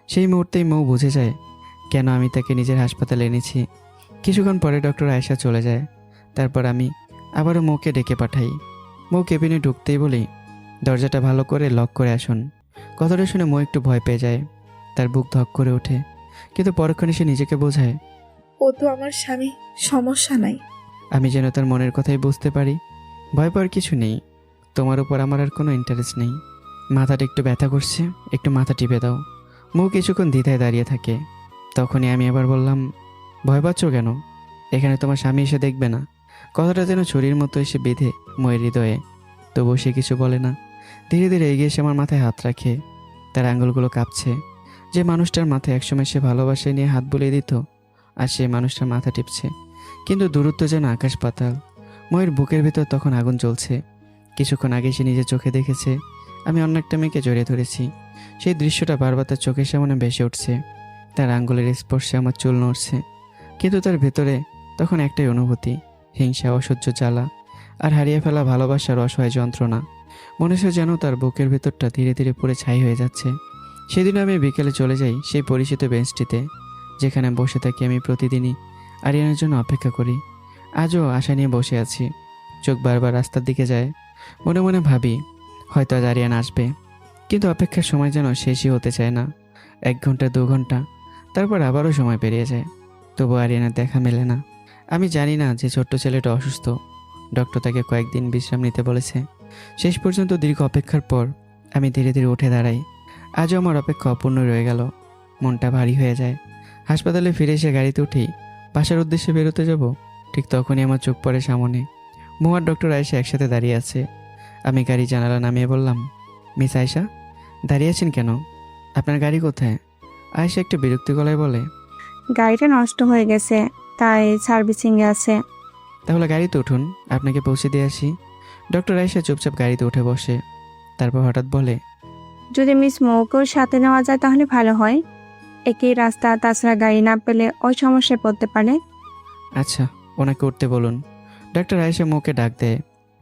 সেই মুহূর্তেই মৌ বুঝে যায় কেন আমি তাকে নিজের হাসপাতালে এনেছি। কিছুক্ষণ পরে ডক্টর আয়েশা চলে যায়। তারপর আমি আবারও মৌকে ডেকে পাঠাই। মৌ কেবিনে ঢুকতেই বলি, দরজাটা ভালো করে লক করে আসুন। কথাটা শুনে মৌ একটু ভয় পেয়ে যায়। তার বুক ধক করে ওঠে, কিন্তু পরক্ষণে সে নিজেকে বোঝায়, ও তো আমার স্বামী, সমস্যা নাই। আমি যেন তার মনের কথাই বুঝতে পারি। ভয় পাওয়ার কিছু নেই, তোমার উপর আমার আর কোনো ইন্টারেস্ট নেই। মাথাটা একটু ব্যথা করছে, একটু মাথা টিপে দাও। মৌ কিছুক্ষণ দ্বিধায় দাঁড়িয়ে থাকে। তখনই আমি আবার বললাম, ভয় পাচ্ছ কেন? এখানে তোমার স্বামী এসে দেখবে না। কথাটা যেন ছুরির মতো এসে বেঁধে ময়ের হৃদয়ে। তবুও সে কিছু বলে না। ধীরে ধীরে এগিয়ে এসে আমার মাথায় হাত রাখে। তার আঙুলগুলো কাঁপছে। যে মানুষটার মাথায় একসময় সে ভালোবাসা নিয়ে হাত বুলিয়ে দিত, আর সে মানুষটার মাথা টিপছে। কিন্তু দূরত্ব যেন আকাশ পাতাল। ময়ের বুকের ভিতর তখন আগুন জ্বলছে। কিছুক্ষণ আগে সে নিজের চোখে দেখেছে আমি অন্য একটা মেয়েকে জড়িয়ে ধরেছি। সেই দৃশ্যটা বারবার তার চোখের সামনে ভেসে উঠছে। তার আঙ্গুলের স্পর্শে আমার চুল নড়ছে। কিন্তু তার ভেতরে তখন একটাই অনুভূতি, হিংসা, অসহ্য জ্বালা, আর হারিয়ে ফেলা ভালোবাসার অসহায় যন্ত্রণা। মনে হচ্ছে যেন তার বুকের ভেতরটা ধীরে ধীরে পুড়ে ছাই হয়ে যাচ্ছে। সেদিন আমি বিকেলে চলে যাই সেই পরিচিত বেঞ্চটিতে, যেখানে বসে থাকি আমি প্রতিদিনই আরিয়ানের জন্য অপেক্ষা করি। আজও আশা নিয়ে বসে আছি। চোখ বারবার রাস্তার দিকে যায়। মনে মনে ভাবি, হয়তো আজ আরিয়ান আসবে। কিন্তু অপেক্ষার সময় যেন শেষই হতে চায় না। 1 ঘন্টা 2 ঘন্টা, তারপর আবারও সময় পেরিয়ে যায়। তবু আরিয়ানের দেখা মেলে না। আমি জানি না যে ছোট্ট ছেলেটা অসুস্থ। ডক্টর তাকে কয়েকদিন বিশ্রাম নিতে বলেছে। শেষ পর্যন্ত দীর্ঘ অপেক্ষার পর আমি ধীরে ধীরে উঠে দাঁড়াই। আজও আমার অপেক্ষা অপূর্ণ রয়ে গেল। মনটা ভারী হয়ে যায়। হাসপাতালে ফিরে এসে গাড়িতে উঠেই বাসার উদ্দেশ্যে বেরোতে যাব, ঠিক তখনই আমার চোখ পড়ে সামনে। মৌ আর ডক্টর আয়েশা একসাথে দাঁড়িয়ে আছে। আমি গাড়ি জানালা নামিয়ে বললাম, মিস আয়েশা, দাঁড়িয়ে আছেন কেন? আপনার গাড়ি কোথায়? আয়েশা একটু বিরক্তি গলায় বলে, গাড়িটা নষ্ট হয়ে গেছে, তাই সার্ভিসিংয়ে আছে। তাহলে গাড়িতে উঠুন, আপনাকে পৌঁছে দিয়ে আসি। ডক্টর আয়েশা চুপচাপ গাড়িতে উঠে বসে। তারপর হঠাৎ বলে, যদি মিস মৌকেও সাথে নেওয়া যায় তাহলে ভালো হয়। একই রাস্তা, তাছাড়া গাড়ি না পেলে ওই সমস্যায় পড়তে পারে। আচ্ছা, ওনাকে উঠতে বলুন। ডক্টর আয়েশা মৌকে ডাক দেয়।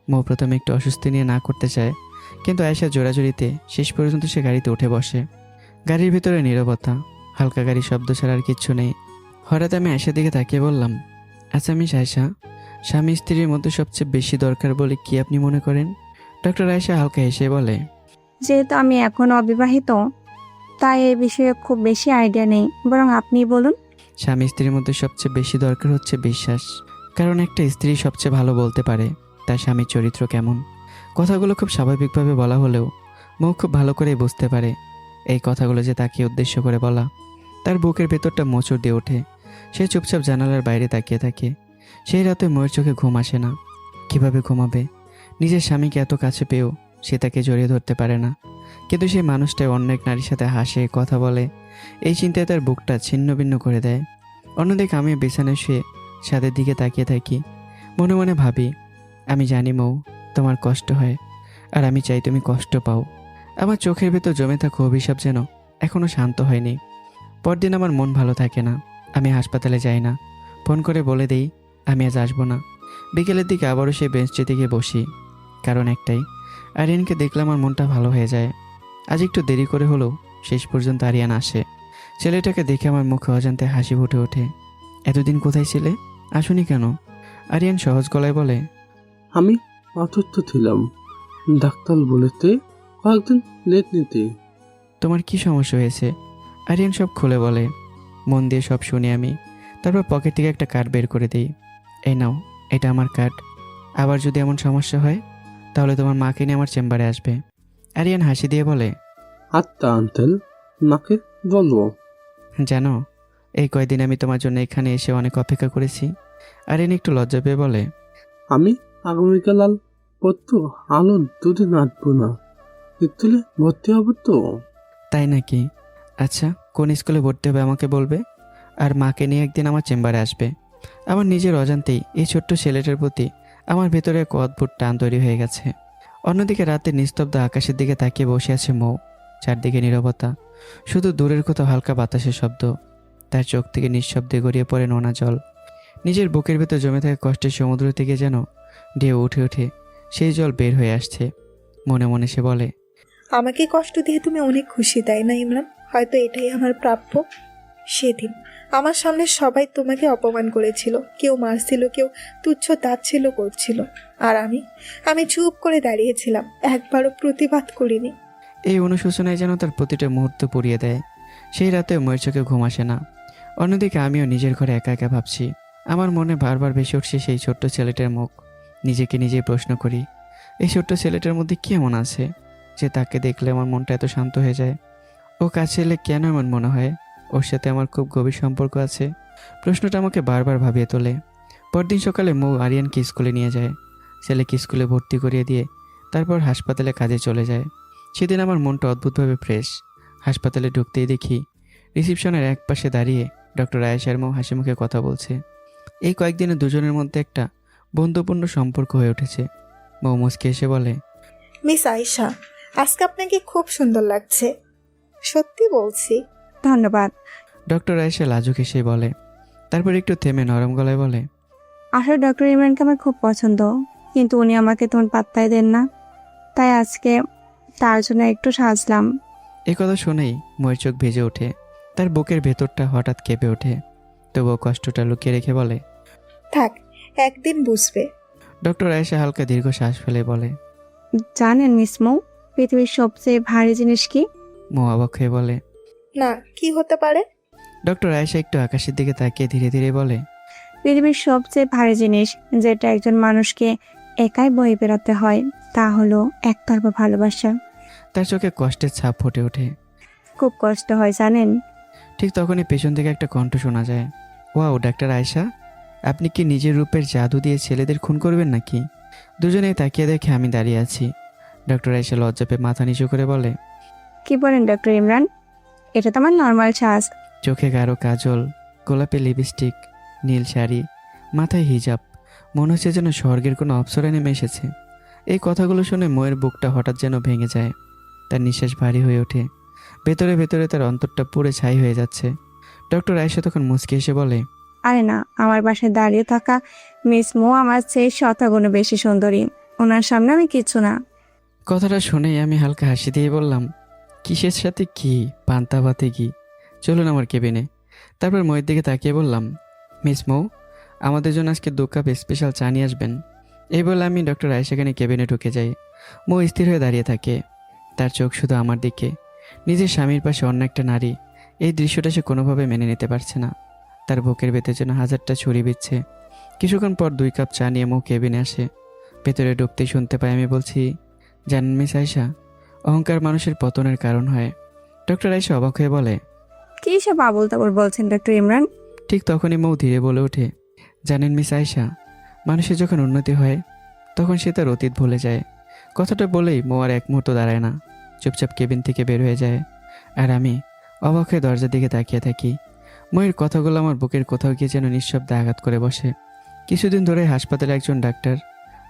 মৌ প্রথমে একটু অস্বস্তি নিয়ে না করতে চায়, কিন্তু আয়েশা জোরাজুরিতে শেষ পর্যন্ত সে গাড়িতে উঠে বসে। গাড়ির ভিতরে নীরবতা, হালকা গাড়ির শব্দ ছাড়া আর কিচ্ছু নেই। হঠাৎ আমি আয়েশার দিকে তাকিয়ে বললাম, আচ্ছা মিস আয়েশা, স্বামী স্ত্রীর মধ্যে সবচেয়ে বেশি দরকার বলে কি আপনি মনে করেন? ডক্টর আয়েশা হালকা হেসে বলে, যেহেতু আমি এখন অবিবাহিত, তাই এই বিষয়ে খুব বেশি আইডিয়া নেই, বরং আপনি বলুন। স্বামী স্ত্রীর মধ্যে সবচেয়ে বেশি দরকার হচ্ছে বিশ্বাস। কারণ একটা স্ত্রী সবচেয়ে ভালো বলতে পারে তার স্বামীর চরিত্র কেমন। কথাগুলো খুব স্বাভাবিকভাবে বলা হলেও মৌ খুব ভালো করে বুঝতে পারে এই কথাগুলো যে তাকে উদ্দেশ্য করে বলা। তার বুকের ভেতরটা মোচড় দিয়ে ওঠে। সে চুপচাপ জানালার বাইরে তাকিয়ে থাকে। সেই রাতে ময়ের চোখে ঘুম আসে না। কিভাবে ঘুমাবে? নিজের স্বামীকে এত কাছে পেয়েও সে তাকে জড়িয়ে ধরতে পারে না। কিন্তু সেই মানুষটাই অন্য এক নারীর সাথে হাসে, কথা বলে। এই চিন্তায় তার বুকটা ছিন্ন ভিন্ন করে দেয়। অন্যদিকে আমি বিছানায় শুয়ে ছাদের দিকে তাকিয়ে থাকি। মনে মনে ভাবি, আমি জানি মৌ, তোমার কষ্ট হয়, আর আমি চাই তুমি কষ্ট পাও। আমার চোখের ভেতর জমে থাকা অভিশাপ যেন এখনও শান্ত হয়নি। পরদিন আমার মন ভালো থাকে না। আমি হাসপাতালে যাই না। ফোন করে বলে দেই আমি আজ আসবো না। বিকেলের দিকে আবারও সেই বেঞ্চটিতে গিয়ে বসি। কারণ একটাই, আরিয়ানকে দেখলে আমার মনটা ভালো হয়ে যায়। আজ একটু দেরি করে হলেও শেষ পর্যন্ত আরিয়ান আসে। ছেলেটাকে দেখে আমার মুখে অজান্তে হাসি ফুটে ওঠে। এতদিন কোথায় ছিলে? আসুনি কেন? আরিয়ান সহজ গলায় বলে, আমি অসুস্থ ছিলাম, ডাক্তার বলেতে কয়েকদিন লেট নিতে। তোমার কি সমস্যা হয়েছে? আরিয়ান সব খুলে বলে। মন দিয়ে সব শুনি আমি। তারপর পকেট থেকে একটা কার্ড বের করে দিই। এই নাও, এটা আমার কার্ড। আবার যদি এমন সমস্যা হয় তাহলে তোমার মাকে নিয়ে আমার চেম্বারে আসবে। আরিয়ান হাসি দিয়ে বলে, আচ্ছা আঙ্কেল, মাকে বলবো। জানো, এই কয়দিন আমি তোমার জন্য এখানে এসে অনেক অপেক্ষা করেছি। আরিয়ান একটু লজ্জা পেয়ে বলে, আমি আগামীকাল পত্র আলোর দুধে নাচবো না, স্কুলে ভর্তি হবো তো। তাই নাকি? আচ্ছা, কোন স্কুলে ভর্তি হবে আমাকে বলবে, আর মাকে নিয়ে একদিন আমার চেম্বারে আসবে। আমার নিজের অজান্তেই এই ছোট্ট ছেলেটার প্রতি আমার ভেতরে এক অদ্ভুত টান তৈরি হয়ে গেছে। অন্যদিকে রাতে নিস্তব্ধ আকাশের দিকে তাকিয়ে বসে আছে মৌ। চারদিকে নীরবতা। শুধু দূরের কোথাও হালকা বাতাসের শব্দ। তার চোখ থেকে নিঃশব্দে গড়িয়ে পড়ে নোনা জল। নিজের বুকের ভেতর জমে থাকা কষ্টের সমুদ্র থেকে যেন ঢেউ উঠে উঠে সেই জল বের হয়ে আসছে। মনে মনে সে বলে, আমাকে কষ্ট দিয়ে তুমি অনেক খুশি, তাই না ইমরান? হয়তো এটাই আমার প্রাপ্য। সেদিন আমার সামনে সবাই তোমাকে অপমান করেছিল, কেউ মারছিল, কেউ তুচ্ছ তাচ্ছিল্য করছিল, আর আমি চুপ করে দাঁড়িয়েছিলাম, একবারও প্রতিবাদ করিনি। এই অনুশোচনায় যেন তার প্রতিটা মুহূর্ত পুড়িয়ে দেয়। সেই রাতে ময়ের চোখে ঘুম আসে না। অন্যদিকে আমিও নিজের ঘরে একা একা ভাবছি। আমার মনে বারবার ভেসে উঠছে সেই ছোট্ট ছেলেটার মুখ। নিজেকে নিজেই প্রশ্ন করি, এই ছোট্ট ছেলেটার মধ্যে কি এমন আছে যে তাকে দেখলে আমার মনটা এত শান্ত হয়ে যায়? ও কাছে এলে কেন এমন মনে হয় ওর সাথে আমার খুব গভীর সম্পর্ক আছে? প্রশ্নটা আমাকে বারবার ভাবিয়ে তোলে। পরদিন সকালে মৌ আরিয়ানকে স্কুলে নিয়ে যায়। ছেলেকে স্কুলে ভর্তি করিয়ে দিয়ে তারপর হাসপাতালে কাজে চলে যায়। সেদিন আমার মনটা অদ্ভুতভাবে ফ্রেশ। হাসপাতালে ঢুকতেই দেখি রিসিপশনের এক পাশে দাঁড়িয়ে ডক্টর আয়েশার মৌ হাসি মুখে কথা বলছে। এই কয়েকদিনে দুজনের মধ্যে একটা বন্ধুপূর্ণ সম্পর্ক হয়ে উঠেছে। মৌ মুচকে এসে বলে, মিস আয়েশা, আজকে আপনাকে খুব সুন্দর লাগছে, সত্যি বলছি। ধন্যবাদ। ডক্টর আয়েশা লাজুক এসে বলে, তারপর একটু থেমে নরম গলায় বলে, আসলে ডক্টর ইমরানকে আমার খুব পছন্দ, কিন্তু উনি আমাকে তেমন পাত্তাই দেন না, তাই আজকে তার জন্য একটু সাজলাম। এই কথা শুনেই ময়ের চোখ ভেজে ওঠে। তার বুকের ভেতরটা হঠাৎ কেঁপে ওঠে। তবুও কষ্টটা লুকিয়ে রেখে বলে, থাক, একদিন বুঝবে। ডক্টর আয়েশা হালকা দীর্ঘ শ্বাস ফেলে বলে, জানেন মিস মৌ, পৃথিবীর সবচেয়ে ভারী জিনিস কি? মৌ অবাক হয়ে বলে, না, কি হতে পারে? ডক্টর আয়েশা একটু আকাশের দিকে তাকিয়ে ধীরে ধীরে বলে, পৃথিবীর সবচেয়ে ভারী জিনিস যেটা একজন মানুষকে একাই বয়ে বেড়াতে হয়, তা হলো একতরফা ভালোবাসা। তার চোখে কষ্টের ছাপ ফুটে ওঠে। খুব কষ্ট হয় জানেন। ঠিক তখনই পেছন থেকে একটা কণ্ঠ শোনা যায়, ওয়াও ডাক্তার আয়েশা, আপনি কি নিজের রূপের জাদু দিয়ে ছেলেদের খুন করবেন নাকি? দুজনেই তাকিয়ে দেখে আমি দাঁড়িয়ে আছি। ডক্টর আয়েশা লজ্জা পেয়ে মাথা নিচু করে বলে, কি বলেন ডক্টর ইমরান? এটা তো আমার নর্মাল সাজ। চোখে গাঢ় কাজল, গোলাপি লিপস্টিক, নীল শাড়ি, মাথায় হিজাব, মনে হচ্ছে যেন স্বর্গের কোনো অপ্সরা নেমে এসেছে। এই কথাগুলো শুনে ময়ের বুকটা হঠাৎ যেন ভেঙে যায়। তার নিঃশ্বাস ভারী হয়ে ওঠে। ভেতরে ভেতরে তার অন্তরটা পুরো ছাই হয়ে যাচ্ছে। ডক্টর আয়েশা তখন মুচকি এসে বলে, আরে না, আমার পাশে দাঁড়িয়ে থাকা মিস মৌ আমার চেয়ে শতগুণ বেশি সুন্দরী, ওনার সামনে আমি কিছু না। কথাটা শুনেই আমি হালকা হাসি দিয়ে বললাম, কিসের সাথে কি, পান্তা ভাতে কি, চলুন আমার কেবিনে। তারপর ময়ের দিকে তাকিয়ে বললাম, মিস মৌ, আমাদের জন্য আজকে 2 কাপ স্পেশাল চা নিয়ে আসবেন। এই বলে আমি ডক্টর আয়েশাকে নিয়ে কেবিনে ঢুকে যাই। মৌ স্থির হয়ে দাঁড়িয়ে থাকে। তার চোখ শুধু আমার দিকে। নিজের স্বামীর পাশে অন্য একটা নারী, এই দৃশ্যটা সে কোনোভাবে মেনে নিতে পারছে না। তার বুকের ভেতর যেন হাজারটা ছুরি বিচ্ছে। কিছুক্ষণ পর 2 কাপ চা নিয়ে মৌ কেবিনে আসে। ভেতরে ঢুকতেই শুনতে পাই আমি বলছি, জানেন মিস আয়েশা, অহংকার মানুষের পতনের কারণ হয়। ডক্টর আয়েশা অবাক হয়ে বলে, কি সব আবল তাবল বলছেন ডক্টর ইমরান? ঠিক তখনই মৌ ধীরে বলে ওঠে, জানেন মিস আয়েশা, মানুষের যখন উন্নতি হয় তখন সে তার অতীত ভুলে যায়। কথাটা বলেই মৌ আর এক মুহূর্ত দাঁড়ায় না, চুপচাপ কেবিন থেকে বের হয়ে যায়। আর আমি অবাক হয়ে দরজার দিকে তাকিয়ে থাকি। ময়ের কথাগুলো আমার বুকের কোথাও গিয়ে যেন নিঃশব্দে আঘাত করে বসে। কিছুদিন ধরে হাসপাতালে একজন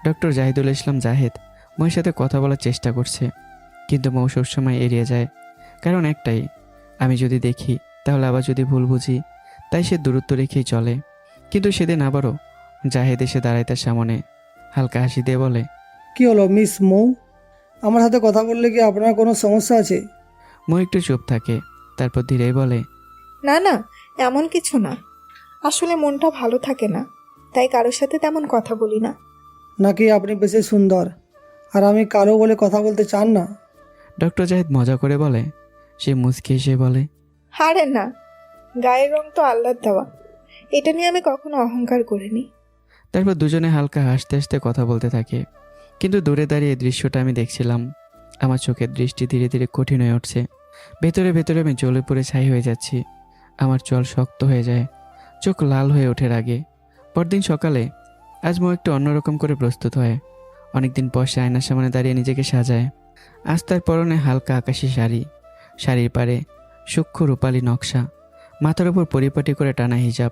ডক্টর জাহিদুল ইসলাম জাহেদ ময়ের সাথে কথা বলার চেষ্টা করছে, কিন্তু মৌ সবসময় এড়িয়ে যায়। কারণ একটাই, আমি যদি দেখি তাহলে আবার যদি ভুল বুঝি, তাই সে দূরত্ব রেখেই চলে। কিন্তু সেদিন আবারও জাহেদ এসে দাঁড়ায় তার সামনে, হালকা হাসি দিয়ে বলে, কি হলো মিস মৌ, আমার সাথে কথা বললে কি আপনার কোনো সমস্যা আছে? মৌ একটু চুপ থাকে, তারপর ধীরে বলে, না না, এমন কিছু না, আসলে মনটা ভালো থাকে না, তাই কারোর সাথে তেমন কথা বলি না। নাকি আপনি বেশি সুন্দর আর আমি কালো বলে কথা বলতে চান না? ডক্টর জাহেদ মজা করে বলে। সে মুচকি এসে বলে, আরে না, গায়ের রং তো আল্লাহর দেওয়া, এটা নিয়ে আমি কখনো অহংকার করিনি। তারপর দুজনে হালকা হাসতে হাসতে কথা বলতে থাকে। কিন্তু দূরে দাঁড়িয়ে এই দৃশ্যটা আমি দেখছিলাম। আমার চোখের দৃষ্টি ধীরে ধীরে কঠিন হয়ে উঠছে। ভেতরে ভেতরে আমি জ্বলে পড়ে ছাই হয়ে যাচ্ছি। আমার চল শক্ত হয়ে যায়, চোখ লাল হয়ে ওঠে রাগে। পরদিন সকালে আজ মৌ একটু অন্যরকম করে প্রস্তুত হয়। অনেকদিন পর সে আয়নার সামনে দাঁড়িয়ে নিজেকে সাজায়। আজ তার পরনে হালকা আকাশি শাড়ি, শাড়ির পাড়ে সূক্ষ্ম রূপালী নকশা, মাথার উপর পরিপাটি করে টানা হিজাব,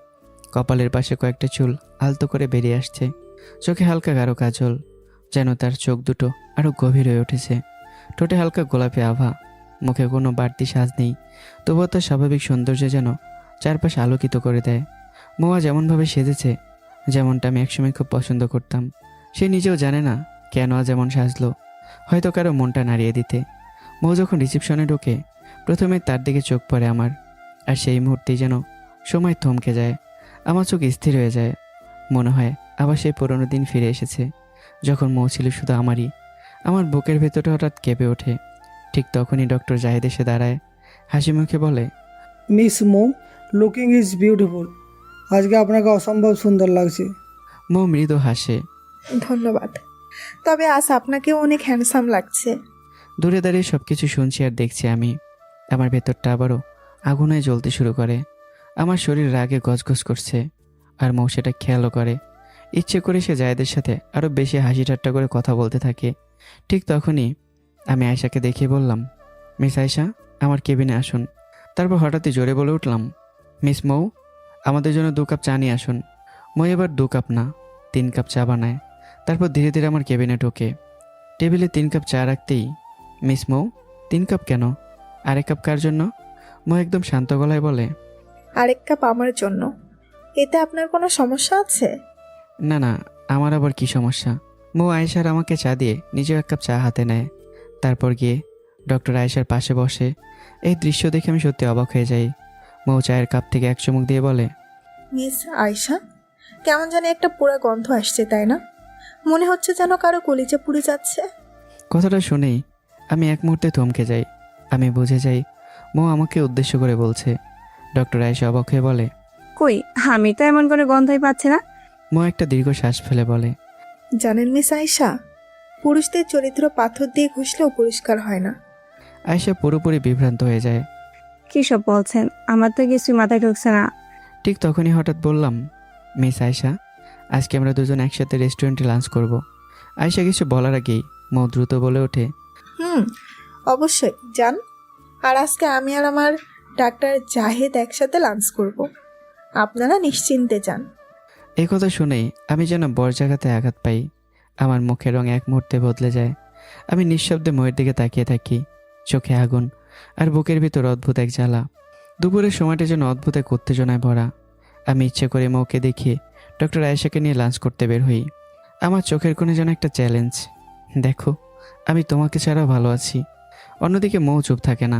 কপালের পাশে কয়েকটা চুল আলতো করে বেরিয়ে আসছে, চোখে হালকা গাঢ় কাজল, যেন তার চোখ দুটো আরও গভীর হয়ে উঠেছে। ঠোঁটে হালকা গোলাপি আভা, মুখে কোনো বাড়তি সাজ নেই, তবুও তার স্বাভাবিক সৌন্দর্য যেন চারপাশ আলোকিত করে দেয়। মৌয়া যেমনভাবে সেজেছে, যেমনটা আমি একসময় খুব পছন্দ করতাম, সে নিজেও জানে না কেন আজ এমন সাজলো, হয়তো কারো মনটা নাড়িয়ে দিতে। মৌ যখন রিসেপশনে ঢোকে, প্রথমে তার দিকে চোখ পড়ে আমার, আর সেই মুহূর্তেই যেন সময় থমকে যায়। আমার চোখ স্থির হয়ে যায়, মনে হয় আবার সেই পুরনো দিন ফিরে এসেছে, যখন মৌ ছিল শুধু আমারই। আমার বুকের ভেতরটা হঠাৎ কেঁপে ওঠে। ঠিক তখনই ডক্টর জাহিদ এসে দাঁড়ায়, হাসি মুখে বলে, মিস মো, লুকিং ইজ বিউটিফুল। আজকে আপনাকে অসম্ভব সুন্দর লাগছে। মৌ মৃদু হাসে। ধন্যবাদ, তবে আজ আপনাকেও অনেক হ্যান্ডসাম লাগছে। দূরে দাঁড়িয়ে সব কিছু শুনছি আর দেখছি আমি। আমার ভেতরটা আবারও আগুনে জ্বলতে শুরু করে। আমার শরীর রাগে গজগজ করছে, আর মৌ সেটা খেয়ালও করে। ইচ্ছে করে সে জায়েদের সাথে আরও বেশি হাসি ঠাট্টা করে কথা বলতে থাকে। ঠিক তখনই আমি আয়শাকে দেখিয়ে বললাম, মিস আয়শা, আমার কেবিনে আসুন। তারপর হঠাৎই জোরে বলে উঠলাম, মিস মৌ, আমাদের জন্য 2 কাপ চা নিয়ে আসুন। মৌ এবার 2 কাপ না 3 কাপ চা বানায়। তারপর ধীরে ধীরে আমার কেবিনে ঢোকে। টেবিলে 3 কাপ চা রাখতেই, মিস মৌ, 3 কাপ কেন? আরেক কাপ কার জন্য? মৌ একদম শান্ত গলায় বলে, আরেক কাপ আমার জন্য। এতে আপনার কোনো সমস্যা আছে? না না, আমার আবার কি সমস্যা? মৌ আয়েশার আমাকে চা দিয়ে নিজেও 1 কাপ চা হাতে নেয়। তারপর গিয়ে ডক্টর আয়েশার পাশে বসে। এই দৃশ্য দেখে আমি সত্যি অবাক হয়ে যাই। মৌ চায়ের কাপ থেকে 1 চুমুক দিয়ে বলে, মিস আয়শা, কেমন জানি একটা পোড়া গন্ধ আসছে, তাই না? মনে হচ্ছে যেন কারো কলিজা পুড়ে যাচ্ছে। কথাটা শুনেই আমি এক মুহূর্তে থমকে যাই। আমি বুঝে যাই মৌ আমাকে উদ্দেশ্য করে বলছে। ডক্টর আয়েশা অবাক হয়ে বলে, কই, আমি তো এমন করে গন্ধই পাচ্ছি না। মৌ একটা দীর্ঘ শ্বাস ফেলে বলে, জানেন মিস আয়শা, পুরুষদের চরিত্র পাথর দিয়ে ঘষলেও পরিষ্কার হয় না। আয়েশা পুরোপুরি বিভ্রান্ত হয়ে যায়। কী সব বলছেন? আমার তো কিছুই মাথায় ঢুকছে না। ঠিক তখনই হঠাৎ বললাম, মিস আয়েশা, আজকে আমরা দুজন একসাথে রেস্টুরেন্টে লাঞ্চ করব। আয়েশা কিছু বলার আগেই মৌ দ্রুত বলে ওঠে, অবশ্যই যান। আর আজকে আমি আর আমার ডাক্তার জাহেদ একসাথে লাঞ্চ করব। আপনারা নিশ্চিন্তে যান। এই কথা শুনেই আমি যেন বজ্রাঘাতে আঘাত পাই। আমার মুখের রং এক মুহূর্তে বদলে যায়। আমি নিঃশব্দে ময়ের দিকে তাকিয়ে থাকি, চোখে আগুন আর বুকের ভিতর অদ্ভুত এক জ্বালা। দুপুরের সময়টা যেন অদ্ভুত এক উত্তেজনায় ভরা। আমি ইচ্ছে করে মৌকে দেখিয়ে ডক্টর আয়েশাকে নিয়ে লাঞ্চ করতে বের হই। আমার চোখের কোণে যেন একটা চ্যালেঞ্জ, দেখো আমি তোমাকে ছাড়াও ভালো আছি। অন্যদিকে মৌ চুপ থাকে না,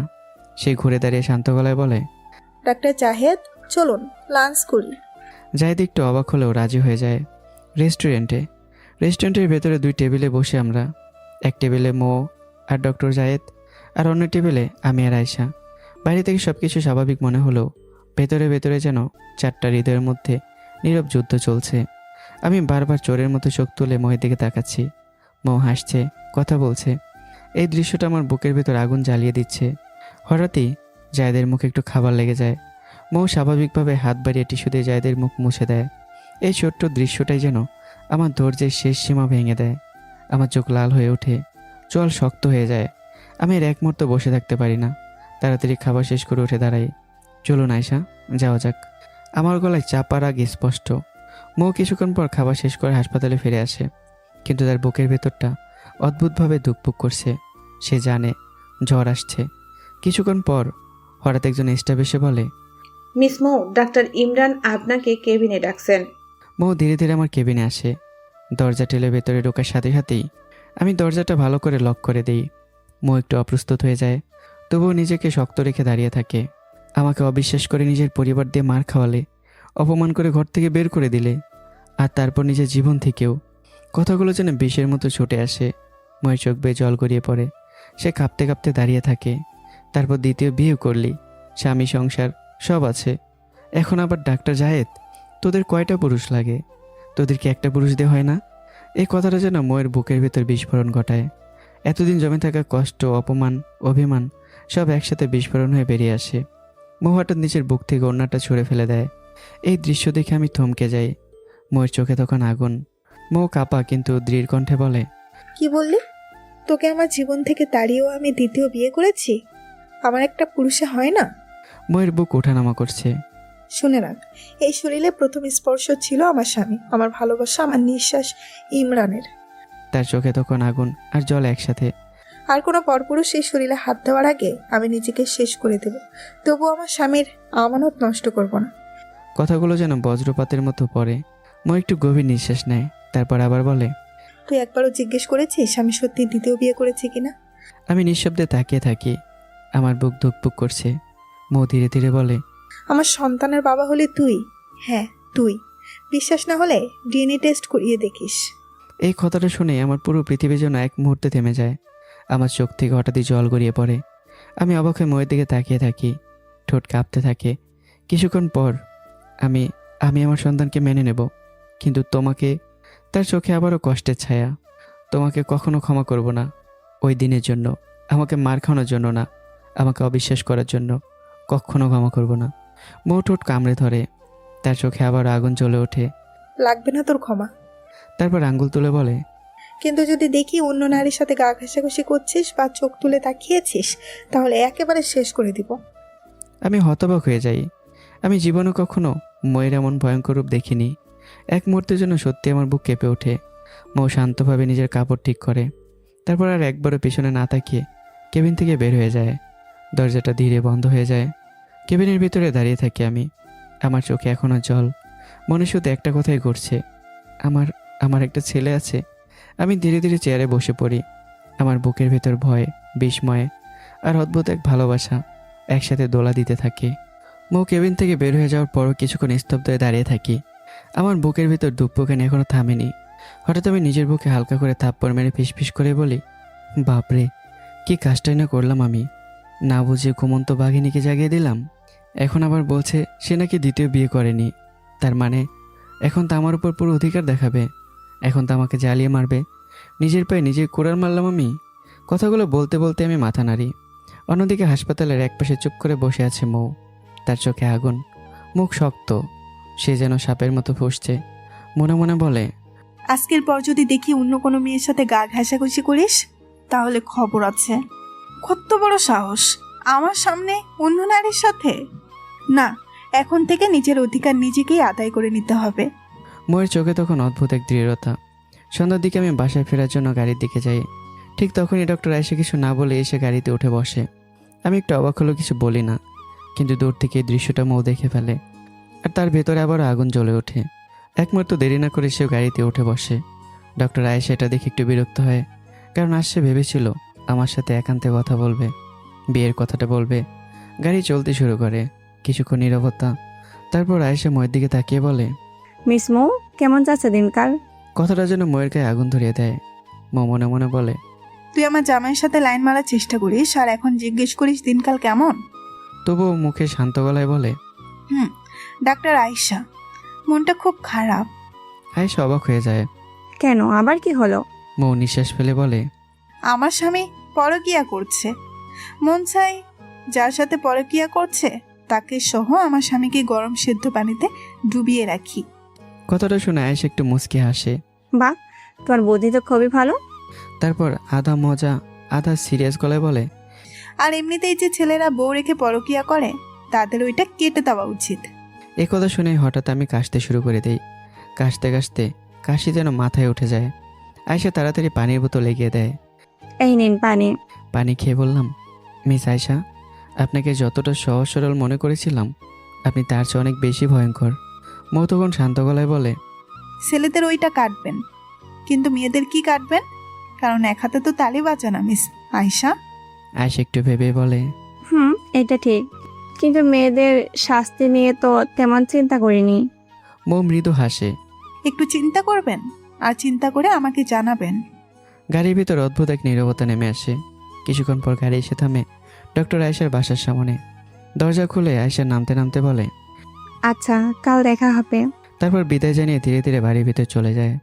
সে ঘুরে দাঁড়িয়ে শান্ত গলায় বলে, ডাক্তার জাহেদ, চলুন লাঞ্চ করি। জাহিদ একটু অবাক হলেও রাজি হয়ে যায়। রেস্টুরেন্টের ভেতরে 2 টেবিলে বসে আমরা। এক টেবিলে মৌ আর ডক্টর জায়েদ, আর অন্য টেবিলে আমি আর আয়শা। বাইরে থেকে সব কিছু স্বাভাবিক মনে হলেও ভেতরে ভেতরে যেন 4টা হৃদয়ের মধ্যে নীরব যুদ্ধ চলছে। আমি বারবার চোরের মতো চোখ তুলে মৌয়ের দিকে তাকাচ্ছি। মৌ হাসছে, কথা বলছে। এই দৃশ্যটা আমার বুকের ভেতর আগুন জ্বালিয়ে দিচ্ছে। হঠাৎই জায়েদের মুখে একটু খাবার লেগে যায়। মৌ স্বাভাবিকভাবে হাত বাড়িয়ে টিস্যু দিয়ে জায়েদের মুখ মুছে দেয়। এই ছোট্ট দৃশ্যটাই যেন আমার ধৈর্যের শেষ সীমা ভেঙে দেয়। আমার চোখ লাল হয়ে ওঠে, চোয়াল শক্ত হয়ে যায়। আমি আর এক মুহূর্ত বসে থাকতে পারি না, তাড়াতাড়ি খাবার শেষ করে উঠে দাঁড়াই। চলুন আয়শা, যাওয়া যাক। আমার গলায় চাপার আগে স্পষ্ট। মৌ কিছুক্ষণ পর খাবার শেষ করে হাসপাতালে ফিরে আসে, কিন্তু তার বুকের ভেতরটা অদ্ভুতভাবে ধুকপুক করছে। সে জানে জ্বর আসছে। কিছুক্ষণ পর হঠাৎ একজন স্টাফ এসে বলে, মিস মৌ, ডাক্তার ইমরান আপনাকে কেবিনে ডাকছেন। মৌ ধীরে ধীরে আমার কেবিনে আসে। দরজা ঠেলে ভেতরে ঢোকার সাথে সাথেই আমি দরজাটা ভালো করে লক করে দিই। মৌ একটু অপ্রস্তুত হয়ে যায়, তবুও নিজেকে শক্ত রেখে দাঁড়িয়ে থাকে। আমাকে অবিশ্বাস করে নিজের পরিবার দিয়ে মার খাওয়ালে, অপমান করে ঘর থেকে বের করে দিলে, আর তারপর নিজের জীবন থেকেও। কথাগুলো যেন বিষের মতো ছুটে আসে। ময়ের চোখ বেয়ে জল গড়িয়ে পড়ে। সে কাঁপতে কাঁপতে দাঁড়িয়ে থাকে। তারপর দ্বিতীয় বিয়ে করলি, স্বামী সংসার সব আছে, এখন আবার ডাক্তার জাহেদ। তোদের কয়টা পুরুষ লাগে? তোদের কি একটা পুরুষ দিয়ে হয় না? এই কথাটা যেন ময়ের বুকের ভেতর বিস্ফোরণ ঘটায়। এতদিন জমে থাকা কষ্ট, অপমান, অভিমান সব একসাথে বিস্ফোরণ হয়ে বেরিয়ে আসে। মৌ হঠাৎ নিচের বুক থেকে ওড়নাটা ছুঁড়ে ফেলে দেয়। এই দৃশ্য দেখে আমি থমকে যাই। ময়ের চোখে তখন আগুন। মৌ কাঁপা কিন্তু দৃঢ় কণ্ঠে বলে, কি বললি? তোকে আমার জীবন থেকে তাড়িয়েও আমি দ্বিতীয় বিয়ে করেছি? আমার একটা পুরুষে হয় না? ময়ের বুক ওঠানামা করছে। শুনে রাখ, এই শরীরে প্রথম স্পর্শ ছিল আমার স্বামী, আমার ভালোবাসা, আমার নিঃশ্বাস ইমরানের। তার চোখে তখন আগুন আর জল একসাথে। আর কোনো পরপুরুষ এই শরীরে হাত দেওয়ার আগে আমি নিজেকে শেষ করে দেব, তবুও আমার স্বামীর আমানত নষ্ট করব না। কথাগুলো যেন বজ্রপাতের মতো পড়ে। মো একটু গভীর নিঃশ্বাস নেয়, তারপর আবার বলে, তুই একবারও জিজ্ঞেস করেছিস আমি সত্যি দ্বিতীয় বিয়ে করেছি কিনা? আমি নিঃশব্দে তাকিয়ে থাকি। আমার বুক ধুকপুক করছে। মো ধীরে ধীরে বলে, আমার সন্তানের বাবা হলে তুই। হ্যাঁ তুই। বিশ্বাস না হলে ডিএনএ টেস্ট করিয়ে দেখিস। এই কথাটা শুনে আমার পুরো পৃথিবী যেন এক মুহূর্তে থেমে যায়। আমার চোখ থেকে হঠাৎই জল গড়িয়ে পড়ে। আমি অবাক হয়ে মোয়ের দিকে তাকিয়ে থাকি। ঠোঁট কাঁপতে থাকে। কিছুক্ষণ পর আমি আমি আমার সন্তানকে মেনে নেব, কিন্তু তোমাকে। তার চোখে আবারও কষ্টের ছায়া। তোমাকে কখনো ক্ষমা করব না। ওই দিনের জন্য, আমাকে মার খাওয়ানোর জন্য না, আমাকে অবিশ্বাস করার জন্য কখনো ক্ষমা করব না। মো ঠোঁট কামড়ে ধরে। তার চোখে আবার আগুন জ্বলে ওঠে। লাগবে না তোর ক্ষমা, তারপর আঙ্গুল তুলে বলে, কিন্তু যদি দেখি অন্য নারীর সাথে গা ঘেঁষাঘষি করছিস বা চোখ তুলে তাকিয়েছিস, তাহলে একেবারে শেষ করে দিব। আমি হতবাক হয়ে যাই। আমি জীবনে কখনো ময়ের এমন ভয়ঙ্কর রূপ দেখিনি। এক মুহূর্তের জন্য সত্যি আমার বুক কেঁপে ওঠে। মৌ শান্তভাবে নিজের কাপড় ঠিক করে, তারপর আর একবারও পিছনে না তাকিয়ে কেবিন থেকে বের হয়ে যায়। দরজাটা ধীরে বন্ধ হয়ে যায়। কেবিনের ভিতরে দাঁড়িয়ে থাকি আমি। আমার চোখে এখনও জল। মনে শুধু একটা কথাই ঘুরছে, আমার আমার একটা ছেলে আছে। আমি ধীরে ধীরে চেয়ারে বসে পড়ি। আমার বুকের ভেতর ভয়, বিস্ময় আর অদ্ভুত এক ভালোবাসা একসাথে দোলা দিতে থাকে। মৌ কেবিন থেকে বের হয়ে যাওয়ার পরও কিছুক্ষণ স্তব্ধ হয়ে দাঁড়িয়ে থাকি। আমার বুকের ভিতর ধুকপুকানি এখনও থামেনি। হঠাৎ আমি নিজের বুকে হালকা করে থাপ্পড় মেরে ফিসফিস করে বলি, বাপরে, কি কাজটাই না করলাম আমি। না বুঝে ঘুমন্ত বাঘিনীকে জাগিয়ে দিলাম। এখন আবার বলছে সে নাকি দ্বিতীয় বিয়ে করেনি। তার মানে এখন তো আমার উপর পুরো অধিকার দেখাবে। এখন তো আমাকে জ্বালিয়ে মারবে। নিজের পায়ে নিজে কোড়ার মারলাম আমি। কথাগুলো বলতে বলতে আমি মাথা নাড়ি। অন্যদিকে হাসপাতালের একপাশে চুপ করে বসে আছে মৌ। তার চোখে আগুন, মুখ শক্ত। সে যেন সাপের মতো ফুঁসছে। মনে মনে বলে, আজকের পর যদি দেখি অন্য কোনো মেয়ের সাথে গা ঘেঁষাঘষি করিস, তাহলে খবর আছে। কত বড় সাহস আমার সামনে অন্য নারীর সাথে! না, এখন থেকে নিজের অধিকার নিজেকেই আদায় করে নিতে হবে। ময়ের চোখে তখন অদ্ভুত এক দৃঢ়তা। সন্ধ্যার দিকে আমি বাসায় ফেরার জন্য গাড়ির দিকে যাই। ঠিক তখনই ডক্টর এসে কিছু না বলে এসে গাড়িতে উঠে বসে। আমি একটু অবাক হলেও কিছু বলি না, কিন্তু দূর থেকে এই দৃশ্যটা মৌ দেখে ফেলে। আর তার ভেতরে আবার আগুন জ্বলে ওঠে। এক মুহূর্ত দেরি না করে সেও গাড়িতে উঠে বসে। ডক্টর আয়েশা এটা দেখে একটু বিরক্ত হয়, কারণ আজ সে ভেবেছিল আমার সাথে একান্তে কথা বলবে, বিয়ের কথাটা বলবে। গাড়ি চলতে শুরু করে। কিছুক্ষণ নীরবতা। তারপর আয়েশা ময়ের দিকে তাকিয়ে বলে, মিস মৌ, কেমন যাচ্ছে দিনকাল? কথাটা যেন ময়ের গায়ে আগুন ধরিয়ে দেয়। মৌ মনে মনে বলে, তুই আমার জামাইয়ের সাথে লাইন মারার চেষ্টা করিস আর এখন জিজ্ঞেস করিস দিনকাল কেমন? তবুও মুখে শান্ত গলায় বলে, ডাক্তার আয়েশা, মনটা খুব খারাপ। আয়েশা অবাক হয়ে যায়। কেন, আবার কি হলো? মৌ নিঃশ্বাস ফেলে বলে, আমার স্বামী পরকীয়া করছে। মন চাই যার সাথে পরকীয়া করছে তাকে সহ আমার স্বামীকে গরম সেদ্ধ পানিতে ডুবিয়ে রাখি। কথাটা শুনে আয়েশা একটু মুচকি হাসে। বাহ, তোমার বুদ্ধি তো খুবই ভালো। তারপর আধা মজা আধা সিরিয়াস গলায় বলে, আর এমনিতেই যে ছেলেরা বউ রেখে পরকীয়া করে তাদের ওইটা কেটে দেওয়া উচিত। এই কথা শুনে হঠাৎ আমি কাশতে শুরু করে দিই। কাশতে কাশতে কাশি যেন মাথায় উঠে যায়। আয়েশা তাড়াতাড়ি পানির বোতল এগিয়ে দেয়। এই নিন পানি। পানি খেয়ে বললাম, মিস আয়েশা, আপনাকে যতটা সহজ সরল মনে করেছিলাম আপনি তার চেয়ে অনেক বেশি ভয়ঙ্কর। মৌ তখন শান্ত গলায় বলে, ছেলেদের ওইটা কাটবেন, কিন্তু মেয়েদের কি কাটবেন? কারণ এক হাতে তো তালি বাজে না মিস আয়েশা। আয়েশা একটু ভেবে বলে, এটা ঠিক, কিন্তু মেয়েদের শাস্তি নিয়ে তো তেমন চিন্তা করিনি। মৌ মৃদু হাসে। একটু চিন্তা করবেন আর চিন্তা করে আমাকে জানাবেন। গাড়ির ভিতর অদ্ভুত এক নীরবতা নেমে আসে। কিছুক্ষণ পর গাড়ি এসে থামে ডক্টর আয়েশার বাসার সামনে। দরজা খুলে আয়েশা নামতে নামতে বলে, আচ্ছা, কাল দেখা হবে। তারপর বিদায় জানিয়ে ধীরে ধীরে বাড়ির ভিতর চলে যায়।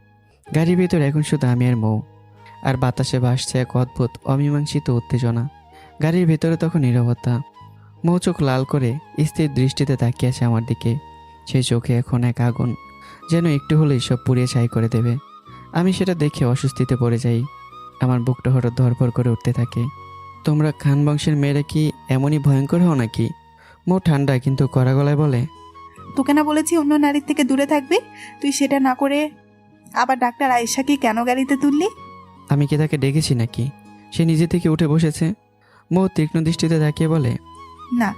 গাড়ির ভিতর এখন শুধু আমি আর মৌ, আর বাতাসে ভাসছে এক অদ্ভুত অমীমাংসিত উত্তেজনা। গাড়ির ভিতরে তখন নীরবতা। মৌ চোখ লাল করে স্থির দৃষ্টিতে তাকিয়ে আছে আমার দিকে। সেই চোখে এখন এক আগুন, যেন একটু হলেই সব পুড়িয়ে ছাই করে দেবে। আমি সেটা দেখে অস্বস্তিতে পড়ে যাই। আমার বুকটা হঠাৎ ধরপড় করে উঠতে থাকে। তোমরা খান বংশের মেয়েরা কি এমনই ভয়ঙ্কর হও নাকি? মৌ ঠান্ডা কিন্তু কড়া গলায় বলে, তোকে না বলেছি অন্য নারীর থেকে দূরে থাকবি? তুই সেটা না করে আবার ডাক্তার আয়েশাকে কেন গাড়িতে তুললি? আমি কি তাকে ডেকেছি নাকি? সে নিজে থেকে উঠে বসেছে। মৌ তীক্ষ্ণ দৃষ্টিতে তাকিয়ে বলে, না,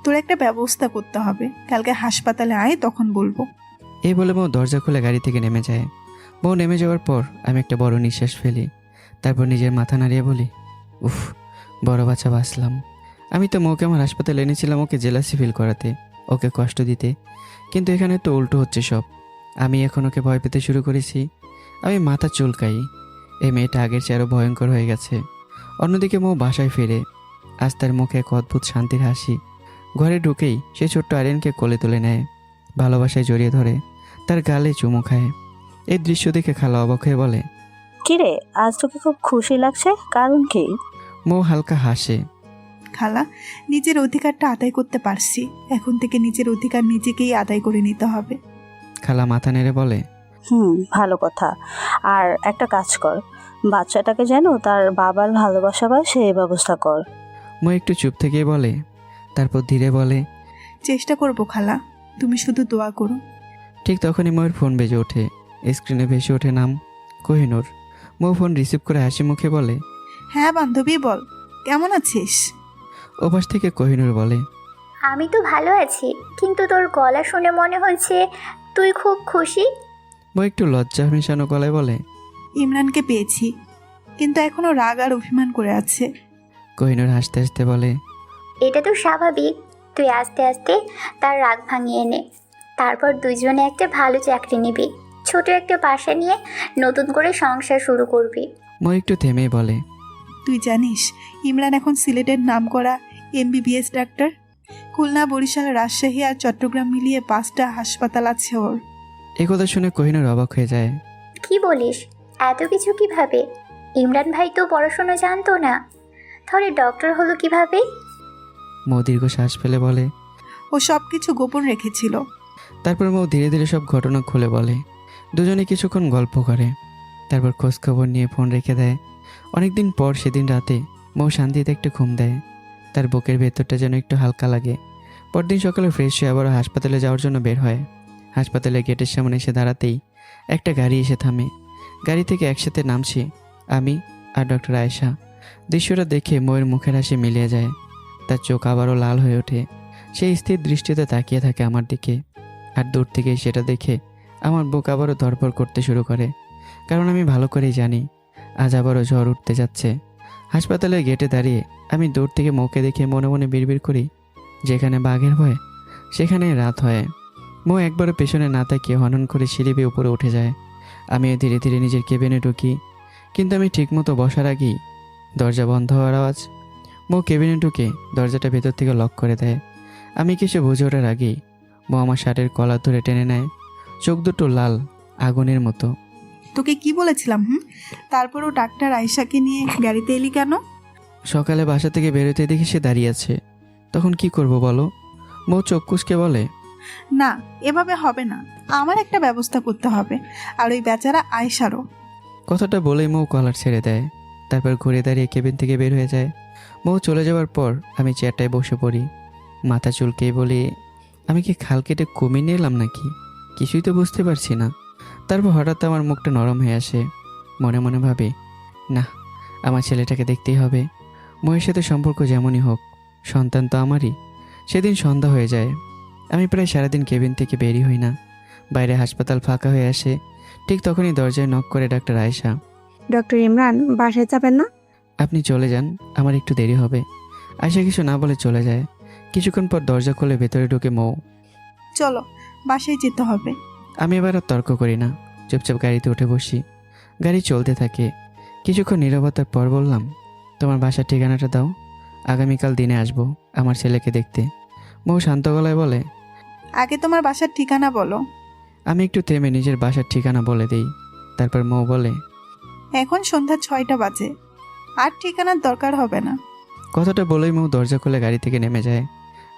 তোর একটা ব্যবস্থা করতে হবে। কালকে হাসপাতালে আয়, তখন বলবো। এই বলে মৌ দরজা খুলে গাড়ি থেকে নেমে যায়। মৌ নেমে যাওয়ার পর আমি একটা বড় নিঃশ্বাস ফেলি। তারপর নিজের মাথা নাড়িয়ে বলি, উফ, বড় বাচ্চা বাঁচলাম। আমি তো মৌকে আমার হাসপাতালে এনেছিলাম ওকে জেলাসি ফিল করাতে, ওকে কষ্ট দিতে, কিন্তু এখানে তো উল্টো হচ্ছে সব। আমি এখন ওকে ভয় পেতে শুরু করেছি। আমি মাথা চুলকাই। এই মেয়েটা আগের চেয়ে আরও ভয়ঙ্কর হয়ে গেছে। অন্যদিকে মৌ বাসায় ফিরে। আজ তার মুখে এক অদ্ভুত শান্তির হাসি। ঘরে ঢুকেই সে ছোট্ট আরিয়ানকে কোলে তুলে নেয়, ভালোবাসায় জড়িয়ে ধরে, তার গালে চুমু খায়। এই দৃশ্য দেখে খালা অবাক হয়ে বলে, কিরে, আজ তোকে খুব খুশি লাগছে, কারণ কি? মৌ হালকা হাসে। খালা, নিজের অধিকারটা আদায় করতে পারছি। এখন থেকে নিজের অধিকার নিজেকেই আদায় করে নিতে হবে। খালা মাথা নেড়ে বলে, ভালো কথা। আর একটা কাজ কর, বাচ্চাটাকে যেন তার বাবার ভালোবাসা পায় সেই ব্যবস্থা কর। মৌ একটু চুপ থেকে বলে, তারপর ধীরে বলে, চেষ্টা করব খালা, তুমি শুধু দোয়া করো। ঠিক তখনই মৌয়ের ফোন বেজে ওঠে। স্ক্রিনে ভেসে ওঠে নাম কোহিনূর। মৌ ফোন রিসিভ করে হাসি মুখে বলে, হ্যাঁ বান্ধবী, বল, কেমন আছিস? ওপাশ থেকে কোহিনূর বলে, আমি তো ভালো আছি, কিন্তু তোর গলা শুনে মনে হচ্ছে তুই খুব খুশি। মৌ একটু লজ্জা মেশানো গলায় বলে, ইমরানকে পেয়েছি, কিন্তু এখনো রাগ আর অভিমান করে আছে। কোহিনূর হাসতে হাসতে বলে, এটা তো স্বাভাবিক। তুই আস্তে আস্তে তার রাগ ভাঙিয়ে নে। তারপর দুজনে একটা ভালো চাকরি নিবি, ছোট একটা বাসা নিয়ে নতুন করে সংসার শুরু করবি। মৌ একটু থেমেই বলে, তুই জানিস ইমরান এখন সিলেটের নামকরা MBBS ডাক্তার। খুলনা, বরিশাল, রাজশাহী আর চট্টগ্রাম মিলিয়ে 5টা হাসপাতাল আছে ওর। এই কথা শুনে কোহিনূর অবাক হয়ে যায়। কি বলিস, এত কিছু কিভাবে? ইমরান ভাই তো পড়াশোনা জানতো না, তাহলে ডক্টর হলো কিভাবে? মৌ দীর্ঘ শ্বাস ফেলে বলে, ও সব কিছু গোপন রেখেছিল। তারপর মৌ ধীরে ধীরে সব ঘটনা খুলে বলে। দুজনে কিছুক্ষণ গল্প করে, তারপর খোঁজখবর নিয়ে ফোন রেখে দেয়। অনেকদিন পর সেদিন রাতে মৌ শান্তিতে একটু ঘুম দেয়। তার বুকের ভেতরটা যেন একটু হালকা লাগে। পরদিন সকালে ফ্রেশ হয়ে আবার হাসপাতালে যাওয়ার জন্য বের হয়। হাসপাতালের গেটের সামনে এসে দাঁড়াতেই একটা গাড়ি এসে থামে। গাড়ি থেকে একসাথে নামছি আমি আর ডক্টর আয়েশা। দৃশ্যটা দেখে মৌয়ের মুখের হাসি মিলিয়ে যায়। তার চোখ আবারও লাল হয়ে ওঠে। সেই স্থির দৃষ্টিতে তাকিয়ে থাকে আমার দিকে। আর দূর থেকেই সেটা দেখে আমার বুক আবারও ধড়ফড় করতে শুরু করে, কারণ আমি ভালো করেই জানি আজ আবারও ঝড় উঠতে যাচ্ছে। হাসপাতালের গেটে দাঁড়িয়ে আমি দূর থেকে মৌকে দেখে মনে মনে বিড়বিড় করি, যেখানে বাঘের ভয় সেখানে রাত হয়। মৌ একবারও পেছনে না তাকিয়ে হনন করে সিঁড়ি বেয়ে উপরে উঠে যায়। আমিও ধীরে ধীরে নিজের কেবিনে ঢুকি, কিন্তু আমি ঠিকমতো বসার আগেই দরজা বন্ধ হওয়ার আওয়াজ। মৌ কেবিনে ঢুকে দরজাটা ভেতর থেকে লক করে দেয়। আমি কিছু বুঝে ওঠার আগেই মৌ আমার শার্টের কলার ধরে টেনে নেয়। চোখ দুটো লাল আগুনের মতো। তোকে কি বলেছিলাম? তারপরও ডাক্তার আয়েশাকে নিয়ে গাড়িতে এলি কেন? সকালে বাসা থেকে বেরোতে দেখি সে দাঁড়িয়ে আছে, তখন কি করব বলো? মৌ চোখ কুঁচকে বলে, না, এভাবে হবে না, আমার একটা ব্যবস্থা করতে হবে, আর ওই বেচারা আয়েশারও। কথাটা বলেই মৌ কলার ছেড়ে দেয়। তারপর ঘুরে দাঁড়িয়ে কেবিন থেকে বের হয়ে যায়। মৌ চলে যাওয়ার পর আমি চেয়ারটায় বসে পড়ি। মাথা চুলকেই বলি, আমি কি খাল কেটে কমিয়ে নিয়ে এলাম নাকি? কিছুই তো বুঝতে পারছি না। তারপর হঠাৎ আমার মুখটা নরম হয়ে আসে। মনে মনে ভাবি, না, আমার ছেলেটাকে দেখতেই হবে। মৌয়ের সাথে সম্পর্ক যেমনই হোক, সন্তান তো আমারই। সেদিন সন্ধ্যা হয়ে যায়। আমি প্রায় সারাদিন কেবিন থেকে বেরই হই না। বাইরে হাসপাতাল ফাঁকা হয়ে আসে। ঠিক তখনই দরজায় নক করে ডাক্তার আয়েশা। ডক্টর ইমরান বাসায় যাবেন না? আপনি চলে যান, আমার একটু দেরি হবে। আয়েশা কিছু না বলে চলে যায়। কিছুক্ষণ পর দরজা খুলে ভেতরে ঢুকে মৌ। চলো, বাসায় যেতে হবে। আমি এবার আর তর্ক করি না, চুপচাপ গাড়িতে উঠে বসি। গাড়ি চলতে থাকে। কিছুক্ষণ নীরবতার পর বললাম, তোমার বাসার ঠিকানাটা দাও, আগামীকাল দিনে আসবো আমার ছেলেকে দেখতে। মৌ শান্ত গলায় বলে, আগে তোমার বাসার ঠিকানা বলো। আমি একটু থেমে নিজের বাসার ঠিকানা বলে দিই। তারপর মৌ বলে, এখন সন্ধ্যা 6টা বাজে, আর ঠিকানার দরকার হবে না। কথাটা বলেই মৌ দরজা খুলে গাড়ি থেকে নেমে যায়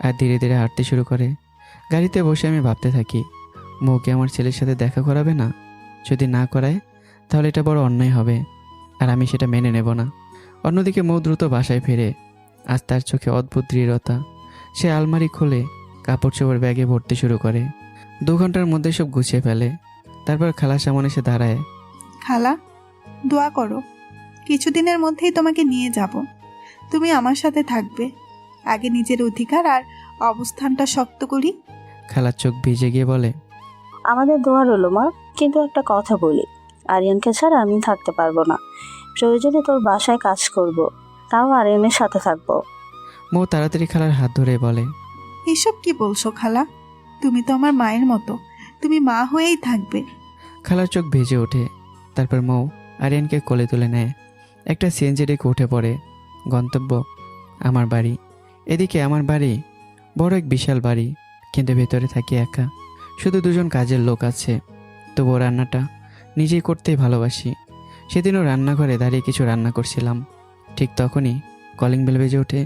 আর ধীরে ধীরে হাঁটতে শুরু করে। গাড়িতে বসে আমি ভাবতে থাকি, মৌকে আমার ছেলের সাথে দেখা করাবে না? যদি না করায় তাহলে এটা বড় অন্যায় হবে, আর আমি সেটা মেনে নেব না। অন্যদিকে মৌ দ্রুত বাসায় ফিরে। আজ তার চোখে অদ্ভুত দৃঢ়তা। সে আলমারি খুলে কাপড় চোপড় ব্যাগে ভরতে শুরু করে। 2 ঘন্টার মধ্যে সব গুছিয়ে ফেলে। তারপর খালার সামনে এসে দাঁড়ায়। খালা, দোয়া করো, কিছুদিনের মধ্যেই তোমাকে নিয়ে যাব। তুমি আমার সাথে থাকবে। আগে নিজের অধিকার আর অবস্থানটা শক্ত করি। খালার চোখ ভিজে গিয়ে বলে, আমাদের দোয়া রইলো মা, কিন্তু একটা কথা বলি, আরিয়ানকে ছাড়া আমি থাকতে পারবো না। প্রয়োজনে তোর বাসায় কাজ করব, তাও আরিয়ানের সাথে থাকবো। মৌ তাড়াতাড়ি খালার হাত ধরে বলে, এসব কি বলছো খালা? তুমি তো আমার মায়ের মতো, তুমি মা হয়েই থাকবে। খালার চোখ ভিজে ওঠে। তারপর মৌ আরিয়ানকে কোলে তুলে নেয়। একটা সিএনজি ডেকে উঠে পড়ে। গন্তব্য আমার বাড়ি। এদিকে আমার বাড়ি বড় এক বিশাল বাড়ি, কিন্তু ভেতরে থাকি একা। শুধু দুজন কাজের লোক আছে। তবুও রান্নাটা নিজেই করতেই ভালোবাসি। সেদিনও রান্নাঘরে দাঁড়িয়ে কিছু রান্না করছিলাম। ঠিক তখনই কলিং বেল বেজে ওঠে।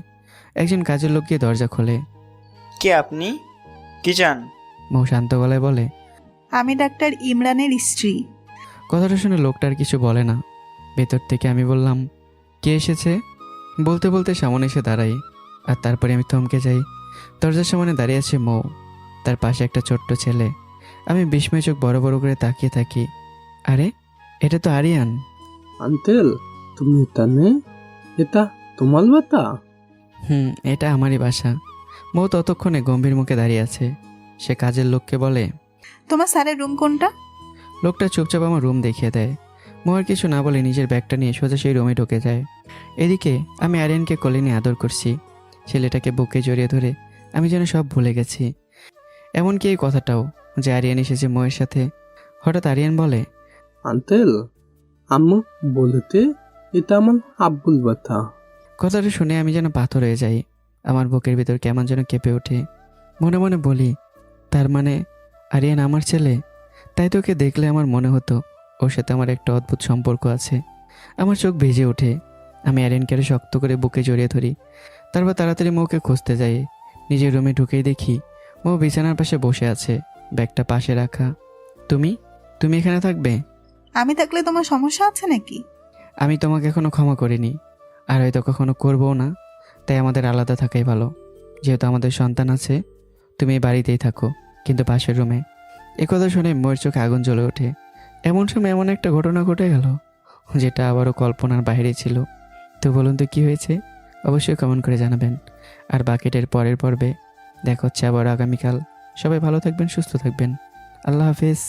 একজন কাজের লোক গিয়ে দরজা খোলে। কে আপনি? কি চান? মৌ শান্ত গলায় বলে, আমি ডাক্তার ইমরানের স্ত্রী। কথাটা শুনে লোকটা আর কিছু বলে না। ভেতর থেকে আমি বললাম, কে এসেছে? বলতে বলতে সামনে এসে দাঁড়াই। আর তারপরে আমি থমকে যাই। দরজার সামনে দাঁড়িয়ে আছে মৌ, তার পাশে একটা ছোট্ট ছেলে। আমি বিস্ময় চোখ বড় বড় করে তাকিয়ে থাকি। আরে, এটা তো আরিয়ান। আঙ্কেল, তুমি এখানে? এটা তোমার বাতা? এটা আমারই বাসা। মৌ ততক্ষণে গম্ভীর মুখে দাঁড়িয়ে আছে। সে কাজের লোককে বলে, তোমার স্যারের রুম কোনটা? লোকটা চুপচাপ আমার রুম দেখিয়ে দেয়। মৌ আর কিছু না বলে নিজের ব্যাগটা নিয়ে সোজা সেই রুমে ঢুকে যায়। এদিকে আমি আরিয়ানকে কোলে নিয়ে আদর করছি। ছেলেটাকে বুকে জড়িয়ে ধরে আমি যেন সব ভুলে গেছি, এমনকি এই কথাটাও যে আরিয়ান এসেছে মৌয়ের সাথে। হঠাৎ আরিয়ান বলে, আঙ্কেল, আম্মু বলতে এটা আমার আব্বুল ব্যথা। কথাটা শুনে আমি যেন পাথর হয়ে যাই। আমার বুকের ভিতর কেমন যেন কেঁপে ওঠে। মনে মনে বলি, তার মানে আরিয়ান আমার ছেলে? তাই তো ওকে দেখলে আমার মনে হতো ওর সাথে আমার একটা অদ্ভুত সম্পর্ক আছে। আমার চোখ ভিজে ওঠে। আমি আরিয়ানকে আরো শক্ত করে বুকে জড়িয়ে ধরি। তারপর তাড়াতাড়ি মৌকে খুঁজতে যাই। নিজের রুমে ঢুকেই দেখি মৌ বিছানার পাশে বসে আছে, ব্যাগটা পাশে রাখা। তুমি তুমি এখানে থাকবে? আমি থাকলে তোমার সমস্যা আছে নাকি? আমি তোমাকে এখনো ক্ষমা করিনি, আর হয়তো কখনো করবও না। তাই আমাদের আলাদা থাকাই ভালো। যেহেতু আমাদের সন্তান আছে, তুমি এই বাড়িতেই থাকো, কিন্তু পাশের রুমে। একথা শুনে মোর চোখে আগুন জ্বলে ওঠে। এমন সময় এমন একটা ঘটনা ঘটে গেল যেটা আবারও কল্পনার বাইরে ছিল। তো বলুন তো কী হয়েছে? অবশ্যই কমেন্ট করে জানাবেন। আর বাকিটার পরের পর্বে দেখা হচ্ছে আবার আগামীকাল। সবাই ভালো থাকবেন, সুস্থ থাকবেন। আল্লাহ হাফেজ।